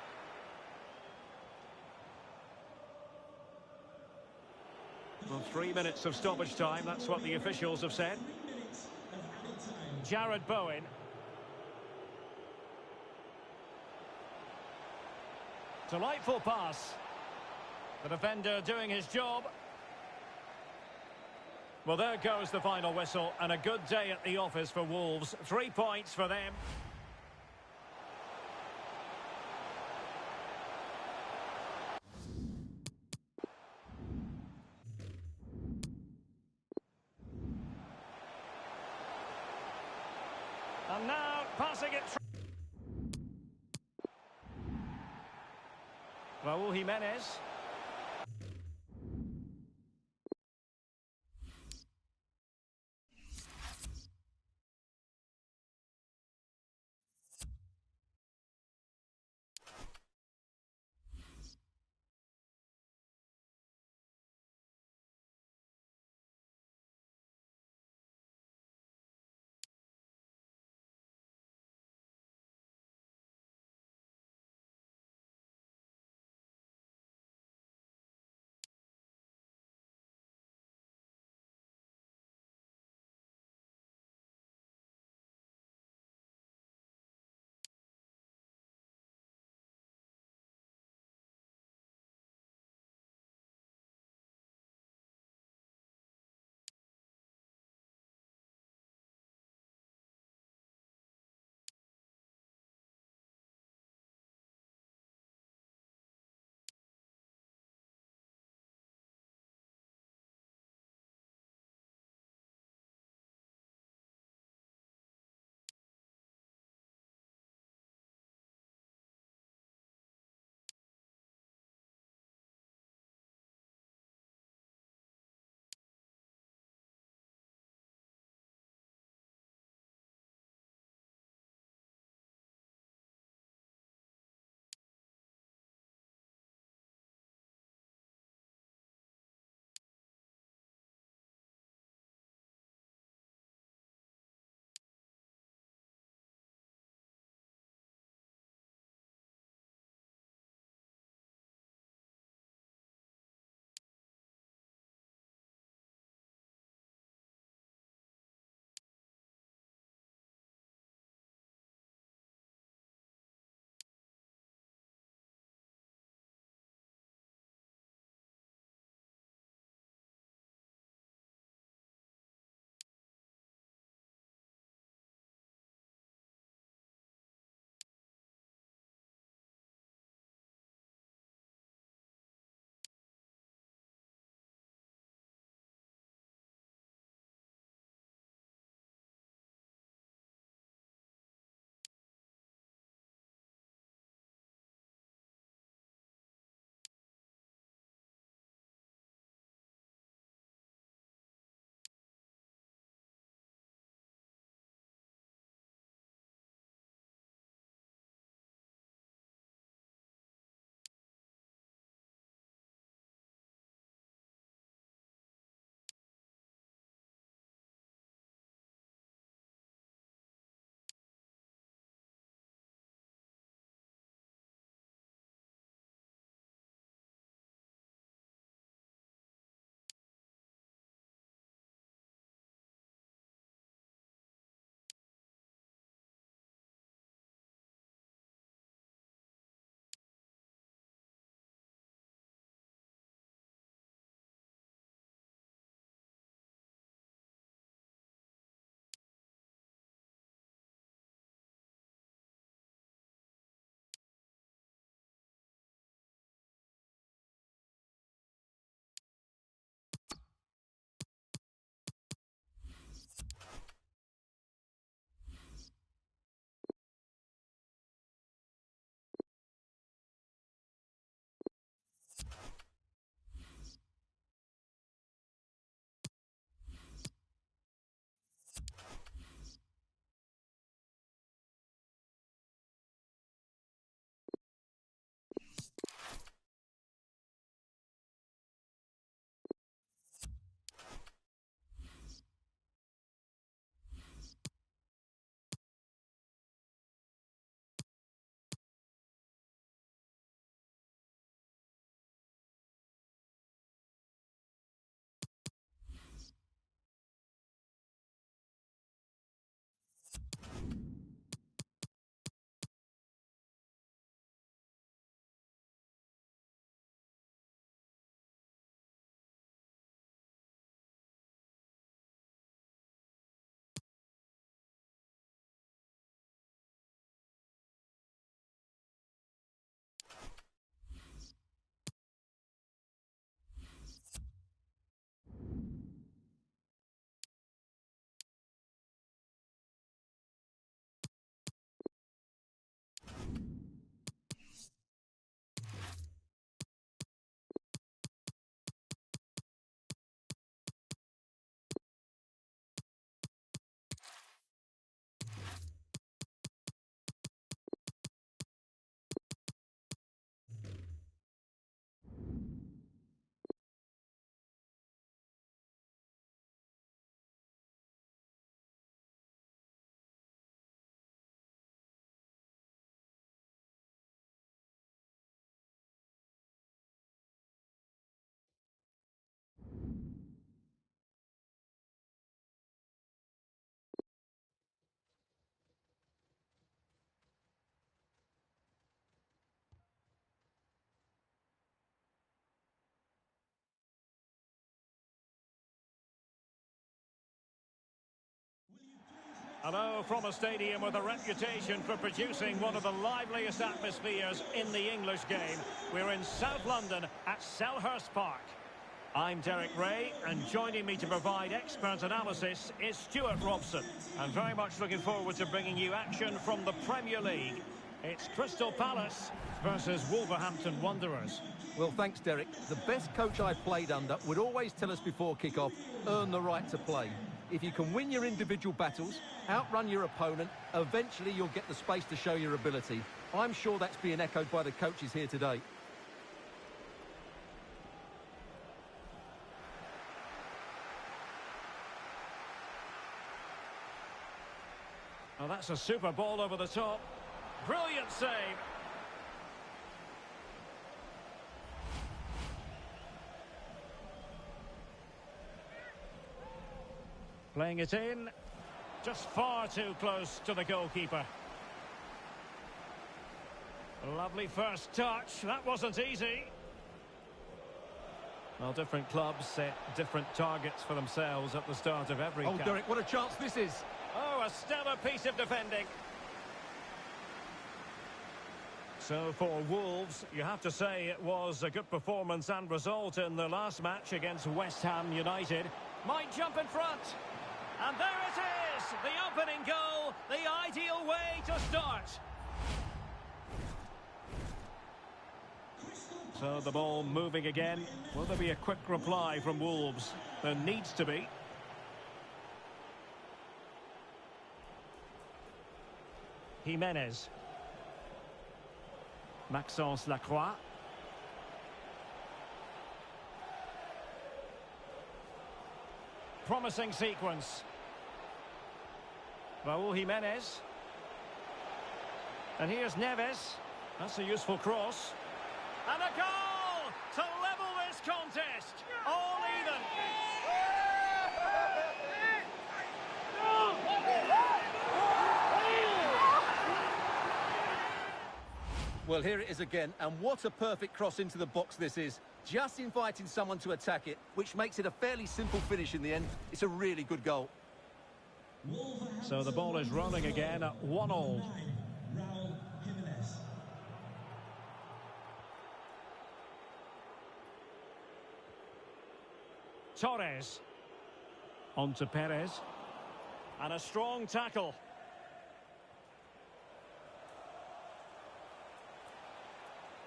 Well, 3 minutes of stoppage time, that's what the officials have said. Jared Bowen. Delightful pass. The defender doing his job. Well, there goes the final whistle, and a good day at the office for Wolves. 3 points for them. And now, passing it through. Raúl Jiménez. Hello from a stadium with a reputation for producing one of the liveliest atmospheres in the English game. We're in South London at Selhurst Park. I'm Derek Ray, and joining me to provide expert analysis is Stuart Robson. I'm very much looking forward to bringing you action from the Premier League. It's Crystal Palace versus Wolverhampton Wanderers. Well, thanks, Derek. The best coach I've played under would always tell us before kick-off, earn the right to play. If you can win your individual battles, outrun your opponent, eventually you'll get the space to show your ability. I'm sure that's being echoed by the coaches here today. Well, that's a super ball over the top. Brilliant save. Playing it in. Just far too close to the goalkeeper. Lovely first touch. That wasn't easy. Well, different clubs set different targets for themselves at the start of every camp. Derek, what a chance this is. Oh, a stellar piece of defending. So for Wolves, you have to say it was a good performance and result in the last match against West Ham United. Might jump in front. And there it is, the opening goal, the ideal way to start. So the ball moving again. Will there be a quick reply from Wolves? There needs to be. Jimenez. Maxence Lacroix. Promising sequence. Raúl Jimenez. And here's Neves. That's a useful cross. And a goal to level this contest. All even. Well, here it is again, and what a perfect cross into the box this is. Just inviting someone to attack it, which makes it a fairly simple finish in the end. It's a really good goal. So the ball is rolling again at 1-1. Torres. On to Perez. And a strong tackle.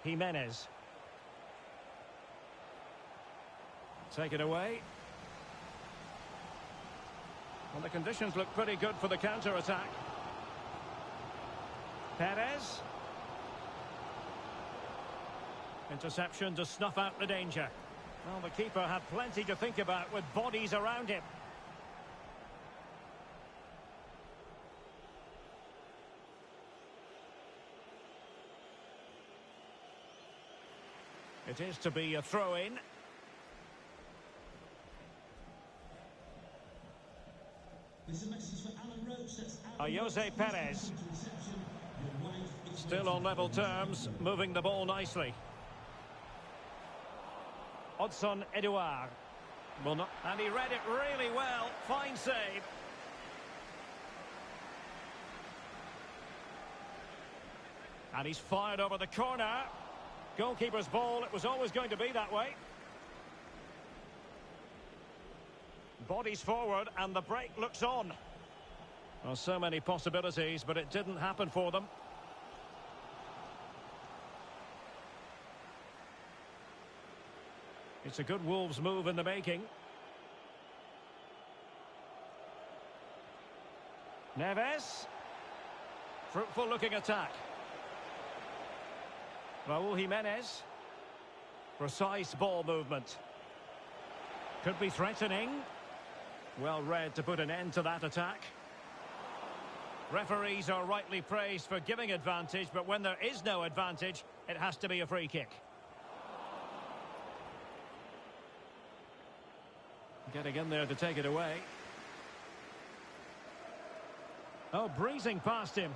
Jimenez. Take it away. Well, the conditions look pretty good for the counter-attack. Perez. Interception to snuff out the danger. Well, the keeper had plenty to think about with bodies around him. It is to be a throw-in. Jose Perez. Still on level terms, moving the ball nicely. Odson Edouard. Well, not, and he read it really well. Fine save. And he's fired over the corner. Goalkeeper's ball, it was always going to be that way. Bodies forward and the break looks on. Well, so many possibilities, but it didn't happen for them. It's a good Wolves move in the making. Neves. Fruitful looking attack. Raúl Jimenez. Precise ball movement. Could be threatening. Well read to put an end to that attack. Referees are rightly praised for giving advantage, but when there is no advantage, it has to be a free kick. Getting in there to take it away. Oh, breezing past him.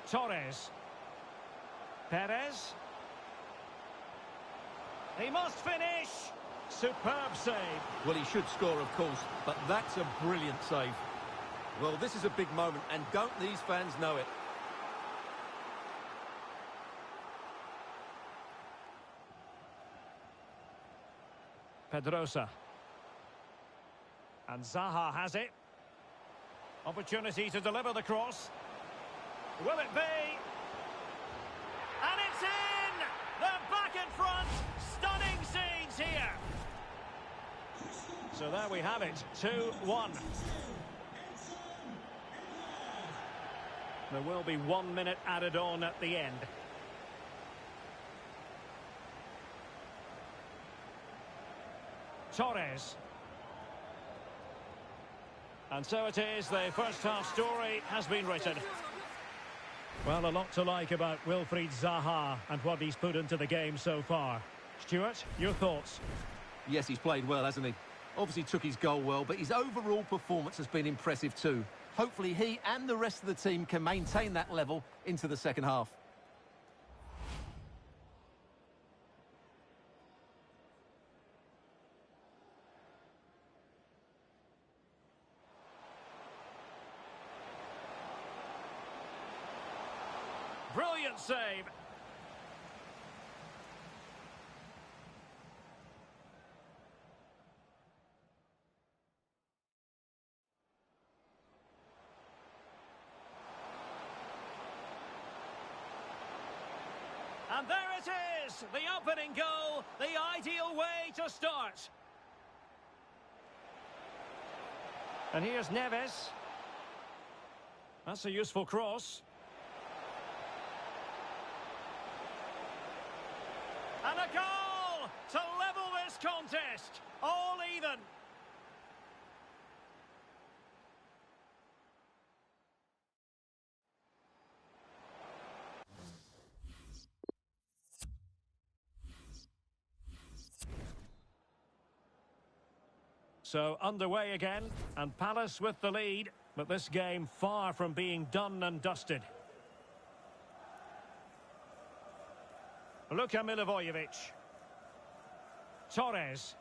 Torres. Perez. He must finish. Superb save. Well, he should score, of course, but that's a brilliant save. Well, this is a big moment, and don't these fans know it? Pedrosa. And Zaha has it. Opportunity to deliver the cross. Will it be? And it's in! They're back in front. Stunning scenes here. So there we have it, 2-1. There will be 1 minute added on at the end. Torres. And so it is, the first half story has been written. Well, a lot to like about Wilfried Zaha and what he's put into the game so far. Stuart, your thoughts? Yes, he's played well, hasn't he? Obviously took his goal well, but his overall performance has been impressive too. Hopefully he and the rest of the team can maintain that level into the second half. Brilliant save. And there it is, the opening goal, the ideal way to start. And here's Neves. That's a useful cross. And a goal to level this contest. All even. So underway again, and Palace with the lead, but this game far from being done and dusted. Luka Milivojevic. Torres.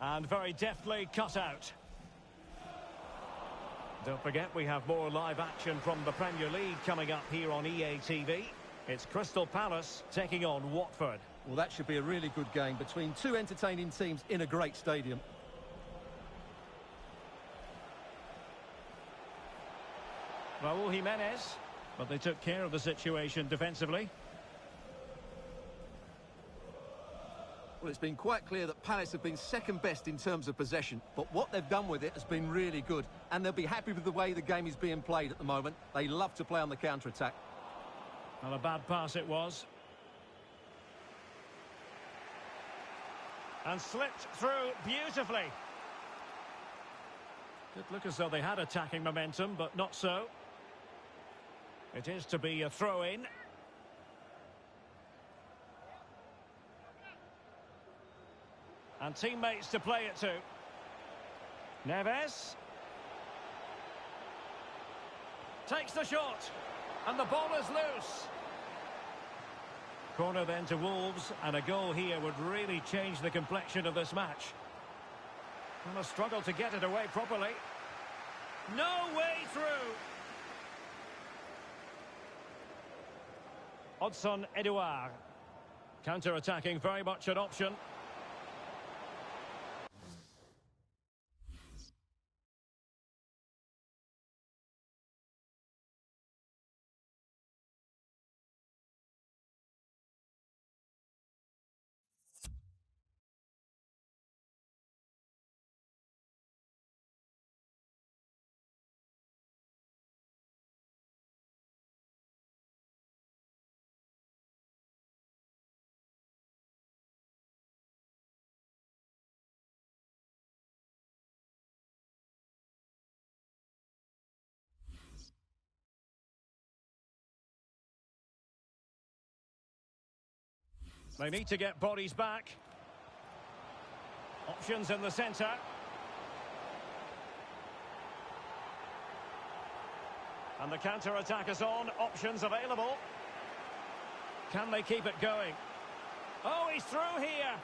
And very deftly cut out. Don't forget, we have more live action from the Premier League coming up here on EA TV. It's Crystal Palace taking on Watford. Well, that should be a really good game between two entertaining teams in a great stadium. Raúl Jimenez, but they took care of the situation defensively. Well, it's been quite clear that Palace have been second best in terms of possession, but what they've done with it has been really good, and they'll be happy with the way the game is being played at the moment. They love to play on the counter-attack. Not a bad pass it was. And slipped through beautifully. Did look as though they had attacking momentum, but not so. It is to be a throw-in. And teammates to play it to. Neves. Takes the shot. And the ball is loose. Corner then to Wolves, and a goal here would really change the complexion of this match. And a struggle to get it away properly. No way through. Odson Edouard. Counter-attacking, very much an option. They need to get bodies back. Options in the centre. And the counter-attack is on. Options available. Can they keep it going? Oh, he's through here.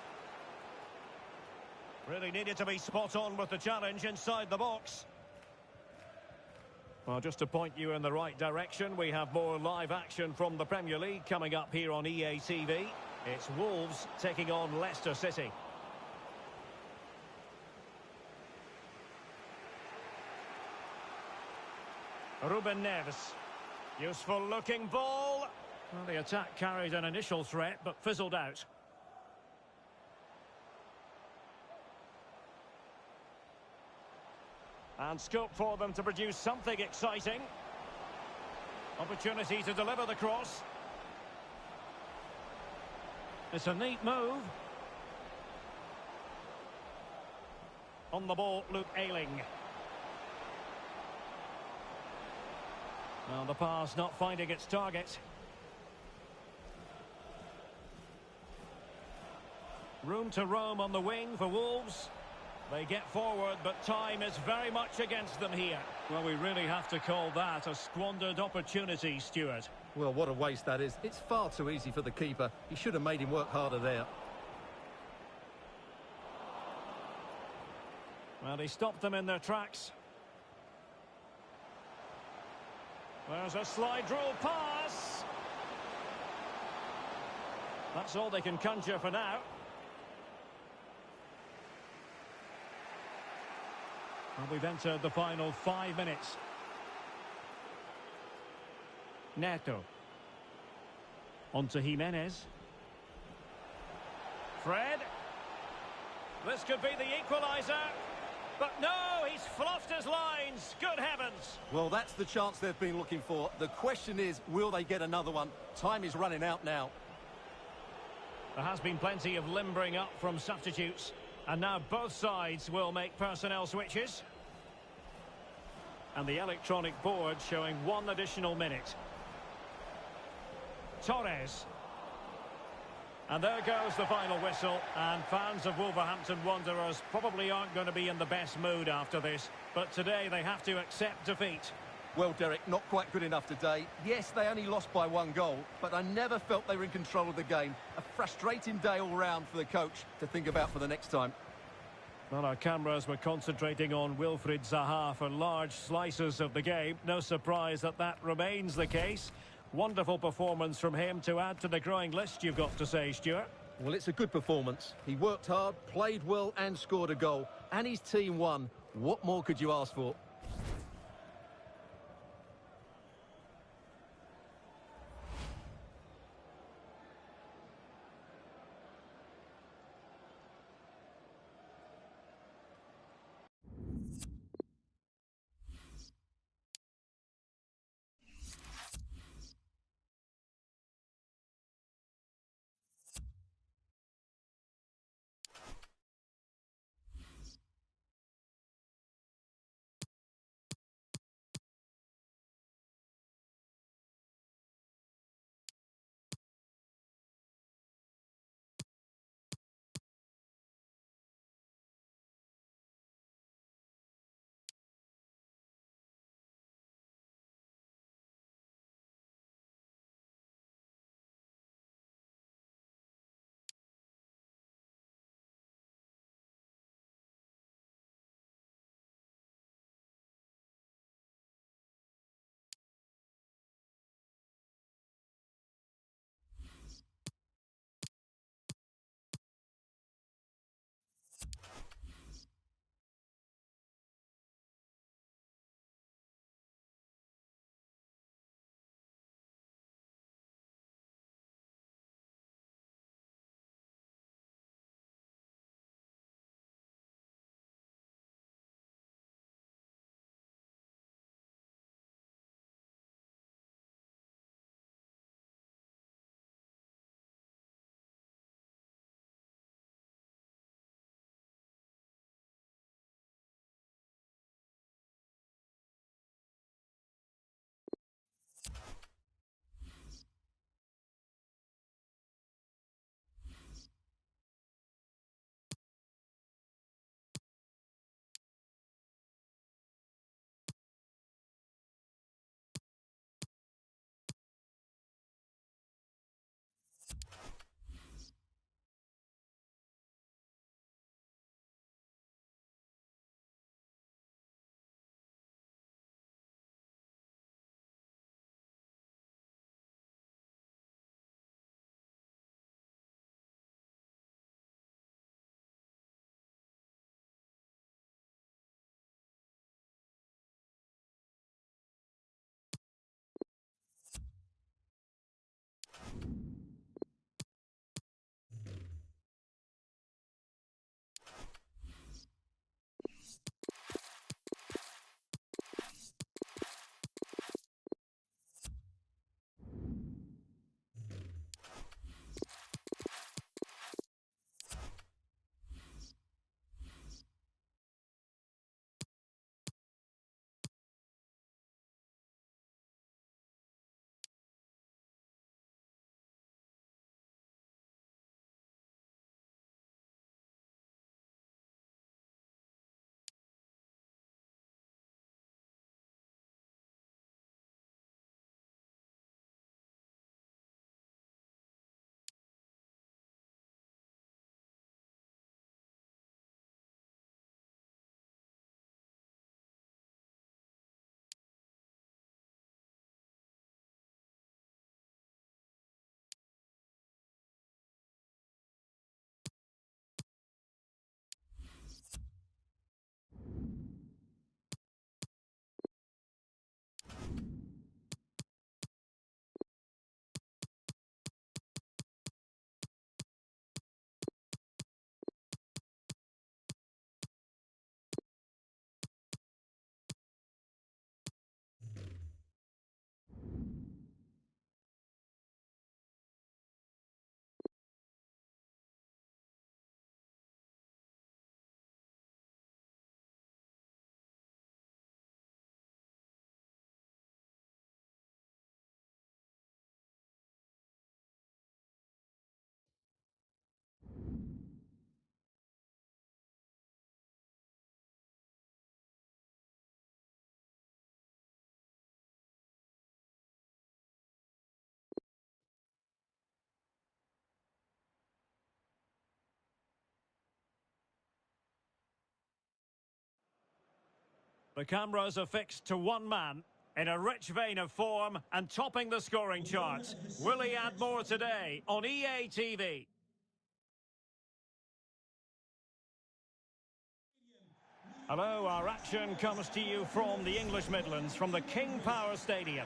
Really needed to be spot on with the challenge inside the box. Well, just to point you in the right direction, we have more live action from the Premier League coming up here on EA TV. It's Wolves taking on Leicester City. Ruben Neves. Useful looking ball. Well, the attack carried an initial threat but fizzled out. And scope for them to produce something exciting. Opportunity to deliver the cross. It's a neat move. On the ball, Luke Ayling. Well, the pass not finding its target. Room to roam on the wing for Wolves. They get forward, but time is very much against them here. Well, we really have to call that a squandered opportunity, Stuart. Well, what a waste that is. It's far too easy for the keeper. He should have made him work harder there. Well, he stopped them in their tracks. There's a slide rule pass. That's all they can conjure for now. Well, we've entered the final 5 minutes. Neto. On to Jimenez. Fred. This could be the equaliser. But no, he's fluffed his lines. Good heavens. Well, that's the chance they've been looking for. The question is, will they get another one? Time is running out now. There has been plenty of limbering up from substitutes. And now both sides will make personnel switches. And the electronic board showing 1 additional minute. Torres. And there goes the final whistle. And fans of Wolverhampton Wanderers probably aren't going to be in the best mood after this. But today they have to accept defeat. Well, Derek, not quite good enough today. Yes, they only lost by 1 goal, but I never felt they were in control of the game. A frustrating day all round for the coach to think about for the next time. Well, our cameras were concentrating on Wilfried Zaha for large slices of the game. No surprise that that remains the case. Wonderful performance from him to add to the growing list, you've got to say, Stuart. Well, it's a good performance. He worked hard, played well and scored a goal. And his team won. What more could you ask for? The cameras are fixed to one man in a rich vein of form and topping the scoring charts. Will he add more today on EA TV? Hello, our action comes to you from the English Midlands, from the King Power Stadium.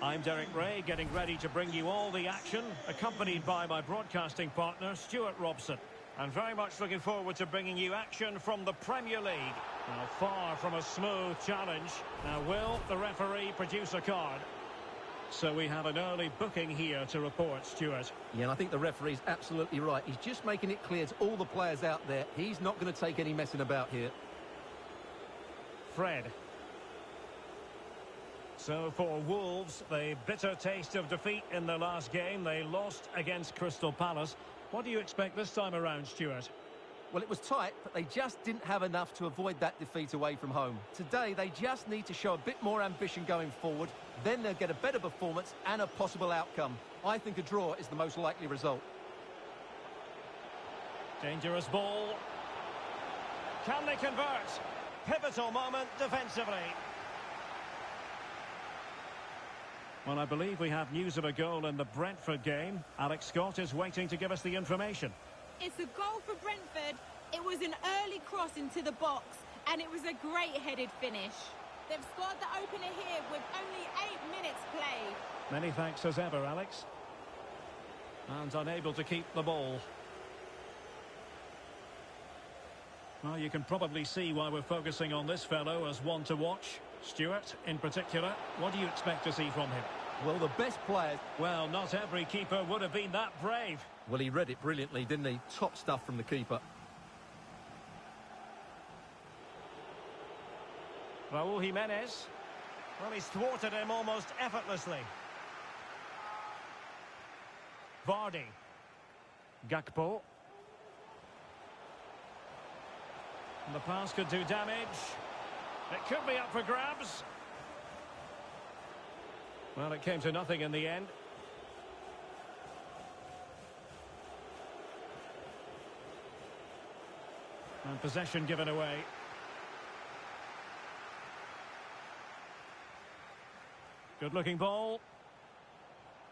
I'm Derek Ray, getting ready to bring you all the action, accompanied by my broadcasting partner, Stuart Robson. And very much looking forward to bringing you action from the Premier League. Now, far from a smooth challenge. Now, will the referee produce a card? So we have an early booking here to report, Stuart. Yeah, and I think the referee's absolutely right. He's just making it clear to all the players out there, he's not going to take any messing about here. Fred. So for Wolves, the bitter taste of defeat in their last game. They lost against Crystal Palace. What do you expect this time around, Stuart? Well, it was tight, but they just didn't have enough to avoid that defeat away from home. Today, they just need to show a bit more ambition going forward. Then they'll get a better performance and a possible outcome. I think a draw is the most likely result. Dangerous ball. Can they convert? Pivotal moment defensively. Well, I believe we have news of a goal in the Brentford game. Alex Scott is waiting to give us the information. It's a goal for Brentford. It was an early cross into the box, and it was a great headed finish. They've scored the opener here with only 8 minutes played. Many thanks as ever, Alex. And unable to keep the ball. Well, you can probably see why we're focusing on this fellow as one to watch. Stuart, in particular, what do you expect to see from him? Well, the best players... Well, not every keeper would have been that brave. Well, he read it brilliantly, didn't he? Top stuff from the keeper. Raúl Jimenez. Well, he's thwarted him almost effortlessly. Vardy. Gakpo. And the pass could do damage. It could be up for grabs. Well, it came to nothing in the end. And possession given away. Good-looking ball.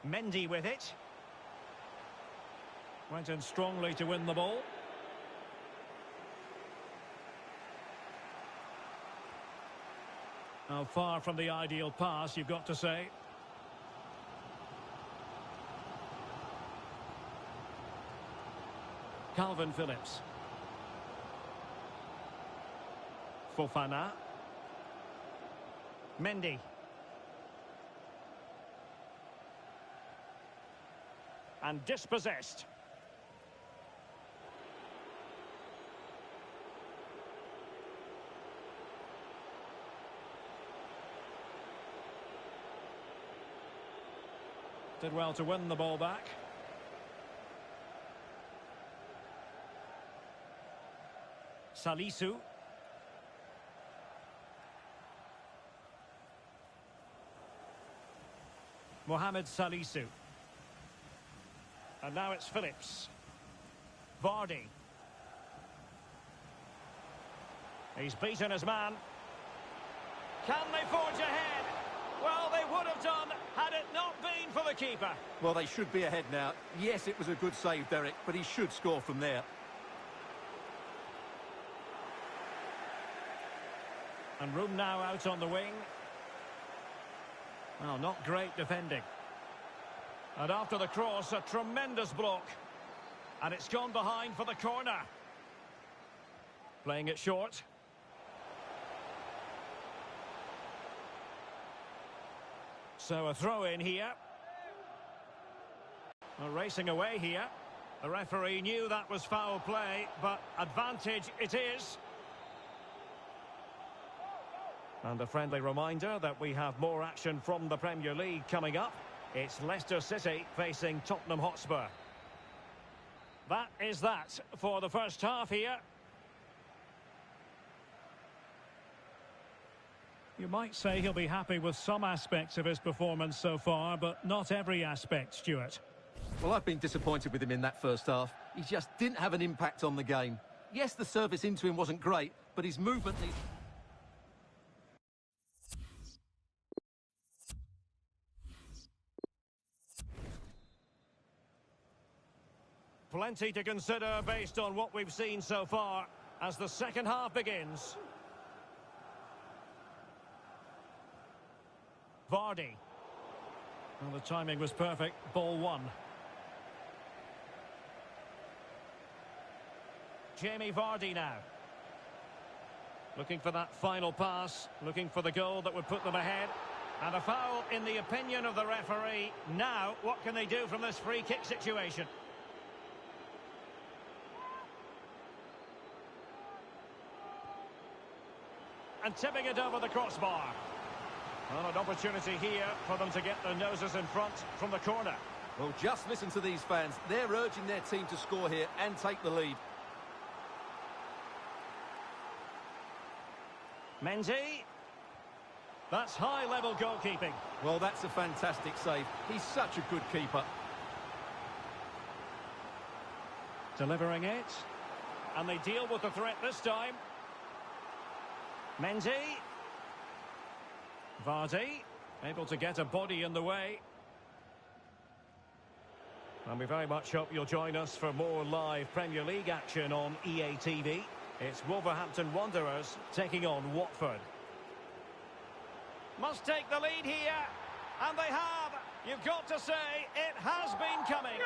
Mendy with it. Went in strongly to win the ball. Now, far from the ideal pass, you've got to say. Calvin Phillips. Fofana. Mendy. And dispossessed. Did well to win the ball back. Salisu. Mohamed Salisu. And now it's Phillips. Vardy. He's beaten his man. Can they forge ahead? Well, they would have done had it not been for the keeper. Well, they should be ahead now. Yes, it was a good save, Derek, but he should score from there. And room now out on the wing. Well, not great defending. And after the cross, a tremendous block. And it's gone behind for the corner. Playing it short. So a throw in here. Well, racing away here. The referee knew that was foul play, but advantage it is. And a friendly reminder that we have more action from the Premier League coming up. It's Leicester City facing Tottenham Hotspur. That is that for the first half here. You might say he'll be happy with some aspects of his performance so far, but not every aspect, Stuart. Well, I've been disappointed with him in that first half. He just didn't have an impact on the game. Yes, the service into him wasn't great, but his movement... Plenty to consider based on what we've seen so far as the second half begins. Vardy. Well, the timing was perfect. Ball one. Jamie Vardy now. Looking for that final pass. Looking for the goal that would put them ahead. And a foul in the opinion of the referee. Now, what can they do from this free kick situation? And tipping it over the crossbar. Well, an opportunity here for them to get their noses in front from the corner. Well, just listen to these fans. They're urging their team to score here and take the lead. Mendy. That's high-level goalkeeping. Well, that's a fantastic save. He's such a good keeper. Delivering it. And they deal with the threat this time. Mendy. Vardy. Able to get a body in the way. And we very much hope you'll join us for more live Premier League action on EA TV. It's Wolverhampton Wanderers taking on Watford. Must take the lead here. And they have. You've got to say, it has been coming.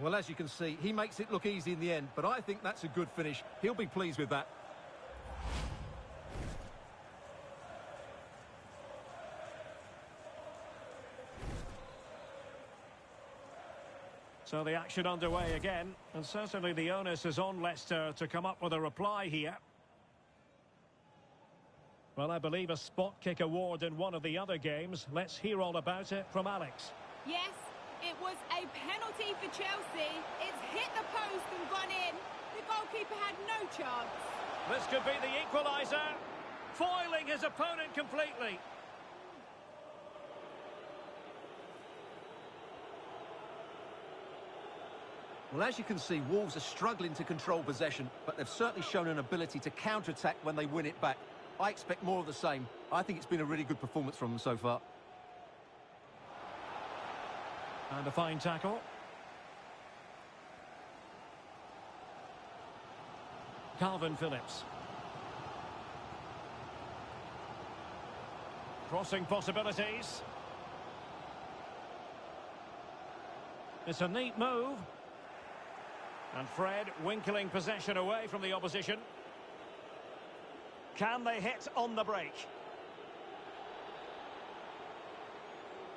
Well, as you can see, he makes it look easy in the end, but I think that's a good finish. He'll be pleased with that. So the action underway again, and certainly the onus is on Leicester to come up with a reply here. Well, I believe a spot kick award in one of the other games. Let's hear all about it from Alex. Yes, it was a penalty for Chelsea. It's hit the post and gone in. The goalkeeper had no chance. This could be the equaliser, foiling his opponent completely. Well, as you can see, Wolves are struggling to control possession, but they've certainly shown an ability to counter-attack when they win it back. I expect more of the same. I think it's been a really good performance from them so far. And a fine tackle. Calvin Phillips. Crossing possibilities. It's a neat move. And Fred winkling possession away from the opposition. Can they hit on the break?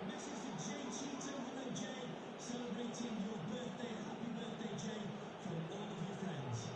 This is the Jay Cheatham and Jay celebrating your birthday. Happy birthday, Jay, from all of your friends.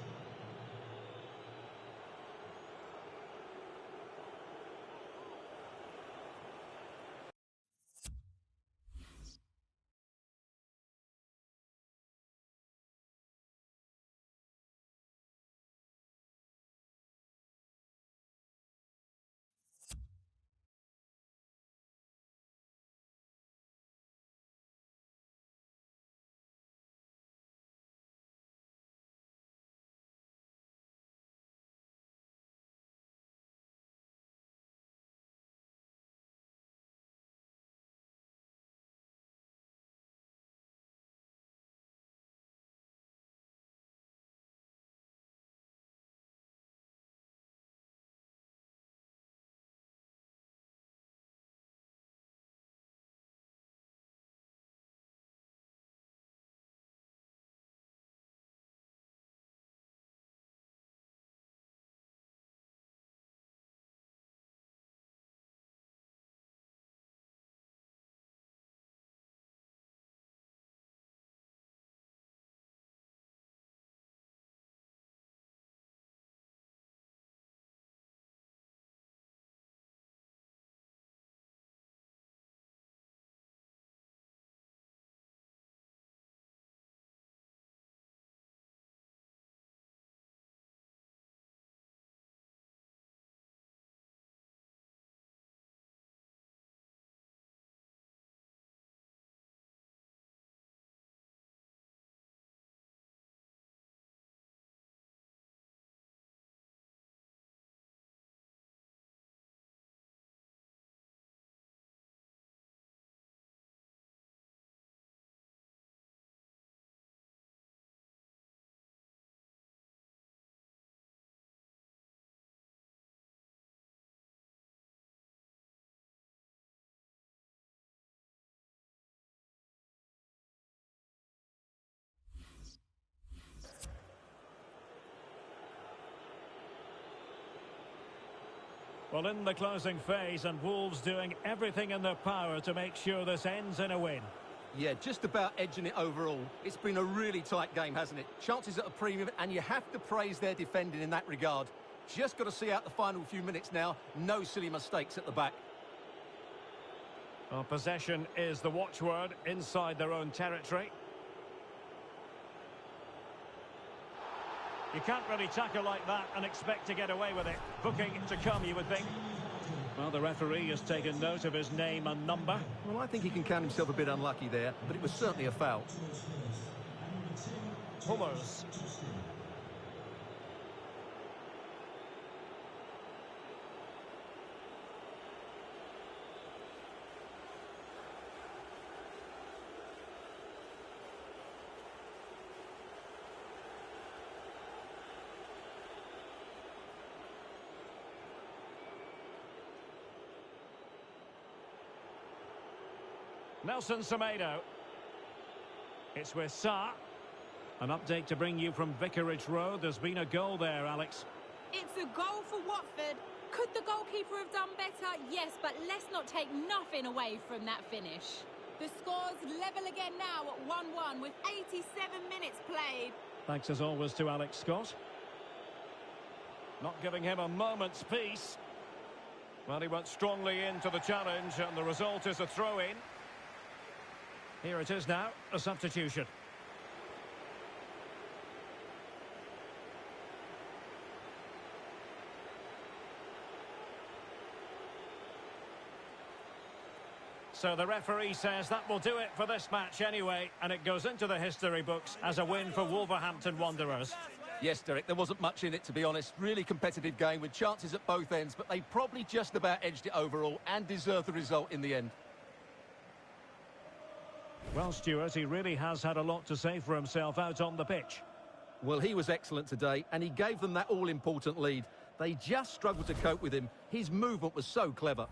Well, in the closing phase, and Wolves doing everything in their power to make sure this ends in a win. Yeah, just about edging it overall. It's been a really tight game, hasn't it? Chances at a premium, and you have to praise their defending in that regard. Just got to see out the final few minutes now. No silly mistakes at the back. Well, possession is the watchword inside their own territory. You can't really tackle like that and expect to get away with it. Booking to come, you would think. Well, the referee has taken note of his name and number. Well, I think he can count himself a bit unlucky there, but it was certainly a foul. Hummers. Nelson Semedo. It's with Sa. An update to bring you from Vicarage Road. There's been a goal there, Alex. It's a goal for Watford. Could the goalkeeper have done better? Yes, but let's not take nothing away from that finish. The score's level again now at 1-1 with 87 minutes played. Thanks as always to Alex Scott. Not giving him a moment's peace. Well, he went strongly into the challenge and the result is a throw-in. Here it is now, a substitution. So the referee says that will do it for this match anyway, and it goes into the history books as a win for Wolverhampton Wanderers. Yes, Derek, there wasn't much in it, to be honest. Really competitive game with chances at both ends, but they probably just about edged it overall and deserved the result in the end. Well, Stuart, he really has had a lot to say for himself out on the pitch. Well, he was excellent today, and he gave them that all-important lead. They just struggled to cope with him. His movement was so clever.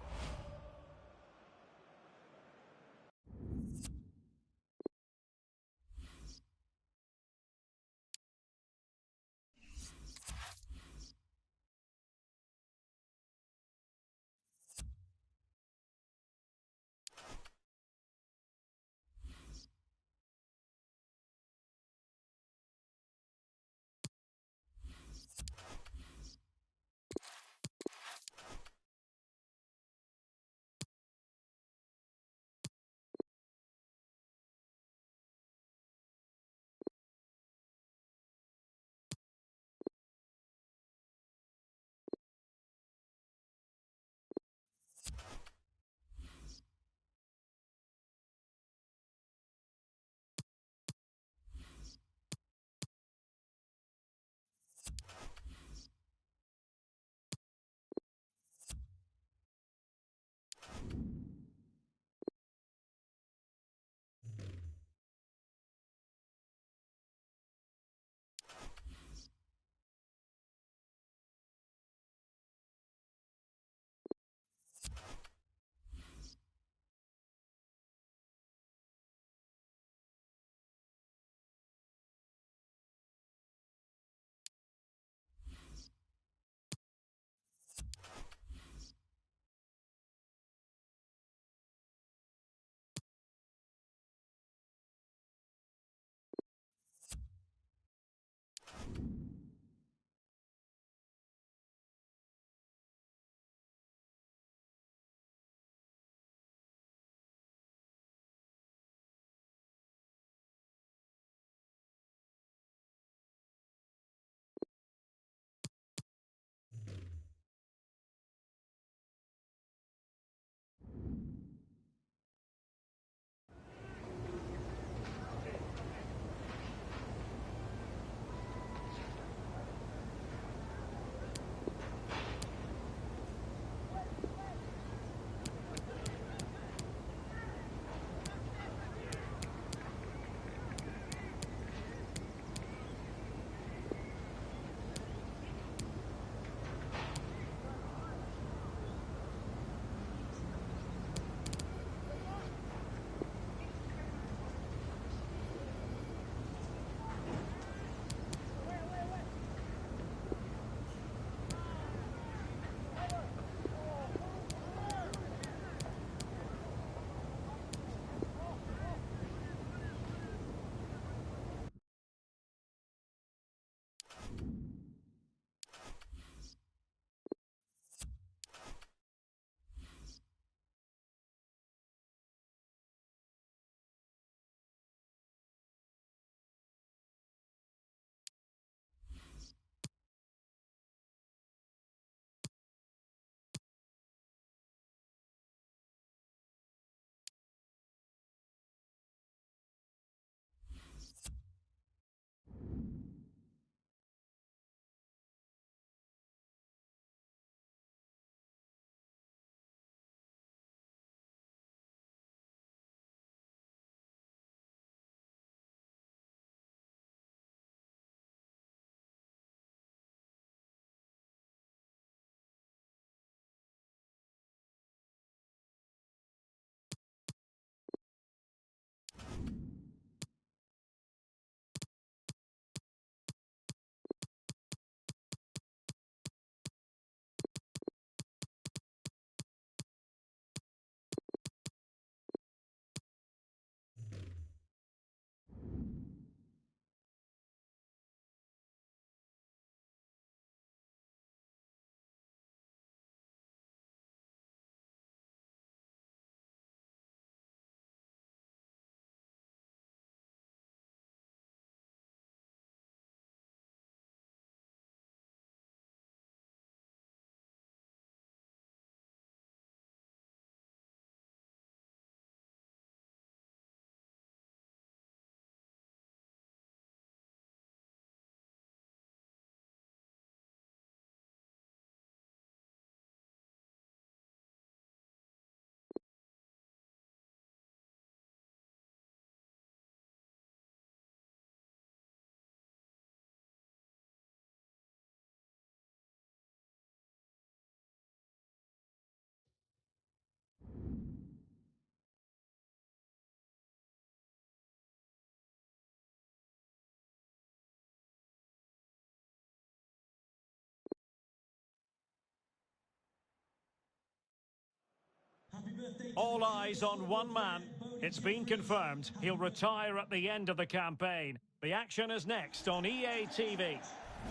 All eyes on one man. It's been confirmed he'll retire at the end of the campaign. The action is next on EA TV.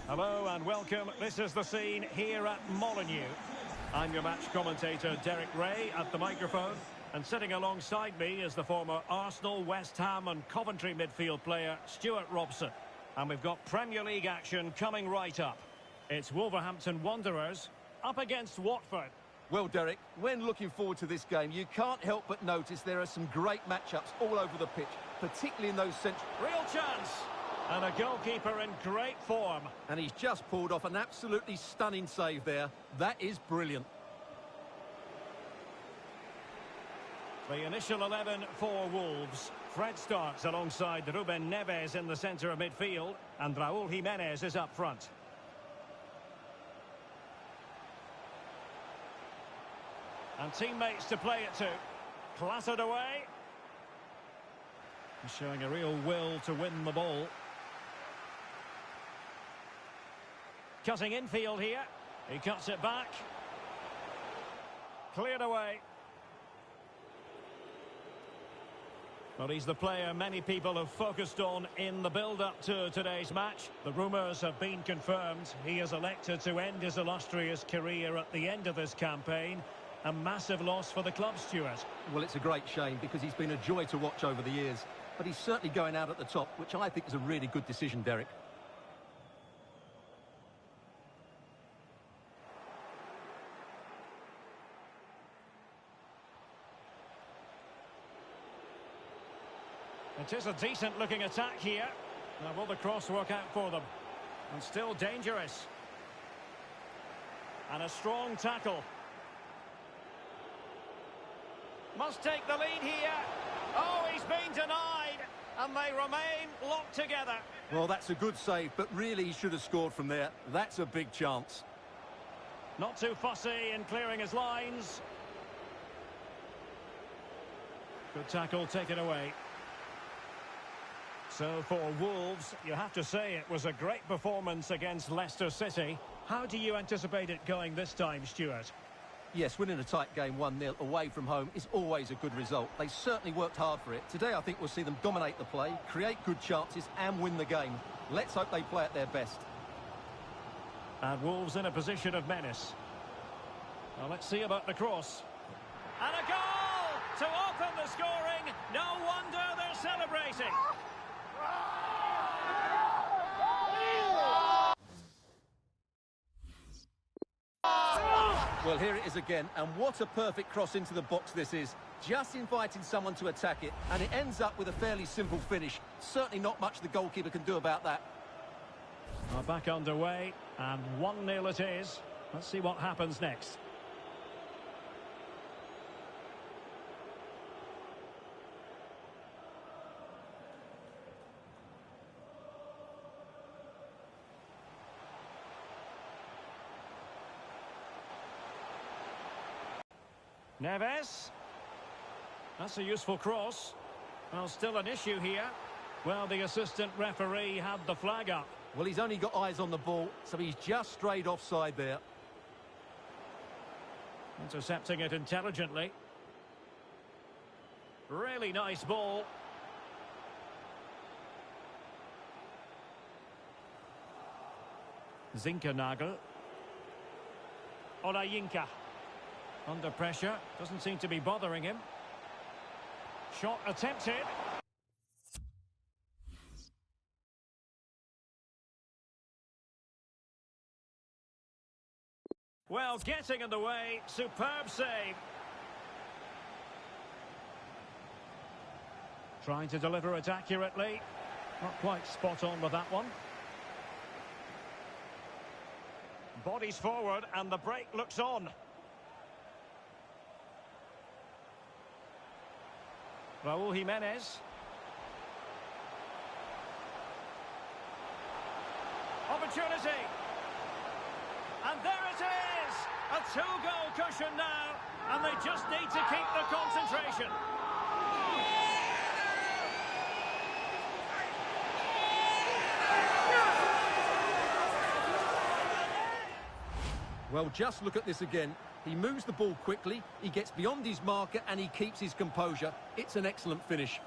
Hello and welcome. This is the scene here at Molineux. I'm your match commentator Derek Ray at the microphone. And sitting alongside me is the former Arsenal, West Ham and Coventry midfield player Stuart Robson. And we've got Premier League action coming right up. It's Wolverhampton Wanderers up against Watford. Well, Derek, when looking forward to this game, you can't help but notice there are some great matchups all over the pitch, particularly in those central... Real chance! And a goalkeeper in great form. And he's just pulled off an absolutely stunning save there. That is brilliant. The initial 11 for Wolves. Fred starts alongside Ruben Neves in the centre of midfield, and Raúl Jiménez is up front. And teammates to play it to. Clattered away. He's showing a real will to win the ball. Cutting infield here. He cuts it back. Cleared away. Well, he's the player many people have focused on in the build-up to today's match. The rumours have been confirmed. He has elected to end his illustrious career at the end of this campaign. A massive loss for the club, Stuart. Well, it's a great shame because he's been a joy to watch over the years. But he's certainly going out at the top, which I think is a really good decision, Derek. It is a decent-looking attack here. Now, will the cross work out for them? And still dangerous. And a strong tackle. Must take the lead here. Oh, he's been denied. And they remain locked together. Well, that's a good save, but really he should have scored from there. That's a big chance. Not too fussy in clearing his lines. Good tackle taken away. So for Wolves, you have to say it was a great performance against Leicester City. How do you anticipate it going this time, Stuart? Yes, winning a tight game 1-0 away from home is always a good result. They certainly worked hard for it. Today I think we'll see them dominate the play, create good chances and win the game. Let's hope they play at their best. And Wolves in a position of menace. Well, let's see about the cross. And a goal to open the scoring. No wonder they're celebrating. Well, here it is again, and what a perfect cross into the box this is. Just inviting someone to attack it, and it ends up with a fairly simple finish. Certainly not much the goalkeeper can do about that. Well, back underway, and 1-0 it is. Let's see what happens next. Neves. That's a useful cross. Well, still an issue here. Well, the assistant referee had the flag up. Well, he's only got eyes on the ball, so he's just strayed offside there. Intercepting it intelligently. Really nice ball. Zinkernagel. Orayinka. Under pressure, doesn't seem to be bothering him. Shot attempted. Well, getting in the way, superb save. Trying to deliver it accurately. Not quite spot on with that one. Bodies forward and the break looks on. Raúl Jiménez. Opportunity. And there it is! A two-goal cushion now. And they just need to keep the concentration. Well, just look at this again. He moves the ball quickly, he gets beyond his marker and he keeps his composure. It's an excellent finish.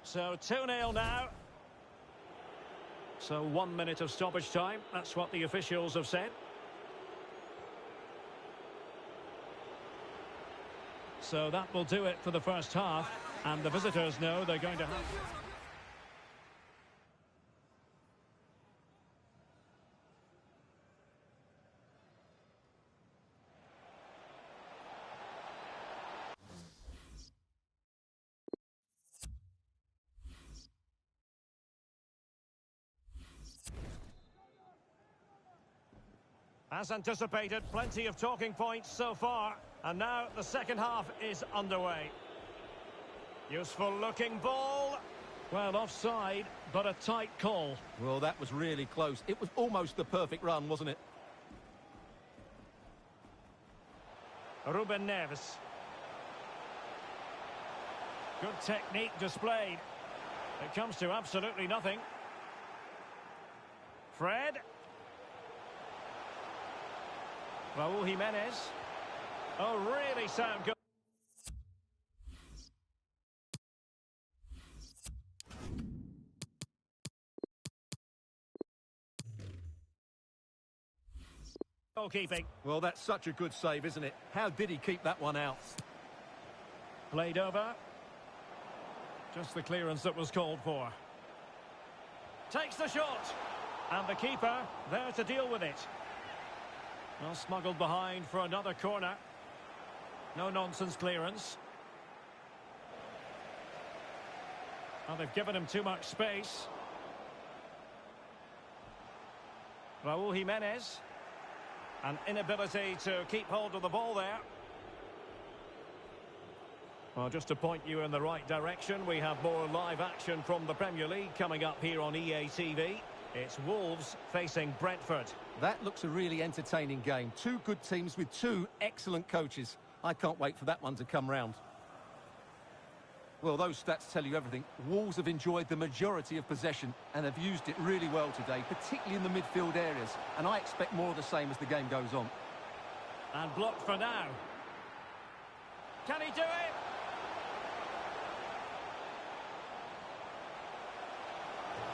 So 2-0 now. So 1 minute of stoppage time. That's what the officials have said. So that will do it for the first half. And the visitors know they're going to have... As anticipated, plenty of talking points so far. And now the second half is underway. Useful looking ball. Well, offside, but a tight call. Well, that was really close. It was almost the perfect run, wasn't it? Ruben Neves. Good technique displayed. It comes to absolutely nothing. Fred. Raúl Jimenez. Oh, really sound good. Goalkeeping. Well, that's such a good save, isn't it? How did he keep that one out? Played over. Just the clearance that was called for. Takes the shot. And the keeper there to deal with it. Well, smuggled behind for another corner. No nonsense clearance. Well, they've given him too much space. Raúl Jimenez. An inability to keep hold of the ball there. Well, just to point you in the right direction, we have more live action from the Premier League coming up here on EA TV. It's Wolves facing Brentford. That looks a really entertaining game. Two good teams with two excellent coaches. I can't wait for that one to come round. Well, those stats tell you everything. Wolves have enjoyed the majority of possession and have used it really well today, particularly in the midfield areas. And I expect more of the same as the game goes on. And blocked for now. Can he do it?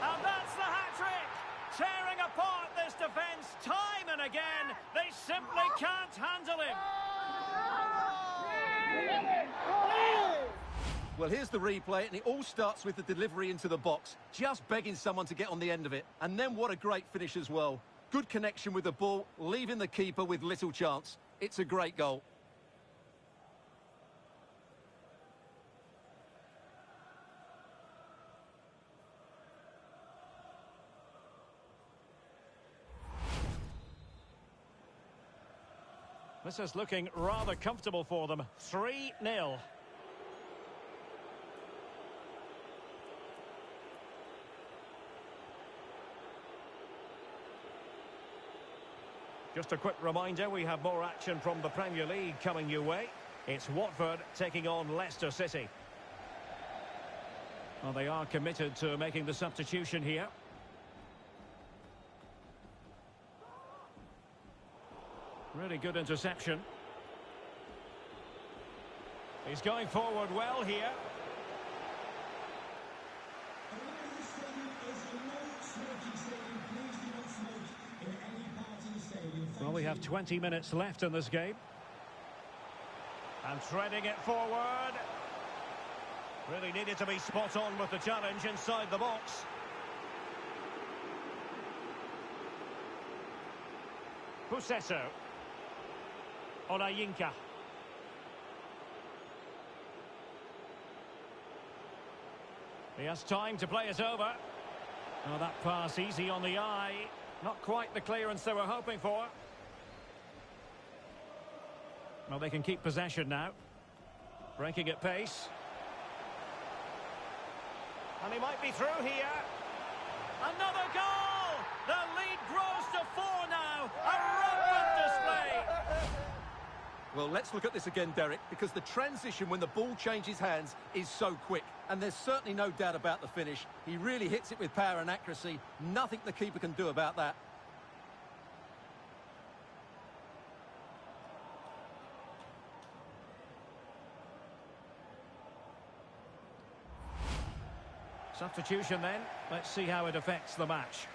And that's the hat-trick! Tearing apart this defence time and again. They simply can't handle him. Well, here's the replay, and it all starts with the delivery into the box. Just begging someone to get on the end of it. And then what a great finish as well. Good connection with the ball, leaving the keeper with little chance. It's a great goal. This is looking rather comfortable for them. 3-0. Just a quick reminder, we have more action from the Premier League coming your way. It's Watford taking on Leicester City. Well, they are committed to making the substitution here. Really good interception. He's going forward well here. Well, we have 20 minutes left in this game. And threading it forward. Really needed to be spot on with the challenge inside the box. Pusesso. Onayinka. He has time to play it over. Oh, that pass easy on the eye. Not quite the clearance they were hoping for. Well, they can keep possession now. Breaking at pace. And he might be through here. Another goal! The lead grows to 4 now. A rampant display. Well, let's look at this again, Derek, because the transition when the ball changes hands is so quick. And there's certainly no doubt about the finish. He really hits it with power and accuracy. Nothing the keeper can do about that. Substitution then. Let's see how it affects the match.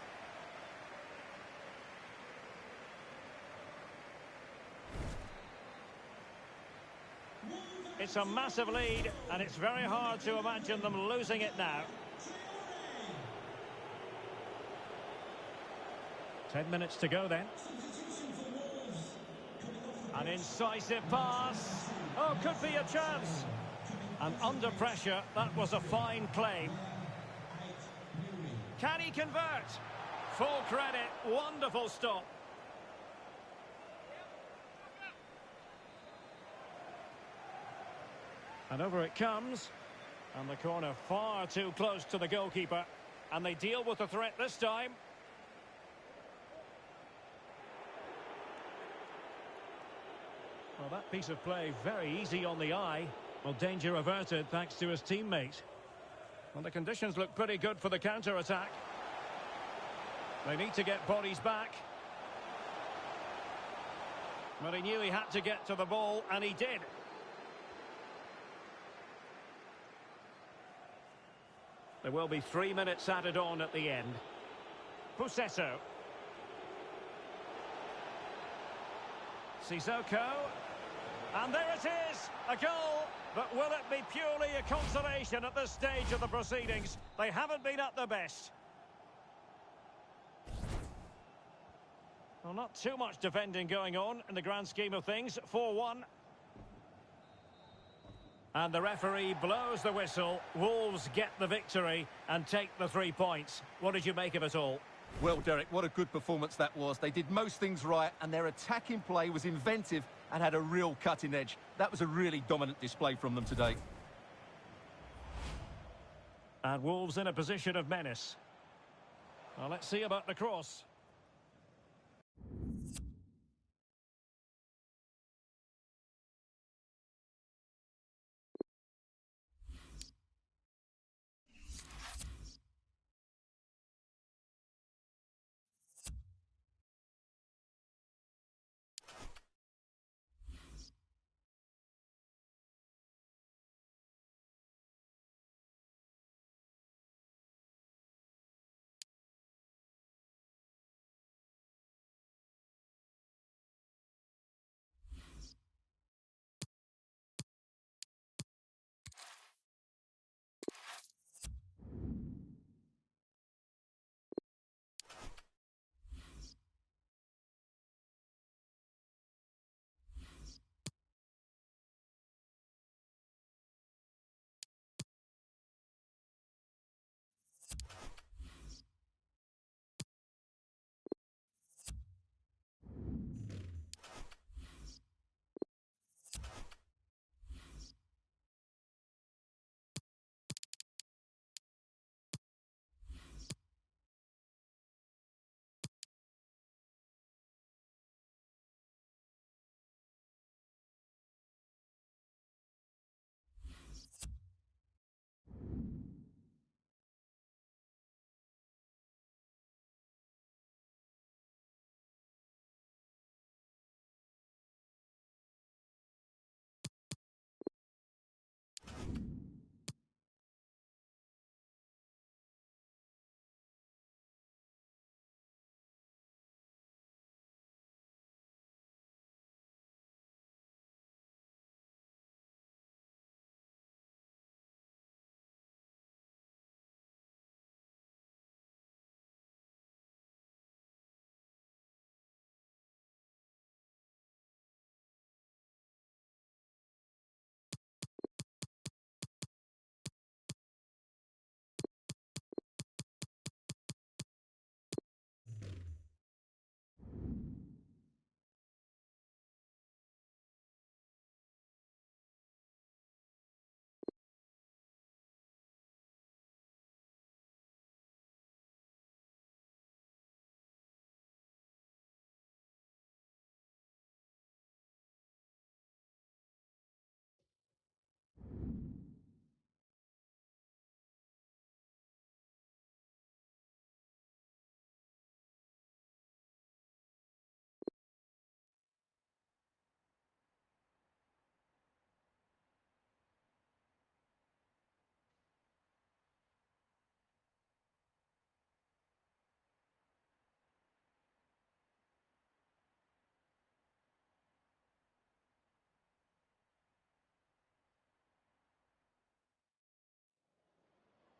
It's a massive lead, and it's very hard to imagine them losing it now. 10 minutes to go then. An incisive pass. Oh, could be a chance. And under pressure, that was a fine claim. Can he convert? Full credit, wonderful stop. And over it comes. And the corner far too close to the goalkeeper. And they deal with the threat this time. Well, that piece of play very easy on the eye. Well, danger averted thanks to his teammate. Well, the conditions look pretty good for the counter-attack. They need to get bodies back. But he knew he had to get to the ball, and he did. There will be 3 minutes added on at the end. Pusesso. Sissoko. And there it is, a goal. But will it be purely a consolation at this stage of the proceedings? They haven't been at their best. Well, not too much defending going on in the grand scheme of things. 4-1. And the referee blows the whistle. Wolves get the victory and take the 3 points. What did you make of it all? Well, Derek, what a good performance that was. They did most things right, and their attacking play was inventive and had a real cutting edge. That was a really dominant display from them today. And Wolves in a position of menace. Well, let's see about the cross.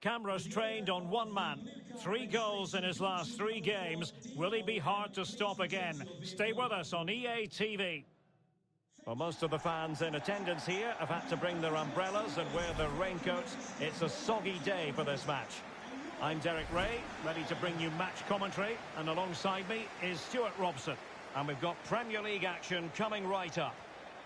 Cameras trained on one man. 3 goals in his last 3 games. Will he be hard to stop again? Stay with us on EA TV. Well, most of the fans in attendance here have had to bring their umbrellas and wear their raincoats. It's a soggy day for this match. I'm Derek Ray, ready to bring you match commentary, and alongside me is Stuart Robson. And we've got Premier League action coming right up.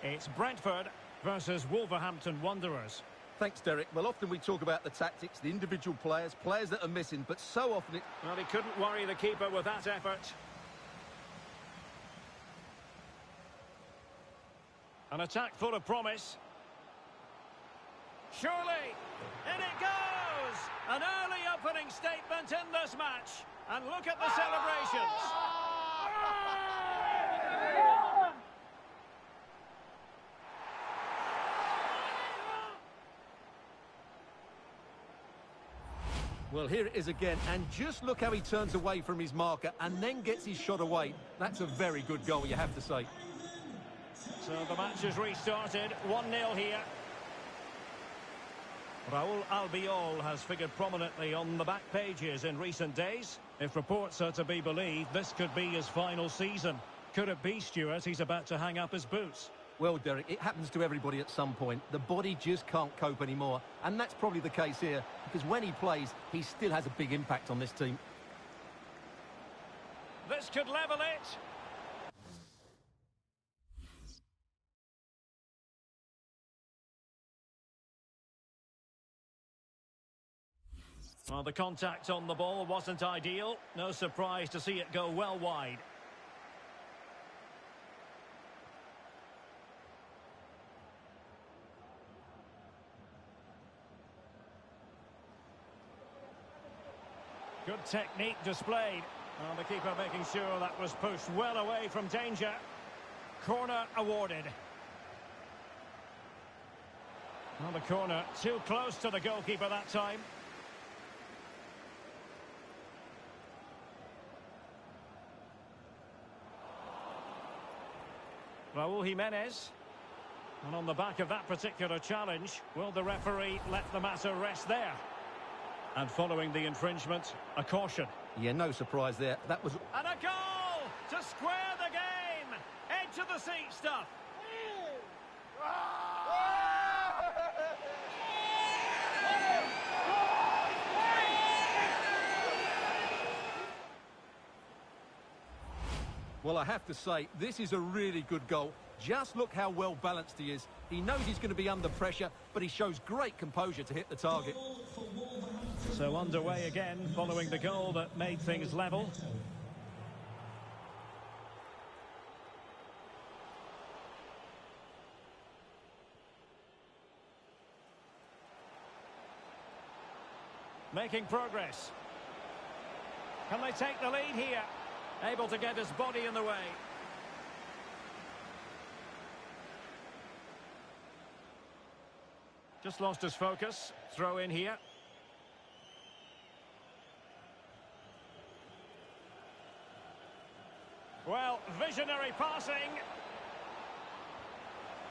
It's Brentford versus Wolverhampton Wanderers. Thanks, Derek. Well, often we talk about the tactics, the individual players that are missing, but so often it... Well, he couldn't worry the keeper with that effort. An attack full of promise. Surely, in it goes! An early opening statement in this match. And look at the celebrations. Well, here it is again, and just look how he turns away from his marker and then gets his shot away. That's a very good goal, you have to say. So the match has restarted, 1-0 here. Raul Albiol has figured prominently on the back pages in recent days. If reports are to be believed, this could be his final season. Could it be, Stuart, he's about to hang up his boots? Well, Derek, it happens to everybody at some point. The body just can't cope anymore, and that's probably the case here, because when he plays, he still has a big impact on this team. This could level it. Well, the contact on the ball wasn't ideal. No surprise to see it go well wide. Good technique displayed. Well, the keeper making sure that was pushed well away from danger. Corner awarded. Well, the corner too close to the goalkeeper that time. Raul Jimenez. And on the back of that particular challenge, will the referee let the matter rest there? And following the infringement, a caution. Yeah, no surprise there. That was... And a goal to square the game. Edge of the seat stuff. Well, I have to say, this is a really good goal. Just look how well balanced he is. He knows he's going to be under pressure, but he shows great composure to hit the target. So underway again, following the goal that made things level. Making progress. Can they take the lead here? Able to get his body in the way. Just lost his focus. Throw in here. Well, visionary passing.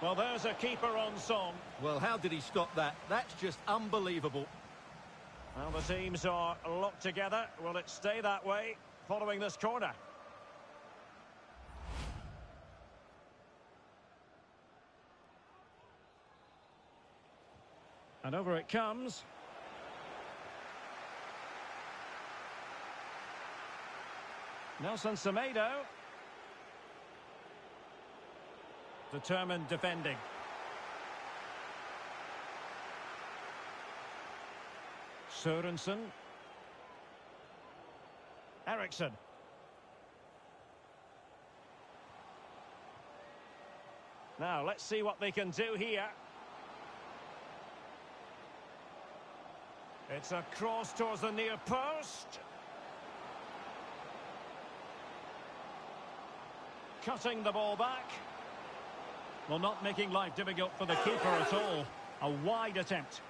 Well, there's a keeper on song. Well, how did he stop that? That's just unbelievable. Well, the teams are locked together. Will it stay that way following this corner? And over it comes. Nelson Semedo. Determined defending. Sørensen. Eriksson. Now, let's see what they can do here. It's a cross towards the near post. Cutting the ball back. Well, not making life difficult for the keeper at all. A wide attempt.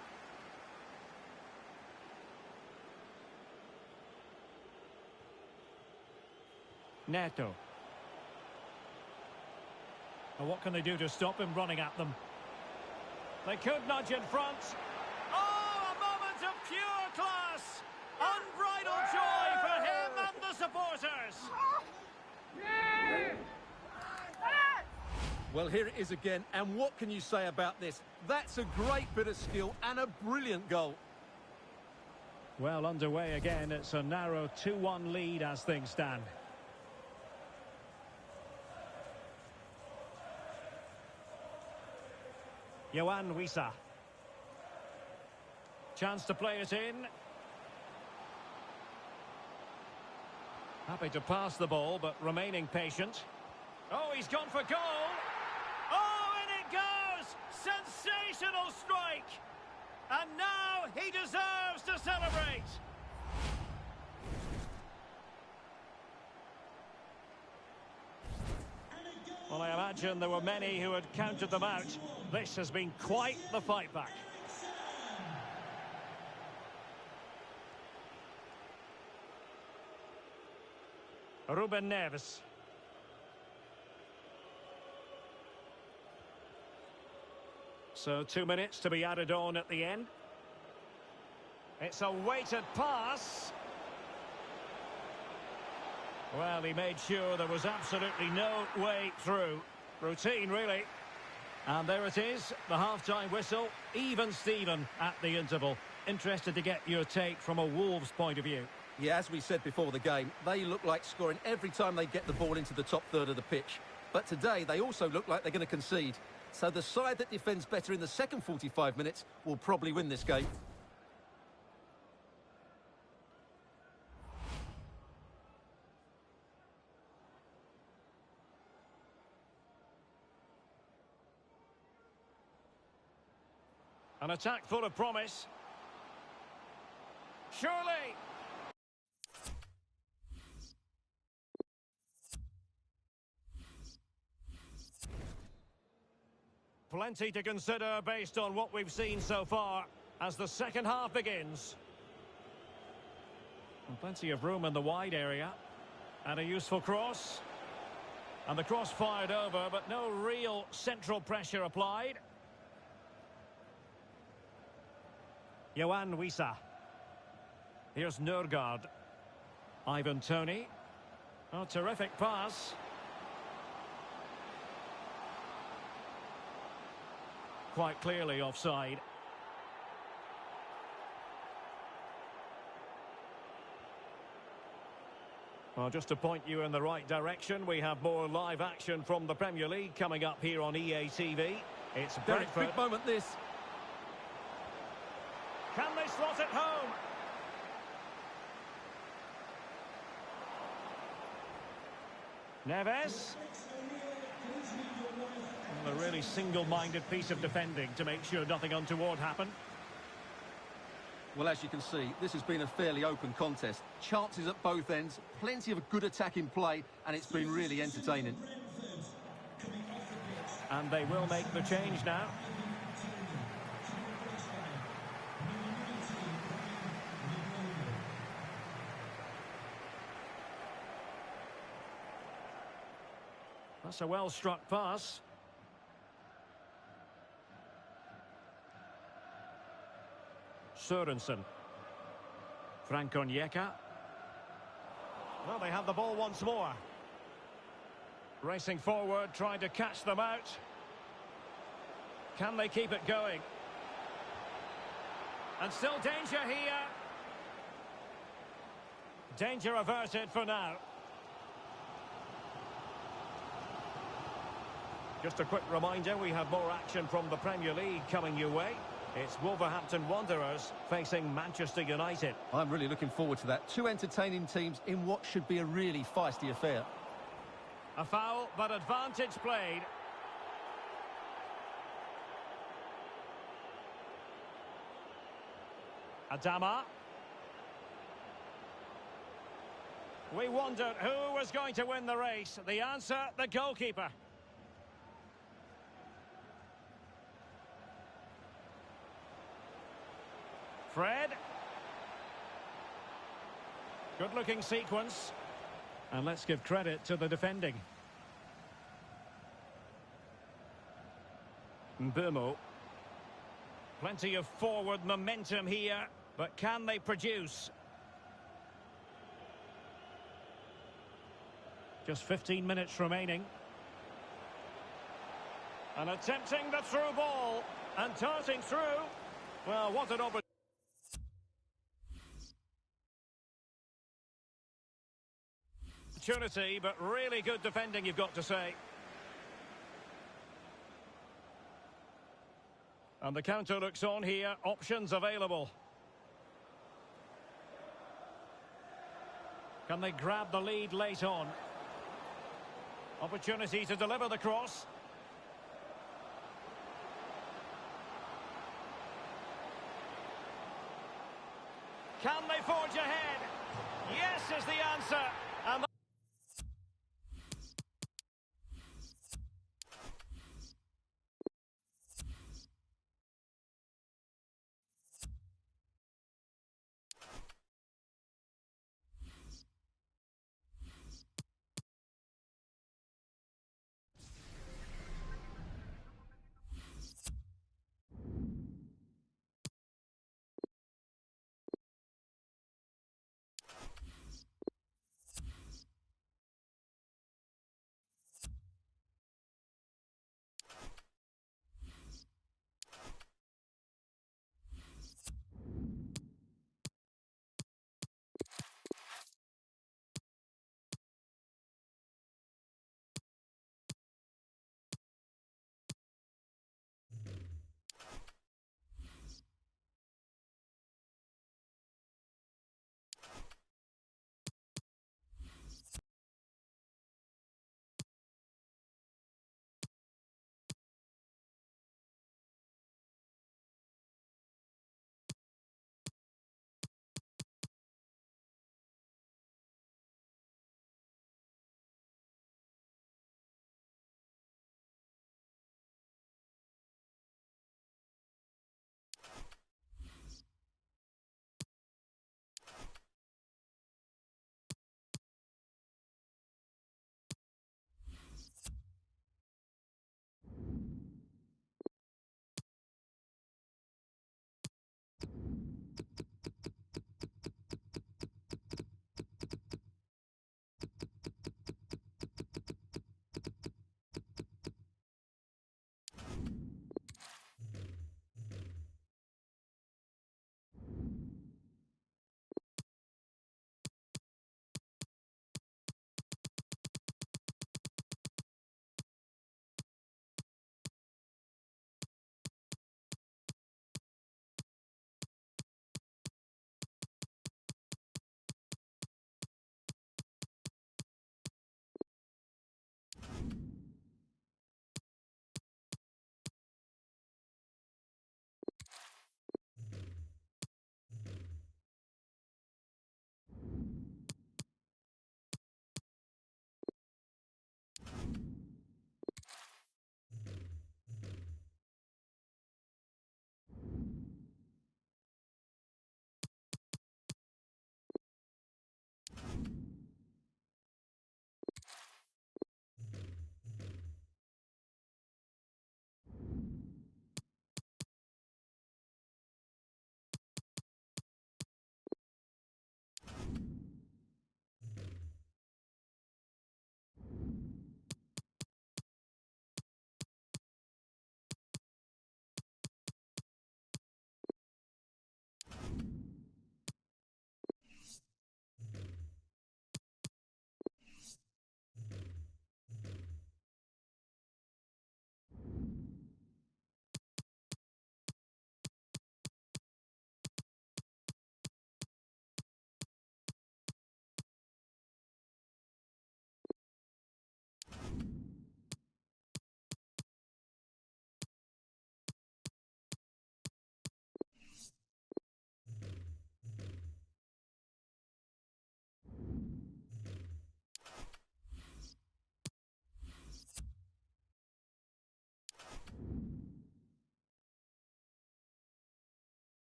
Neto. Well, what can they do to stop him running at them? They could nudge in front. Oh, a moment of pure class! supporters. Well, here it is again, and what can you say about this? That's a great bit of skill and a brilliant goal. Well, underway again. It's a narrow 2-1 lead as things stand. Yohan Wissa. Chance to play it in. Happy to pass the ball, but remaining patient. Oh, he's gone for goal. Oh, and it goes! Sensational strike! And now he deserves to celebrate. Well, I imagine there were many who had counted them out. This has been quite the fight back. Ruben Neves. So 2 minutes to be added on at the end. It's a weighted pass. Well, he made sure there was absolutely no way through. Routine, really. And there it is, the half-time whistle. Even Steven at the interval. Interested to get your take from a Wolves point of view. Yeah, as we said before the game, they look like scoring every time they get the ball into the top third of the pitch. But today, they also look like they're going to concede. So the side that defends better in the second 45 minutes will probably win this game. An attack full of promise. Surely! Plenty to consider based on what we've seen so far as the second half begins. And plenty of room in the wide area. And a useful cross. And the cross fired over, but no real central pressure applied. Yohan Wissa. Here's Nørgaard. Ivan Toney. Oh, terrific pass. Quite clearly offside. Well, just to point you in the right direction, we have more live action from the Premier League coming up here on EA TV. It's Derek, Brentford. big moment this. Can they slot it home? Neves. Well, a really single-minded piece of defending to make sure nothing untoward happened. Well, as you can see, this has been a fairly open contest. Chances at both ends, plenty of good attacking play, and it's been really entertaining. And they will make the change now. That's a well-struck pass. Sørensen. Frank Onyeka. Well, they have the ball once more. Racing forward, trying to catch them out. Can they keep it going? And still danger here. Danger averted for now. Just a quick reminder, we have more action from the Premier League coming your way. It's Wolverhampton Wanderers facing Manchester United. I'm really looking forward to that. Two entertaining teams in what should be a really feisty affair. A foul, but advantage played. Adama. We wondered who was going to win the race. The answer, the goalkeeper. Fred. Good-looking sequence. And let's give credit to the defending. Mbeumo. Plenty of forward momentum here, but can they produce? Just 15 minutes remaining. And attempting the through ball. And darting through. Well, what an opportunity, but really good defending, you've got to say. And the counter looks on here. Options available. Can they grab the lead late on? Opportunity to deliver the cross. Can they forge ahead? Yes is the answer. And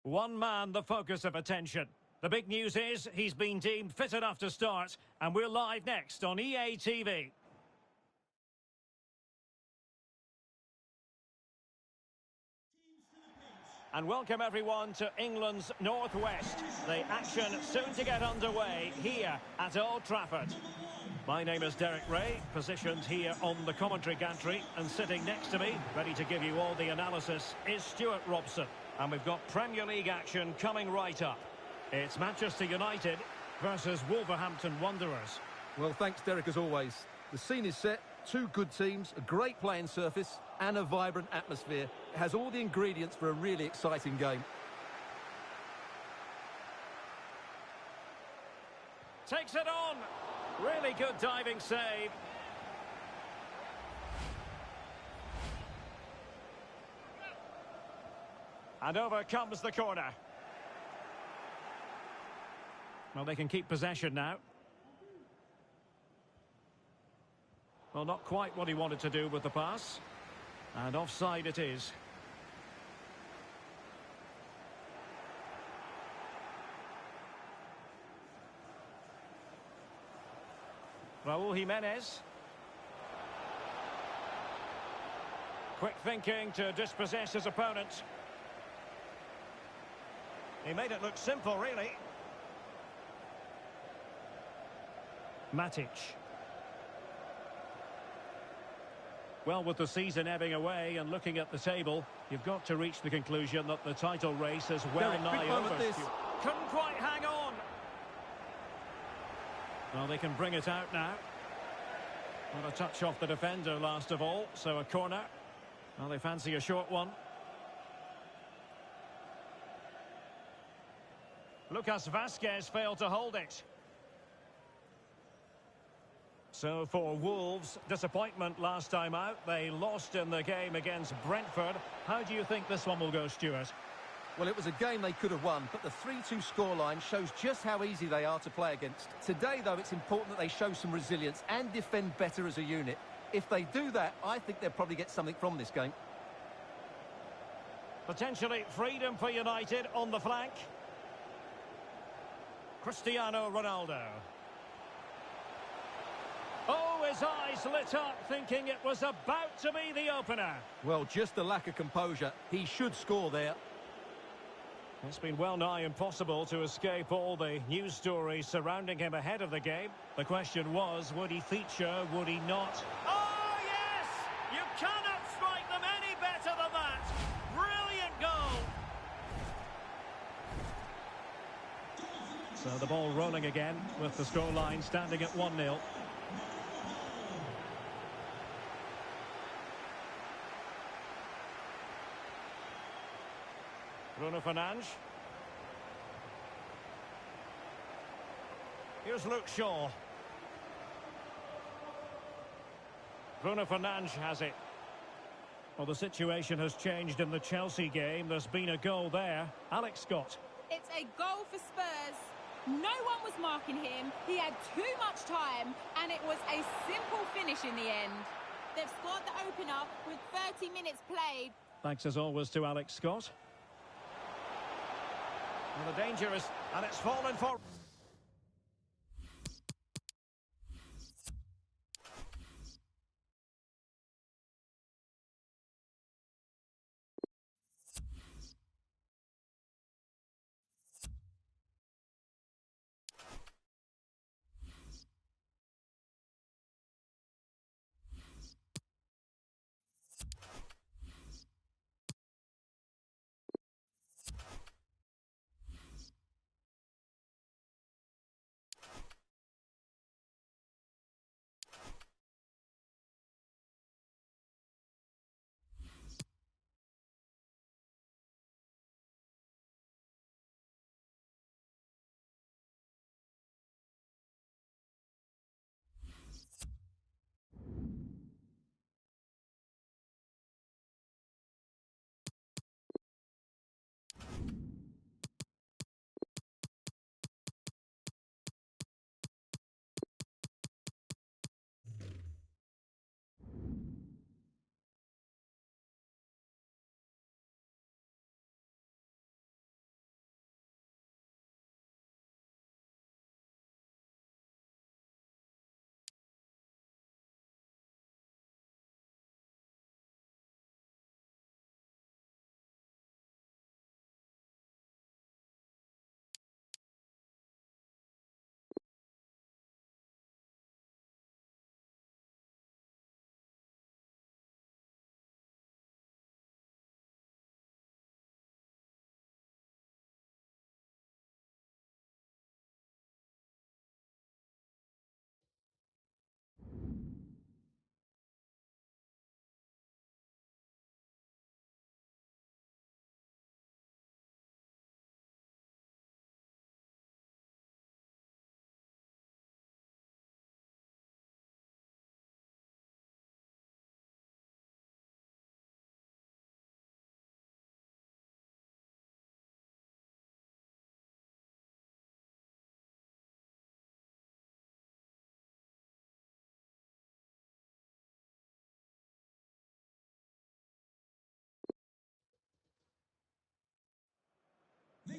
One man the focus of attention. The big news is he's been deemed fit enough to start, and we're live next on EA TV. And welcome everyone to England's Northwest. The action soon to get underway here at Old Trafford. My name is Derek Ray, positioned here on the commentary gantry, and sitting next to me, ready to give you all the analysis, is Stuart Robson. And we've got Premier League action coming right up. It's Manchester United versus Wolverhampton Wanderers. Well, thanks, Derek, as always. The scene is set, two good teams, a great playing surface, and a vibrant atmosphere. It has all the ingredients for a really exciting game. Takes it on. Really good diving save. And over comes the corner. Well, they can keep possession now. Well, not quite what he wanted to do with the pass. And offside it is. Raúl Jimenez. Quick thinking to dispossess his opponent. He made it look simple, really. Matic. Well, with the season ebbing away and looking at the table, you've got to reach the conclusion that the title race is well nigh over. Couldn't quite hang on. Well, they can bring it out now. Not a touch off the defender last of all, so a corner. Well, they fancy a short one. Lucas Vazquez failed to hold it. So for Wolves, disappointment last time out. They lost in the game against Brentford. How do you think this one will go, Stuart? Well, it was a game they could have won, but the 3-2 scoreline shows just how easy they are to play against. Today, though, it's important that they show some resilience and defend better as a unit. If they do that, I think they'll probably get something from this game. Potentially freedom for United on the flank. Cristiano Ronaldo. Oh, his eyes lit up, thinking it was about to be the opener. Well, just a lack of composure. He should score there. It's been well nigh impossible to escape all the news stories surrounding him ahead of the game. The question was, would he feature, would he not? Oh, yes! You cannot strike them any better than that! Brilliant goal! So the ball rolling again, with the scoreline standing at 1-0. Bruno Fernandes. Here's Luke Shaw. Bruno Fernandes has it. Well, the situation has changed in the Chelsea game. There's been a goal there. Alex Scott. It's a goal for Spurs. No one was marking him. He had too much time, and it was a simple finish in the end. They've scored the opener with 30 minutes played. Thanks as always to Alex Scott. Well, the danger is, and it's fallen for...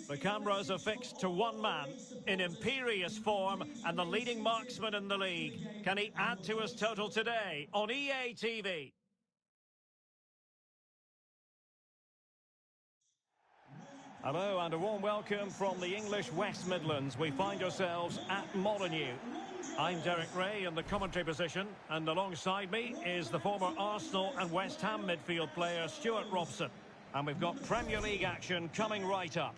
The cameras are fixed to one man in imperious form and the leading marksman in the league. Can he add to his total today on EA TV? Hello and a warm welcome from the English West Midlands. We find ourselves at Molineux. I'm Derek Ray in the commentary position, and alongside me is the former Arsenal and West Ham midfield player Stuart Robson. And we've got Premier League action coming right up.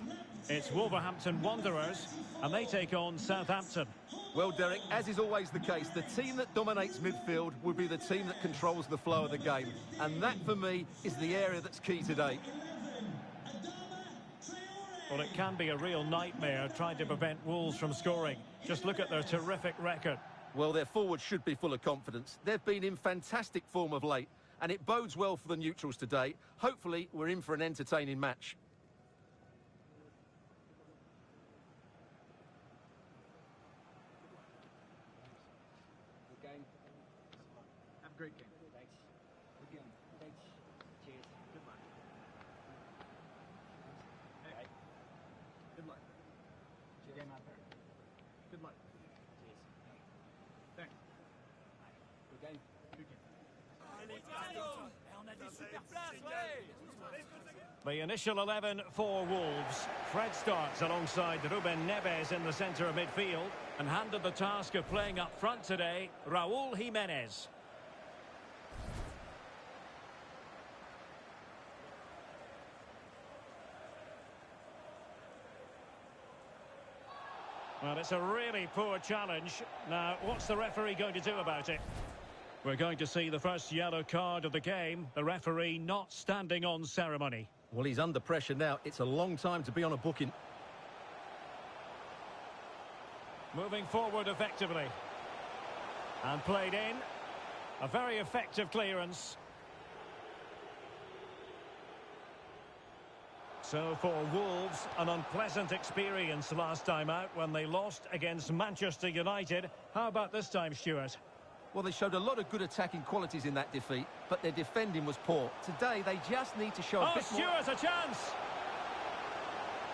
It's Wolverhampton Wanderers, and they take on Southampton. Well, Derek, as is always the case, the team that dominates midfield will be the team that controls the flow of the game. And that, for me, is the area that's key today. Well, it can be a real nightmare trying to prevent Wolves from scoring. Just look at their terrific record. Well, their forwards should be full of confidence. They've been in fantastic form of late, and it bodes well for the neutrals today. Hopefully, we're in for an entertaining match. Good game. Have a great game. Thanks. Good game. Thanks. Cheers. Good luck. Hey. Good luck. Cheers. Game out there. Good luck. Cheers. Thanks. Good game. Good game. The initial 11 for Wolves. Fred starts alongside Ruben Neves in the centre of midfield and handed the task of playing up front today, Raúl Jiménez. Well, it's a really poor challenge. Now, what's the referee going to do about it? We're going to see the first yellow card of the game. The referee not standing on ceremony. Well, he's under pressure now. It's a long time to be on a booking. Moving forward effectively. And played in. A very effective clearance. So for Wolves, an unpleasant experience last time out when they lost against Manchester United. How about this time, Stuart? Well, they showed a lot of good attacking qualities in that defeat, but their defending was poor. Today, they just need to show a bit more... Oh, Stuart, a chance!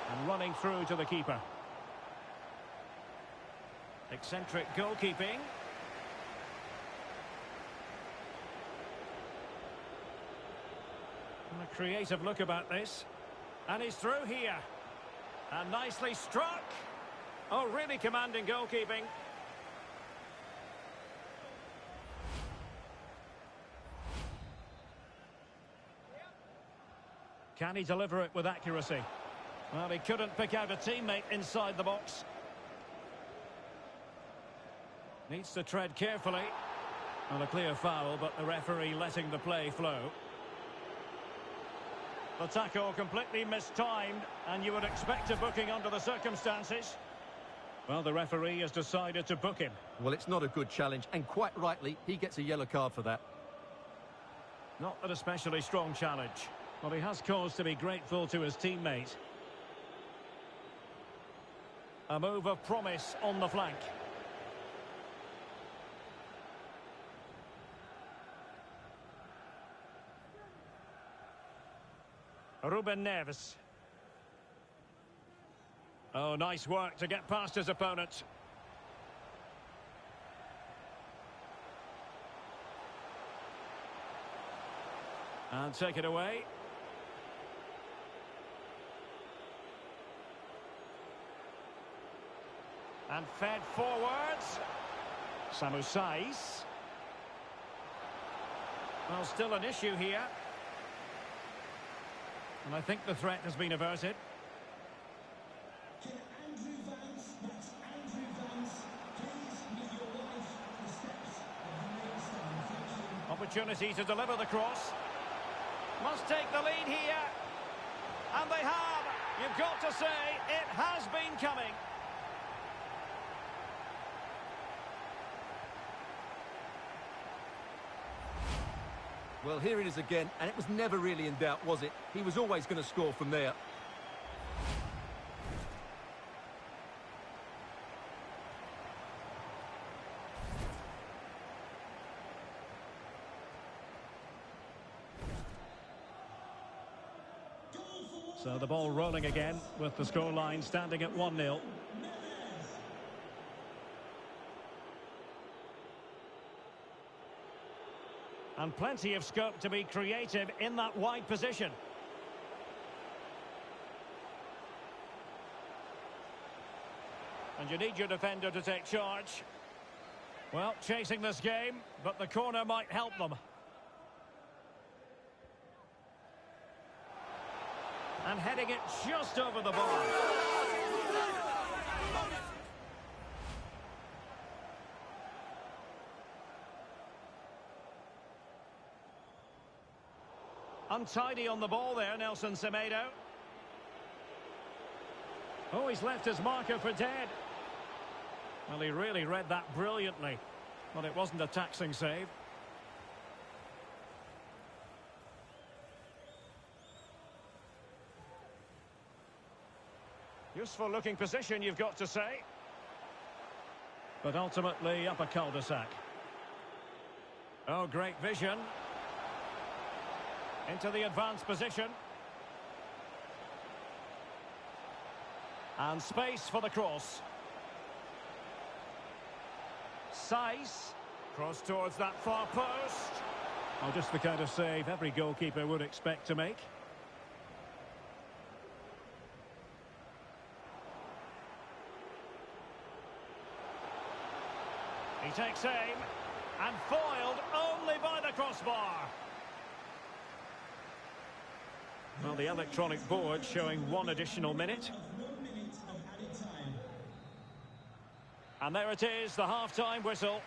And running through to the keeper. Eccentric goalkeeping. And a creative look about this. And he's through here. And nicely struck. Oh, really commanding goalkeeping. Can he deliver it with accuracy? Well, he couldn't pick out a teammate inside the box. Needs to tread carefully. On a clear foul, but the referee letting the play flow. The tackle completely mistimed, and you would expect a booking under the circumstances. Well, the referee has decided to book him. Well, it's not a good challenge, and quite rightly, he gets a yellow card for that. Not an especially strong challenge. Well, he has cause to be grateful to his teammate. A move of promise on the flank. Ruben Neves. Oh, nice work to get past his opponent. And take it away. And fed forwards. Samu Saiz. Well, still an issue here. And I think the threat has been averted. Opportunity to deliver the cross. Must take the lead here. And they have. You've got to say, it has been coming. Well, here it is again, and it was never really in doubt, was it? He was always going to score from there. So the ball rolling again with the scoreline standing at 1-0. And plenty of scope to be creative in that wide position. And you need your defender to take charge. Well, chasing this game, but the corner might help them. And heading it just over the bar. Untidy on the ball there, Nelson Semedo. Oh, he's left his marker for dead. Well, he really read that brilliantly, but it wasn't a taxing save. Useful looking position, you've got to say. But ultimately up a cul-de-sac. Oh, great vision. Into the advanced position. And space for the cross. Size. Cross towards that far post. Oh, just the kind of save every goalkeeper would expect to make. He takes aim. And foiled only by the crossbar. Well, the electronic board showing 1 additional minute. And there it is, the half-time whistle.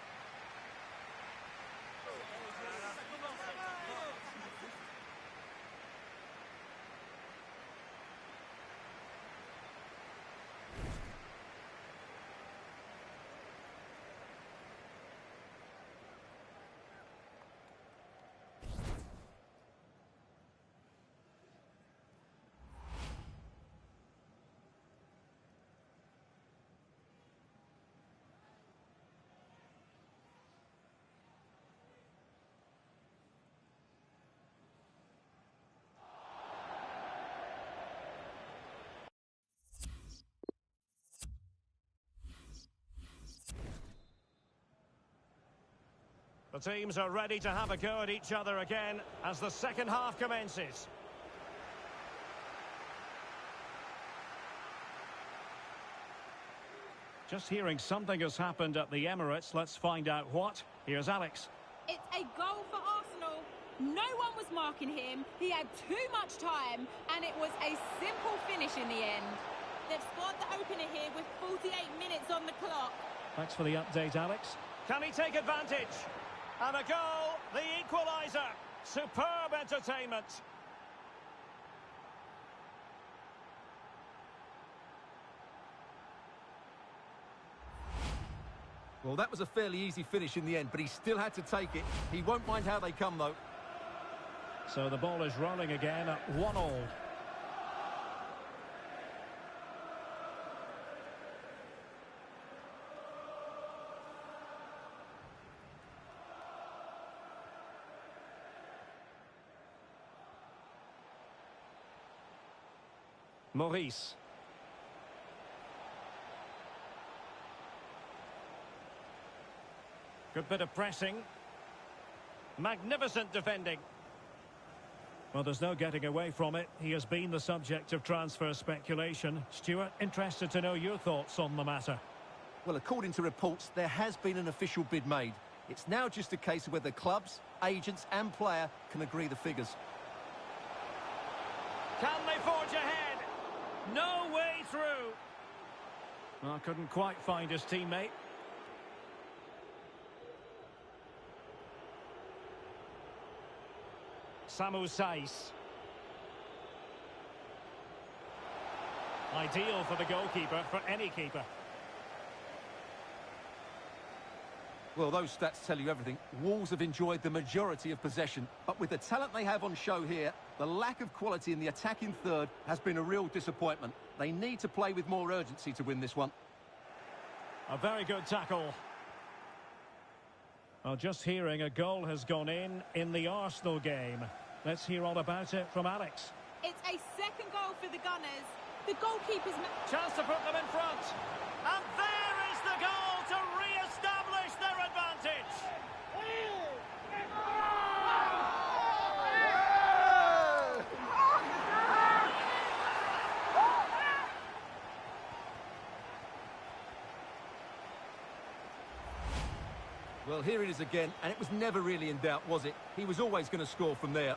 The teams are ready to have a go at each other again as the second half commences. Just hearing something has happened at the Emirates. Let's find out what. Here's Alex. It's a goal for Arsenal. No one was marking him. He had too much time, and it was a simple finish in the end. They've scored the opener here with 48 minutes on the clock. Thanks for the update, Alex. Can he take advantage? And a goal, the equaliser. Superb entertainment. Well, that was a fairly easy finish in the end, but he still had to take it. He won't mind how they come, though. So the ball is rolling again at 1-1. Maurice. Good bit of pressing. Magnificent defending. Well, there's no getting away from it. He has been the subject of transfer speculation. Stuart, interested to know your thoughts on the matter. Well, according to reports, there has been an official bid made. It's now just a case of whether clubs, agents and player can agree the figures. Can they forge ahead? No way through. Well, couldn't quite find his teammate. Samu Saiz. Ideal for the goalkeeper, for any keeper. Well, those stats tell you everything. Wolves have enjoyed the majority of possession, but with the talent they have on show here, the lack of quality in the attacking third has been a real disappointment. They need to play with more urgency to win this one. A very good tackle. Well, just hearing a goal has gone in the Arsenal game. Let's hear all about it from Alex. It's a second goal for the Gunners. The goalkeeper's... Chance to put them in front. And there is the goal to re-establish their advantage. Well, here it is again, and it was never really in doubt, was it? He was always going to score from there.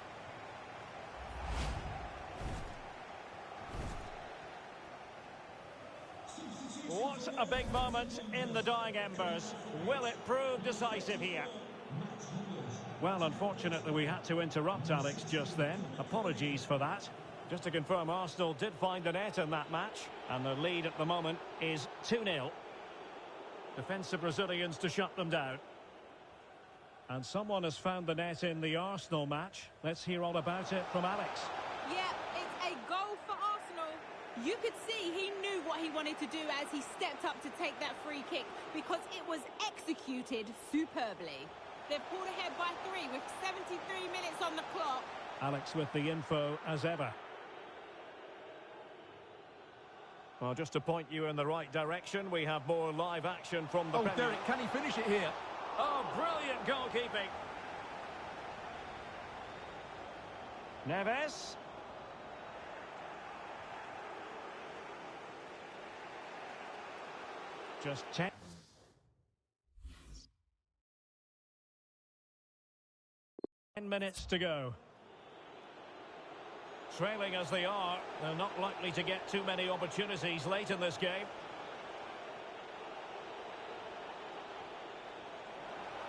What a big moment in the dying embers. Will it prove decisive here? Well, unfortunately, we had to interrupt Alex just then. Apologies for that. Just to confirm, Arsenal did find the net in that match, and the lead at the moment is 2-0. Defensive Brazilians to shut them down. And someone has found the net in the Arsenal match. Let's hear all about it from Alex. Yeah, it's a goal for Arsenal. You could see he knew what he wanted to do as he stepped up to take that free kick because it was executed superbly. They've pulled ahead by 3 with 73 minutes on the clock. Alex with the info as ever. Well, just to point you in the right direction, we have more live action from the Oh, Premier Derek, can he finish it here? Oh, brilliant goalkeeping. Neves. Just 10 minutes to go. Trailing as they are, they're not likely to get too many opportunities late in this game.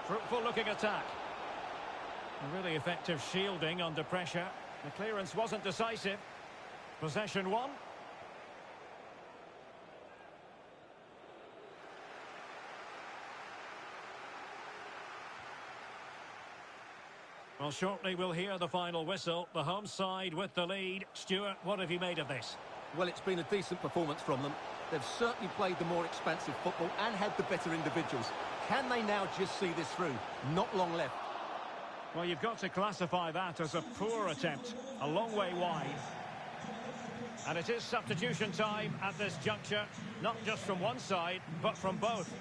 Fruitful looking attack. A really effective shielding under pressure. The clearance wasn't decisive. Possession won. Well, shortly we'll hear the final whistle. The home side with the lead. Stuart, what have you made of this? Well, it's been a decent performance from them. They've certainly played the more expansive football and had the better individuals. Can they now just see this through? Not long left. Well, you've got to classify that as a poor attempt. A long way wide. And it is substitution time at this juncture. Not just from one side, but from both.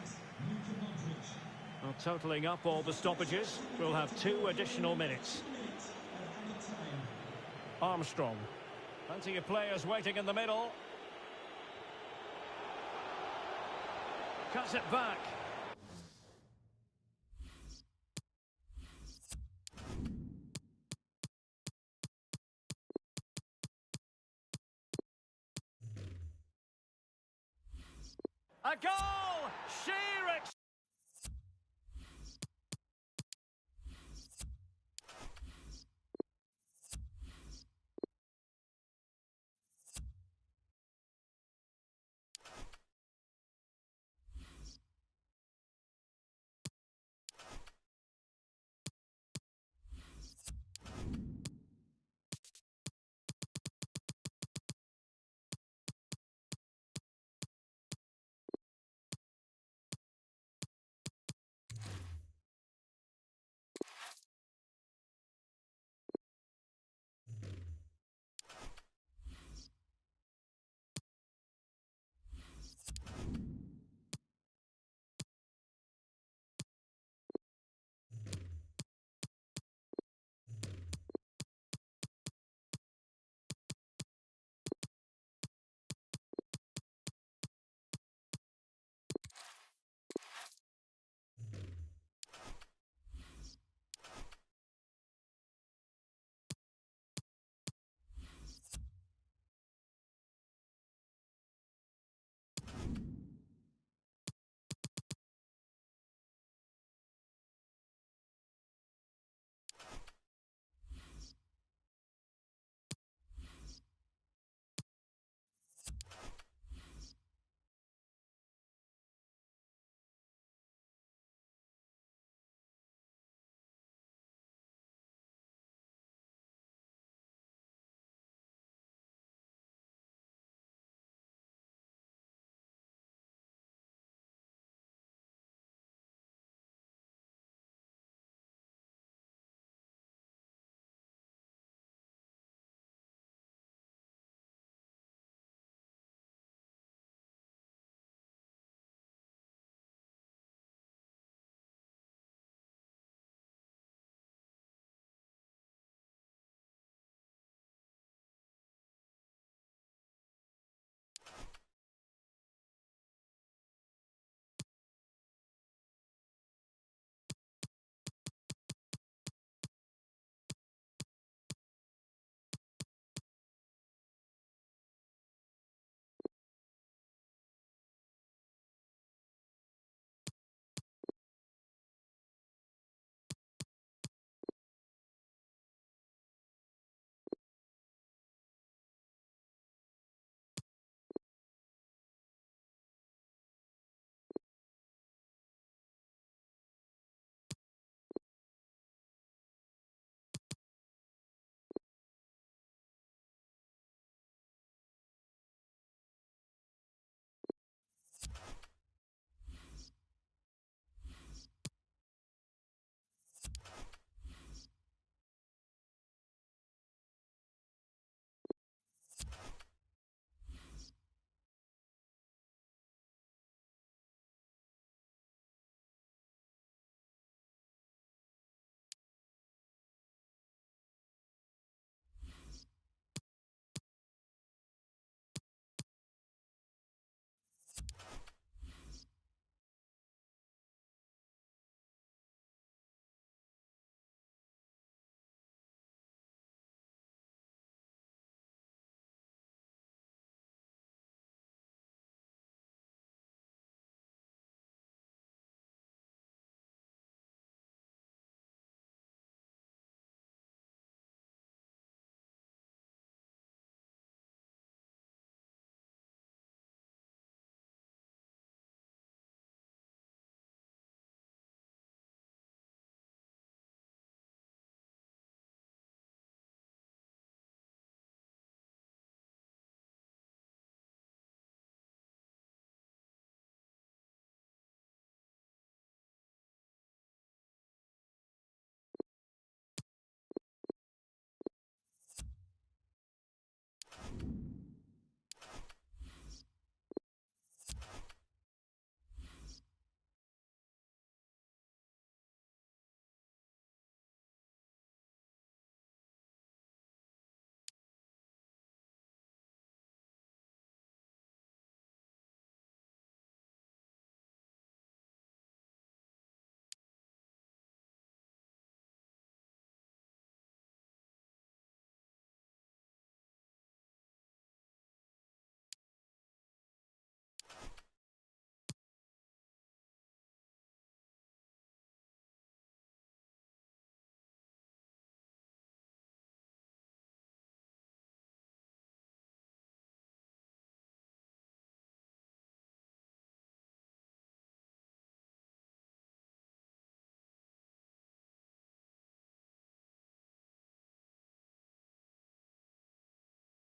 Well, totalling up all the stoppages, we'll have 2 additional minutes. Armstrong. Plenty of players waiting in the middle. Cuts it back. A goal! Sheer